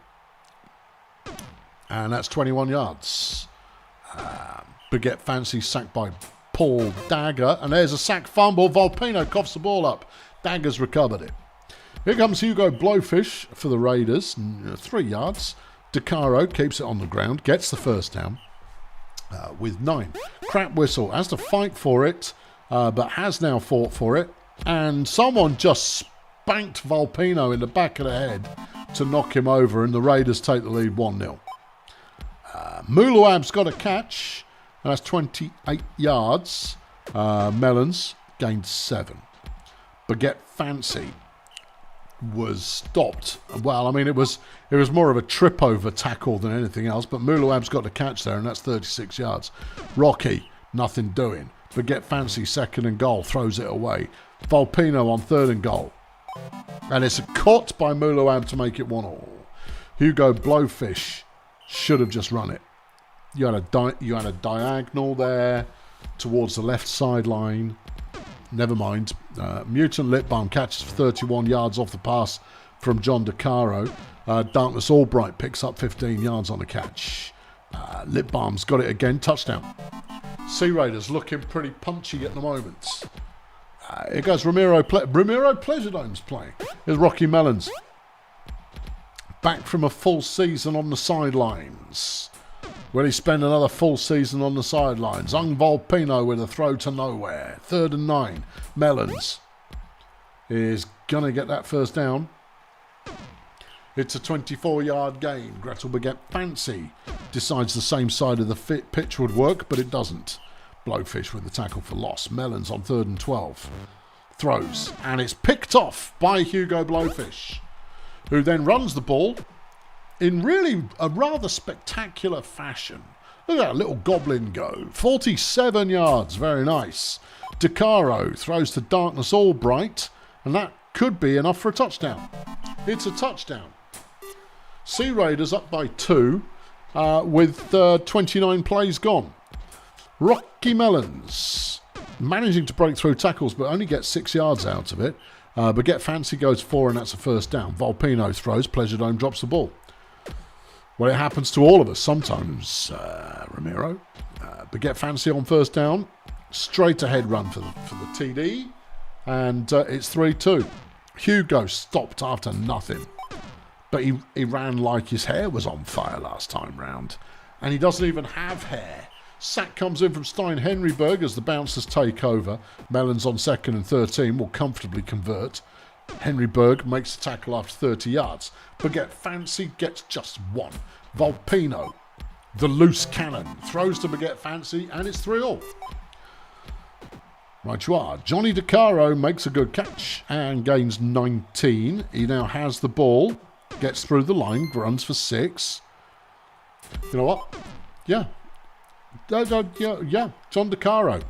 And that's 21 yards. Baguette Fancy sacked by Paul Dagger. And there's a sack fumble. Vulcamoose coughs the ball up. Dagger's recovered it. Here comes Hugo Blowfish for the Raiders. 3 yards. DeCaro keeps it on the ground. Gets the first down with 9. Crap Whistle has to fight for it. But has now fought for it. And someone just spanked Vulcamoose in the back of the head to knock him over. And the Raiders take the lead 1-0. Muluab's got a catch. And that's 28 yards. Melons gained 7. Baguette Fancy was stopped. Well, I mean, it was more of a trip over tackle than anything else. But Muluab's got the catch there. And that's 36 yards. Rocky, nothing doing. Baguette Fancy, 2nd and goal, throws it away. Vulcamoose on 3rd and goal. And it's a cut by Muluab to make it 1-1. Hugo Blowfish should have just run it. You had a diagonal there towards the left sideline. Never mind. Mutant Lip Balm catches for 31 yards off the pass from John DeCaro. Darkness Albright picks up 15 yards on the catch. Lip Balm's got it again. Touchdown. Sea Raiders looking pretty punchy at the moment. Here goes Ramiro Pleasuredome's playing. Here's Rocky Melons. Back from a full season on the sidelines. Will he spend another full season on the sidelines? Vulcamoose with a throw to nowhere. 3rd and 9. Melons is going to get that first down. It's a 24-yard gain. Gretel Baguette Fancy decides the same side of the pitch would work, but it doesn't. Blowfish with the tackle for loss. Melons on 3rd and 12. Throws, and it's picked off by Hugo Blowfish, who then runs the ball in really a rather spectacular fashion. Look at that little goblin go. 47 yards, very nice. DeCaro throws to Darkness Albright, and that could be enough for a touchdown. It's a touchdown. Sea Raiders up by 2 with 29 plays gone. Rocky Melons managing to break through tackles but only gets 6 yards out of it. Baguette Fancy goes 4 and that's a first down. Vulcamoose throws. Pleasuredome drops the ball. Well, it happens to all of us sometimes, Ramiro. Baguette Fancy on first down. Straight ahead run for the TD. And it's 3-2. Hugo stopped after nothing. But he ran like his hair was on fire last time round. And he doesn't even have hair. Sack comes in from Stein Henryberg as the Bouncers take over. Melons on 2nd and 13 will comfortably convert. Henryberg makes the tackle after 30 yards. Baguette Fancy gets just 1. Vulcamoose, the loose cannon, throws to Baguette Fancy and it's 3-3. Right you are. Johnny DeCaro makes a good catch and gains 19. He now has the ball. Gets through the line, runs for 6. You know what? Yeah. Yeah. John DeCaro.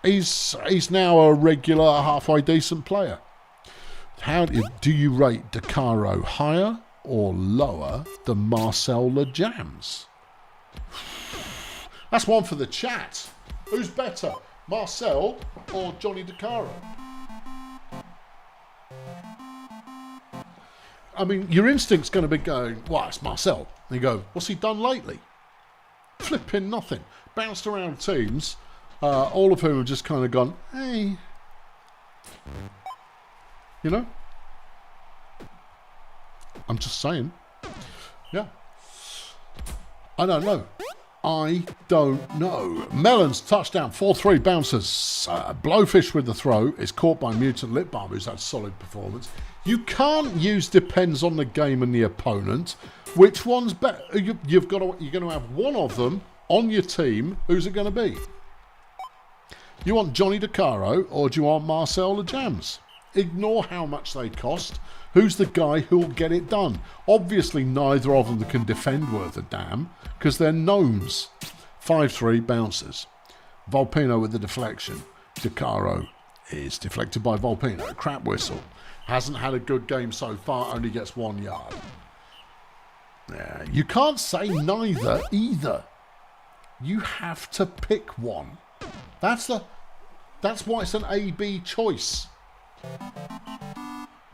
He's now a regular, halfway decent player. How do you rate DeCaro, higher or lower than Marcel LeJams? That's one for the chat. Who's better, Marcel or Johnny DeCaro? I mean, your instinct's going to be going, well, it's Marcel. And you go, what's he done lately? Flipping nothing. Bounced around teams, all of whom have just kind of gone, hey. You know? I'm just saying. Yeah. I don't know. Melon's touchdown, 4-3 bounces. Blowfish with the throw is caught by Mutant Lip Balm, who's had solid performance. You can't use depends on the game and the opponent. Which one's better? You're going to have one of them on your team. Who's it going to be? You want Johnny DeCaro or do you want Marcel the Jams? Ignore how much they cost. Who's the guy who'll get it done? Obviously, neither of them can defend worth a damn because they're gnomes. 5-3 bounces. Volpino with the deflection. DeCaro is deflected by Volpino. Crap whistle. Hasn't had a good game so far. Only gets 1 yard. Yeah, you can't say neither either. You have to pick one. That's why it's an A-B choice.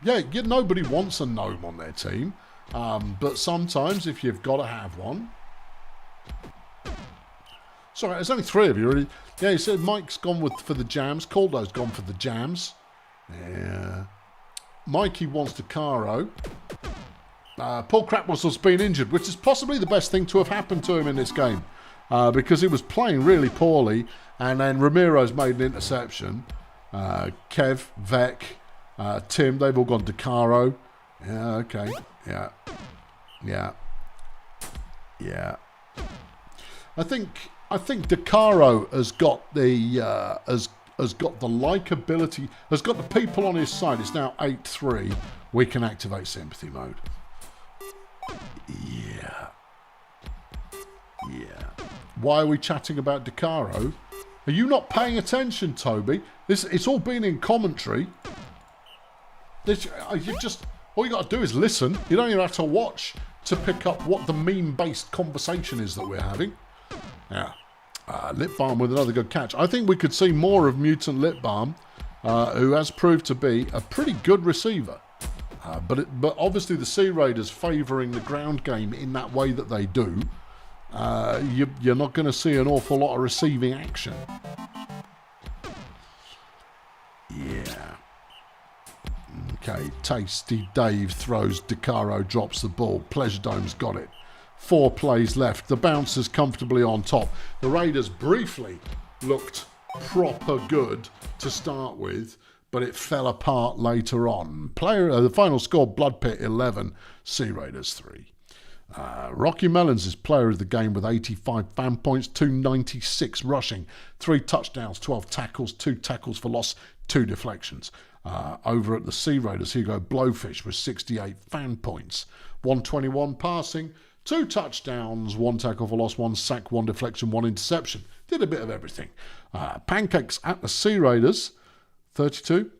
Yeah, nobody wants a gnome on their team. But sometimes if you've got to have one. Sorry, there's only 3 of you already. Yeah, he said Mike's gone for the jams. Caldo's gone for the jams. Yeah. Mikey wants the Caro. Paul Crapwhistle's been injured, which is possibly the best thing to have happened to him in this game. Because he was playing really poorly, and then Ramiro's made an interception. Kev, Vec, Tim, they've all gone to Caro. Yeah, okay. Yeah. I think DeCaro has got the has got the likability, has got the people on his side. It's now 8-3. We can activate sympathy mode. Yeah. Why are we chatting about DeCaro? Are you not paying attention, Toby? It's all been in commentary. All you got to do is listen. You don't even have to watch to pick up what the meme-based conversation is that we're having. Yeah. Lip Balm with another good catch. I think we could see more of Mutant Lip Balm, who has proved to be a pretty good receiver. But obviously the Sea Raiders favouring the ground game in that way that they do, you're not going to see an awful lot of receiving action. Yeah. Okay, Tasty Dave throws, DeCaro drops the ball. Pleasure Dome's got it. 4 plays left. The bouncer's comfortably on top. The Raiders briefly looked proper good to start with, but it fell apart later on. The final score, Blood Pit 11, Sea Raiders 3. Rocky Melons is player of the game with 85 fan points, 296 rushing, 3 touchdowns, 12 tackles, 2 tackles for loss, 2 deflections. Over at the Sea Raiders, here you go, Blowfish with 68 fan points, 121 passing, 2 touchdowns, 1 tackle for loss, 1 sack, 1 deflection, 1 interception. Did a bit of everything. Pancakes at the Sea Raiders, 32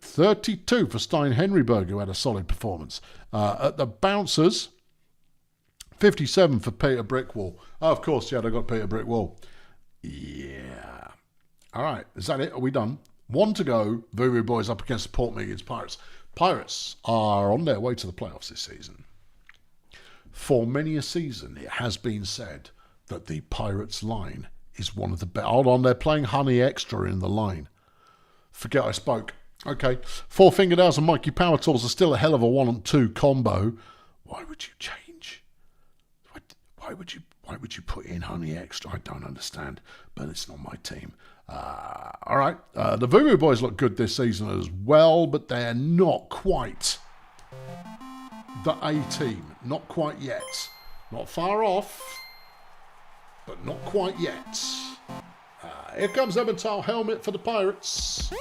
for Stein Henryberg, who had a solid performance. At the Bouncers, 57 for Peter Brickwall. Oh, of course, yeah, they got Peter Brickwall. Yeah. All right, is that it? Are we done? 1 to go. Voodoo Boys up against the Port Meagans Pirates. Pirates are on their way to the playoffs this season. For many a season, it has been said that the Pirates line is one of the best. Hold on, they're playing Honey Extra in the line. Forget I spoke. Okay. 4 Fingernails and Mikey Power Tools are still a hell of a 1-2 combo. Why would you change? Why would you put in Honey Extra? I don't understand, but it's not my team. All right. The Voodoo Boys look good this season as well, but they're not quite the A-team. Not quite yet. Not far off, but not quite yet. Here comes Emmentaler Helmet for the Pirates.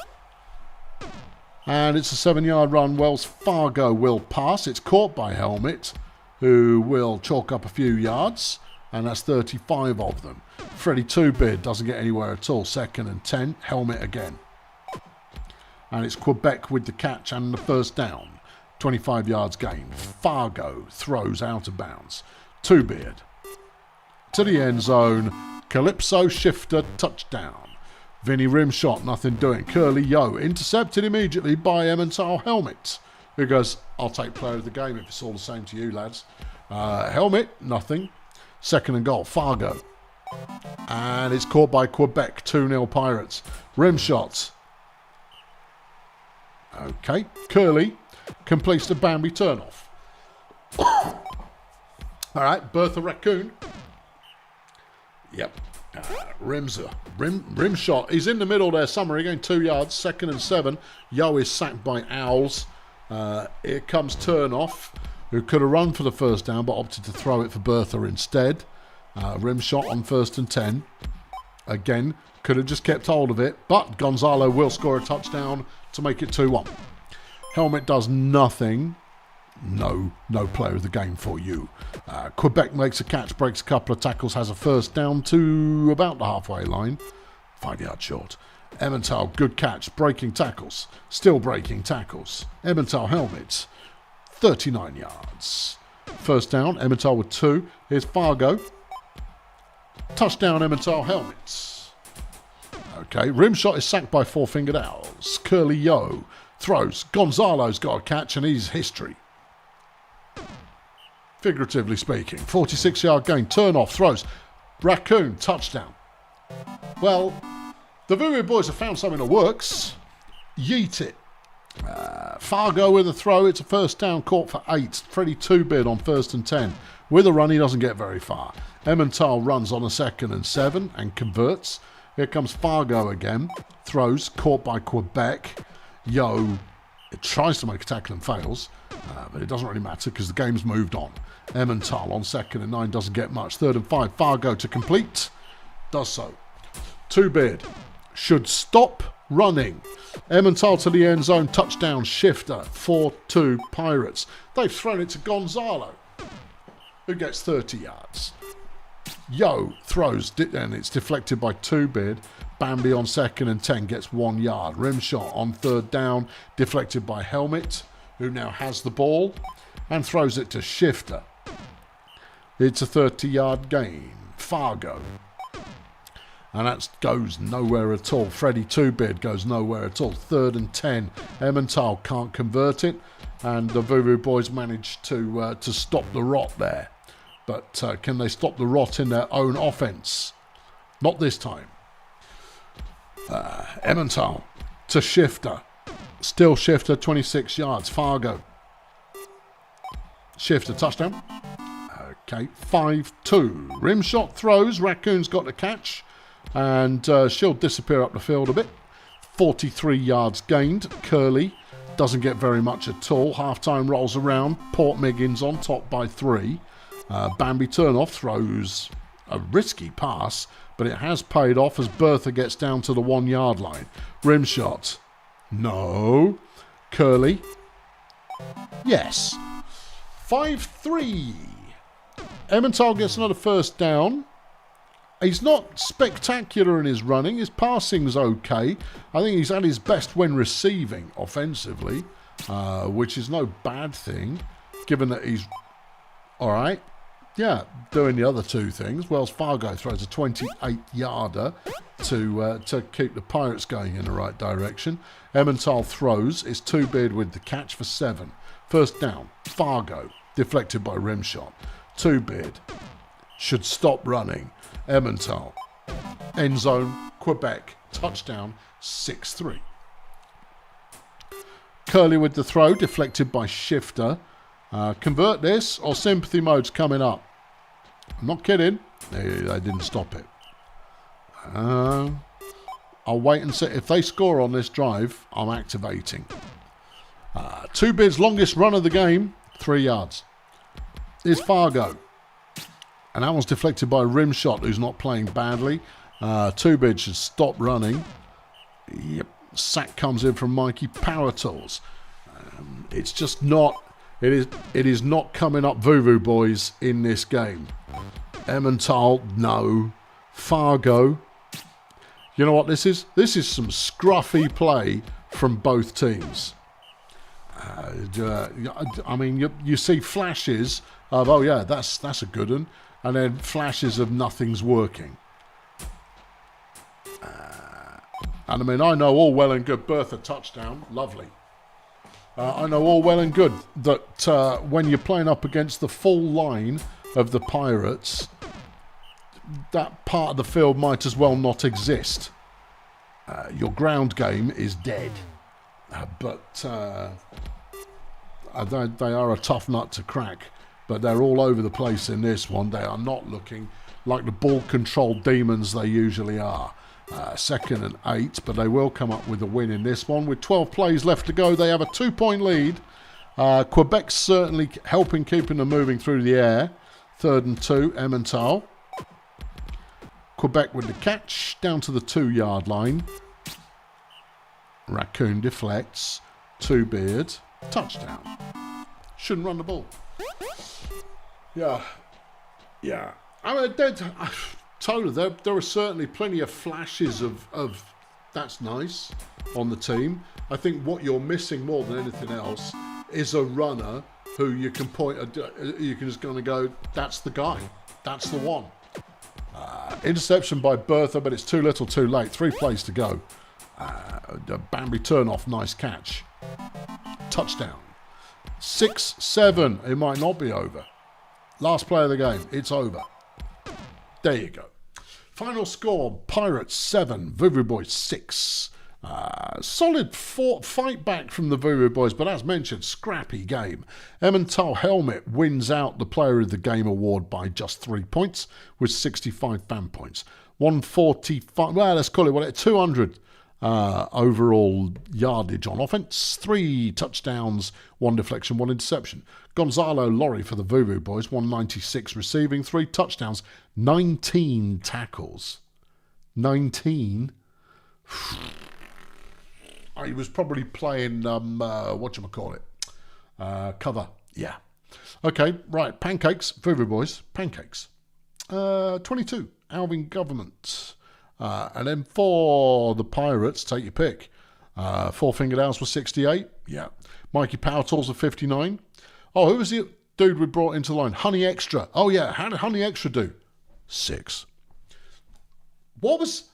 And it's a 7-yard run. Wells Fargo will pass. It's caught by Helmet, who will chalk up a few yards. And that's 35 of them. Freddie Two-Beard doesn't get anywhere at all. 2nd and 10. Helmet again. And it's Quebec with the catch and the first down. 25 yards gain. Fargo throws out of bounds. Two-Beard to the end zone. Calypso Shifter touchdown. Vinny Rimshot, nothing doing. Curly Yo intercepted immediately by Emmentaler Helmet, who goes, I'll take player of the game if it's all the same to you, lads. Helmet, nothing. 2nd and goal. Fargo And it's caught by Quebec, 2-0 Pirates. Rim shot. Okay, Curly completes the Bambi turnoff. All right, Bertha Raccoon. Yep. Rim shot. He's in the middle there somewhere. Again, 2 yards. 2nd and 7. Yo is sacked by Owls. Here comes Turnoff, who could have run for the first down, but opted to throw it for Bertha instead. Rim shot on 1st and 10. Again, could have just kept hold of it, but Gonzalo will score a touchdown to make it 2-1. Helmet does nothing. No player of the game for you. Quebec makes a catch, breaks a couple of tackles, has a first down to about the halfway line. 5 yards short. Emmental, good catch, breaking tackles. Still breaking tackles. Emmental Helmets, 39 yards. First down, Emmental with 2. Here's Fargo. Touchdown, Emmental Helmets. Okay, rim shot is sacked by Four-Fingered Owls. Curly Yo throws. Gonzalo's got a catch and he's history. Figuratively speaking. 46-yard gain. Turnoff throws. Raccoon, touchdown. Well, the Voodoo boys have found something that works. Yeet it. Fargo with a throw. It's a first down, caught for 8. Freddie 2-bid on 1st and 10. With a run, he doesn't get very far. Emmental runs on a 2nd and 7 and converts. Here comes Fargo again. Throws, caught by Quebec. Yo, it tries to make a tackle and fails. But it doesn't really matter because the game's moved on. Emmental on 2nd and 9 doesn't get much. 3rd and 5, Fargo to complete. Does so. 2-bid. Should stop running. Emmental to the end zone. Touchdown shifter. 4-2 Pirates. They've thrown it to Gonzalo, who gets 30 yards. Yo throws, and it's deflected by 2-bid. Bambi on 2nd and 10 gets 1 yard. Rim shot on 3rd down. Deflected by Helmet, who now has the ball and throws it to Shifter. It's a 30-yard gain. Fargo. And that goes nowhere at all. Freddie 2-bid goes nowhere at all. 3rd and 10. Emmental can't convert it. And the Voodoo boys manage to stop the rot there. But can they stop the rot in their own offense? Not this time. Emmental to Shifter. Still Shifter, 26 yards. Fargo. Shifter, touchdown. Okay, 5-2. Rim shot throws. Raccoon's got the catch. And she'll disappear up the field a bit. 43 yards gained. Curly doesn't get very much at all. Halftime rolls around. Port Miggins on top by 3. Bambi Turnoff throws a risky pass, but it has paid off as Bertha gets down to the 1 yard line. Rim shot. No. Curly. Yes. 5-3. Emmental gets another first down. He's not spectacular in his running. His passing's okay. I think he's at his best when receiving offensively, which is no bad thing, given that he's all right. Yeah, doing the other two things. Wells Fargo throws a 28-yarder to keep the Pirates going in the right direction. Emmental throws. Is 2-bid with the catch for 7. First down. Fargo deflected by rim shot. 2-bid should stop running. Emmental end zone. Quebec touchdown. 6-3. Curly with the throw deflected by Shifter. Convert this or sympathy mode's coming up. I'm not kidding. They didn't stop it. I'll wait and see. If they score on this drive, I'm activating. 2-bid's longest run of the game, 3 yards. Is Fargo. And that one's deflected by Rim Shot, who's not playing badly. 2-bid should stop running. Yep. Sack comes in from Mikey Power Tools. It's just not... It is not coming up Voodoo boys in this game. Emmental, no. Fargo. You know what this is? This is some scruffy play from both teams. I mean, you see flashes of, oh yeah, that's a good one, and then flashes of nothing's working. And I mean, I know all well and good, Bertha touchdown, lovely. I know all well and good that when you're playing up against the full line of the Pirates, that part of the field might as well not exist. Your ground game is dead. But they are a tough nut to crack. But they're all over the place in this one. They are not looking like the ball-controlled demons they usually are. Second and 8, but they will come up with a win in this one. With 12 plays left to go, they have a 2-point lead. Quebec's certainly helping keeping them moving through the air. 3rd and 2, Emmental. Quebec with the catch, down to the 2-yard line. Raccoon deflects. Two Beard. Touchdown. Shouldn't run the ball. Yeah. I mean, totally, there are certainly plenty of flashes of that's nice on the team. I think what you're missing more than anything else is a runner who you can you can just kind of go, that's the guy. That's the one. Interception by Bertha, but it's too little too late. 3 plays to go. Bambi turnoff, nice catch. Touchdown. 6-7. It might not be over. Last play of the game. It's over. There you go. Final score, Pirates 7, Voodoo Boys 6. Solid fight back from the Voodoo Boys, but as mentioned, scrappy game. Emmental Helmet wins out the Player of the Game award by just 3 points with 65 fan points. 145, well, let's call it 200 overall yardage on offense. 3 touchdowns, 1 deflection, 1 interception. Gonzalo Lorry for the Voodoo Boys, 196 receiving, 3 touchdowns, 19 tackles. 19? He was probably playing, whatchamacallit? Cover. Yeah. Okay, right. Pancakes, Voodoo Boys, pancakes. 22, Alvin Government. And then for the Pirates, take your pick. Four Fingered Owls were 68. Yeah. Mikey Power Tools were 59. Oh, who was the dude we brought into the line? Honey Extra. Oh, yeah. How did Honey Extra do? 6. What was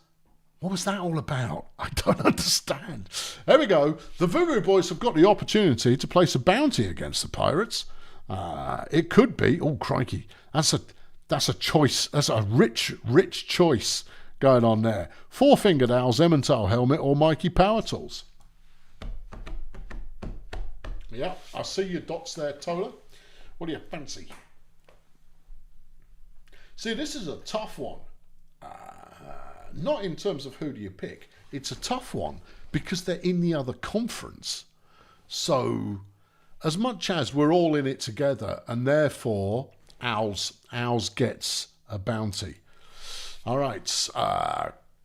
that all about? I don't understand. There we go. The Voodoo Boys have got the opportunity to place a bounty against the Pirates. It could be. Oh, crikey. That's a choice. That's a rich choice going on there. Four Fingered Owls, Emmental Helmet, or Mikey Power Tools. Yeah, I see your dots there, Tola. What do you fancy? See, this is a tough one. Not in terms of who do you pick. It's a tough one because they're in the other conference. So, as much as we're all in it together, and therefore Owls gets a bounty. All right,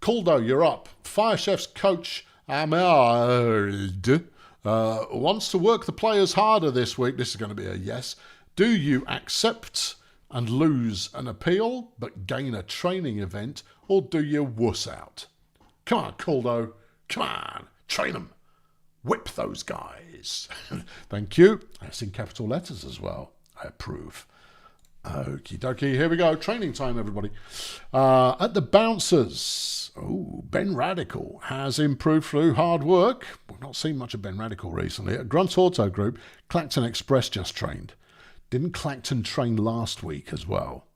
Caldo, you're up. Fire Chef's coach Ahmed wants to work the players harder this week. This is going to be a yes. Do you accept and lose an appeal but gain a training event, or do you wuss out? Come on, Caldo. Come on, train them. Whip those guys. Thank you. That's in capital letters as well. I approve. Okie dokie, here we go. Training time, everybody. At the Bouncers, Ben Radical has improved through hard work. We've not seen much of Ben Radical recently. At Grunt Auto Group, Clacton Express just trained. Didn't Clacton train last week as well?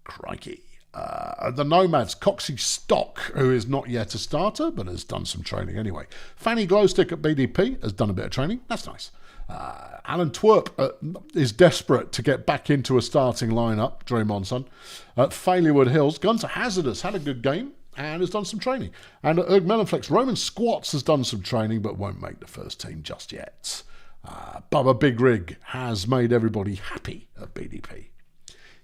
Crikey. The Nomads, Coxie Stock, who is not yet a starter, but has done some training anyway. Fanny Glowstick at BDP has done a bit of training. That's nice. Alan Twerp is desperate to get back into a starting lineup, Dream On Son. At Failurewood Hills, Gunter Hazardous had a good game and has done some training. And at Erg Melonflex, Roman Squats has done some training but won't make the first team just yet. Bubba Big Rig has made everybody happy at BDP.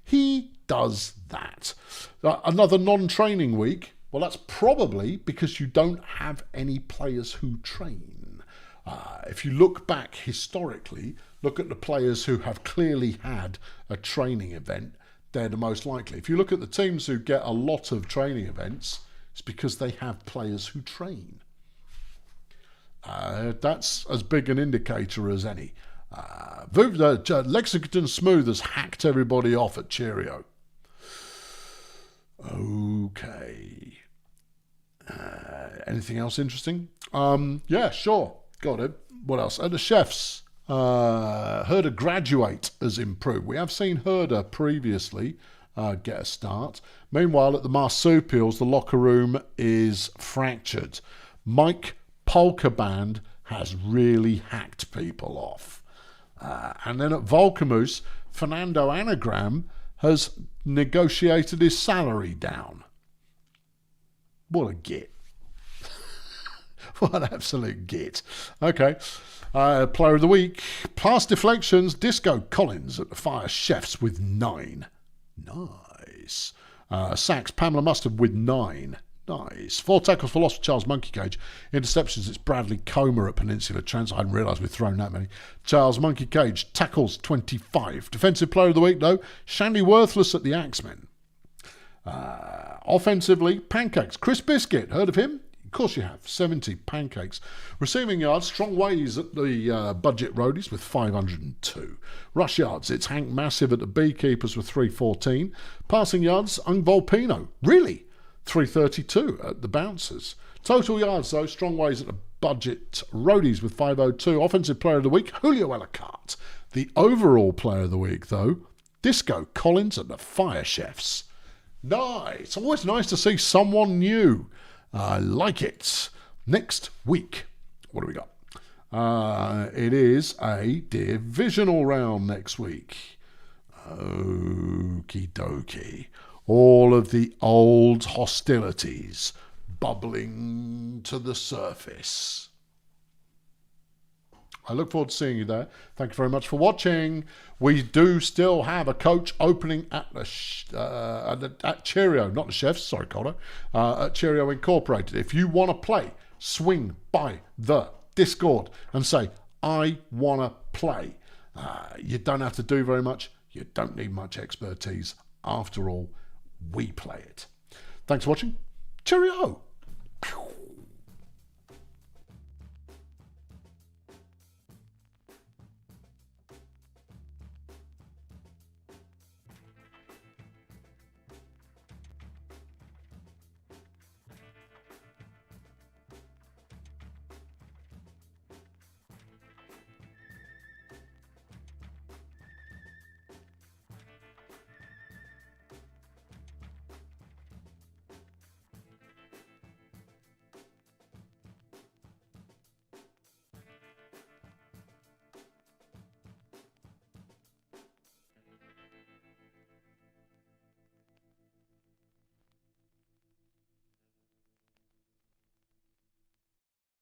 He does that. Another non-training week. Well, that's probably because you don't have any players who train. If you look back historically, look at the players who have clearly had a training event, they're the most likely. If you look at the teams who get a lot of training events, it's because they have players who train. That's as big an indicator as any. Lexington Smooth has hacked everybody off at Cheerio. Okay. Anything else interesting? Yeah, sure. Got it. What else? The Chefs. Herder Graduate has improved. We have seen Herder previously get a start. Meanwhile, at the Marsupials, the locker room is fractured. Mike Polkaband has really hacked people off. And then at Vulcamoose, Fernando Anagram has negotiated his salary down. What a git. What an absolute git. Okay. Player of the week. Pass deflections. Disco Collins at the Fire Chefs with 9. Nice. Sacks. Pamela Mustard with 9. Nice. 4 tackles for loss for Charles Monkey Cage. Interceptions, it's Bradley Comer at Peninsula Trans. I hadn't realised we'd thrown that many. Charles Monkey Cage. Tackles 25. Defensive player of the week, though. Shandy Worthless at the Axemen. Offensively, Pancakes. Chris Biscuit. Heard of him? Of course you have. 70 Pancakes. Receiving yards, Strong Ways at the Budget Roadies with 502. Rush yards, it's Hank Massive at the Beekeepers with 314. Passing yards, Ung Volpino. Really? 332 at the Bouncers. Total yards, though, Strong Ways at the Budget Roadies with 502. Offensive Player of the Week, Julio Ellicott. The overall Player of the Week, though, Disco Collins at the Fire Chefs. Nice. Always nice to see someone new. I like it. Next week, what do we got? It is a divisional round next week. Okie dokie. All of the old hostilities bubbling to the surface. I look forward to seeing you there. Thank you very much for watching. We do still have a coach opening at at Cheerio, not the Chefs, sorry, Connor, at Cheerio Incorporated. If you want to play, swing by the Discord and say, I want to play. You don't have to do very much. You don't need much expertise. After all, we play it. Thanks for watching. Cheerio.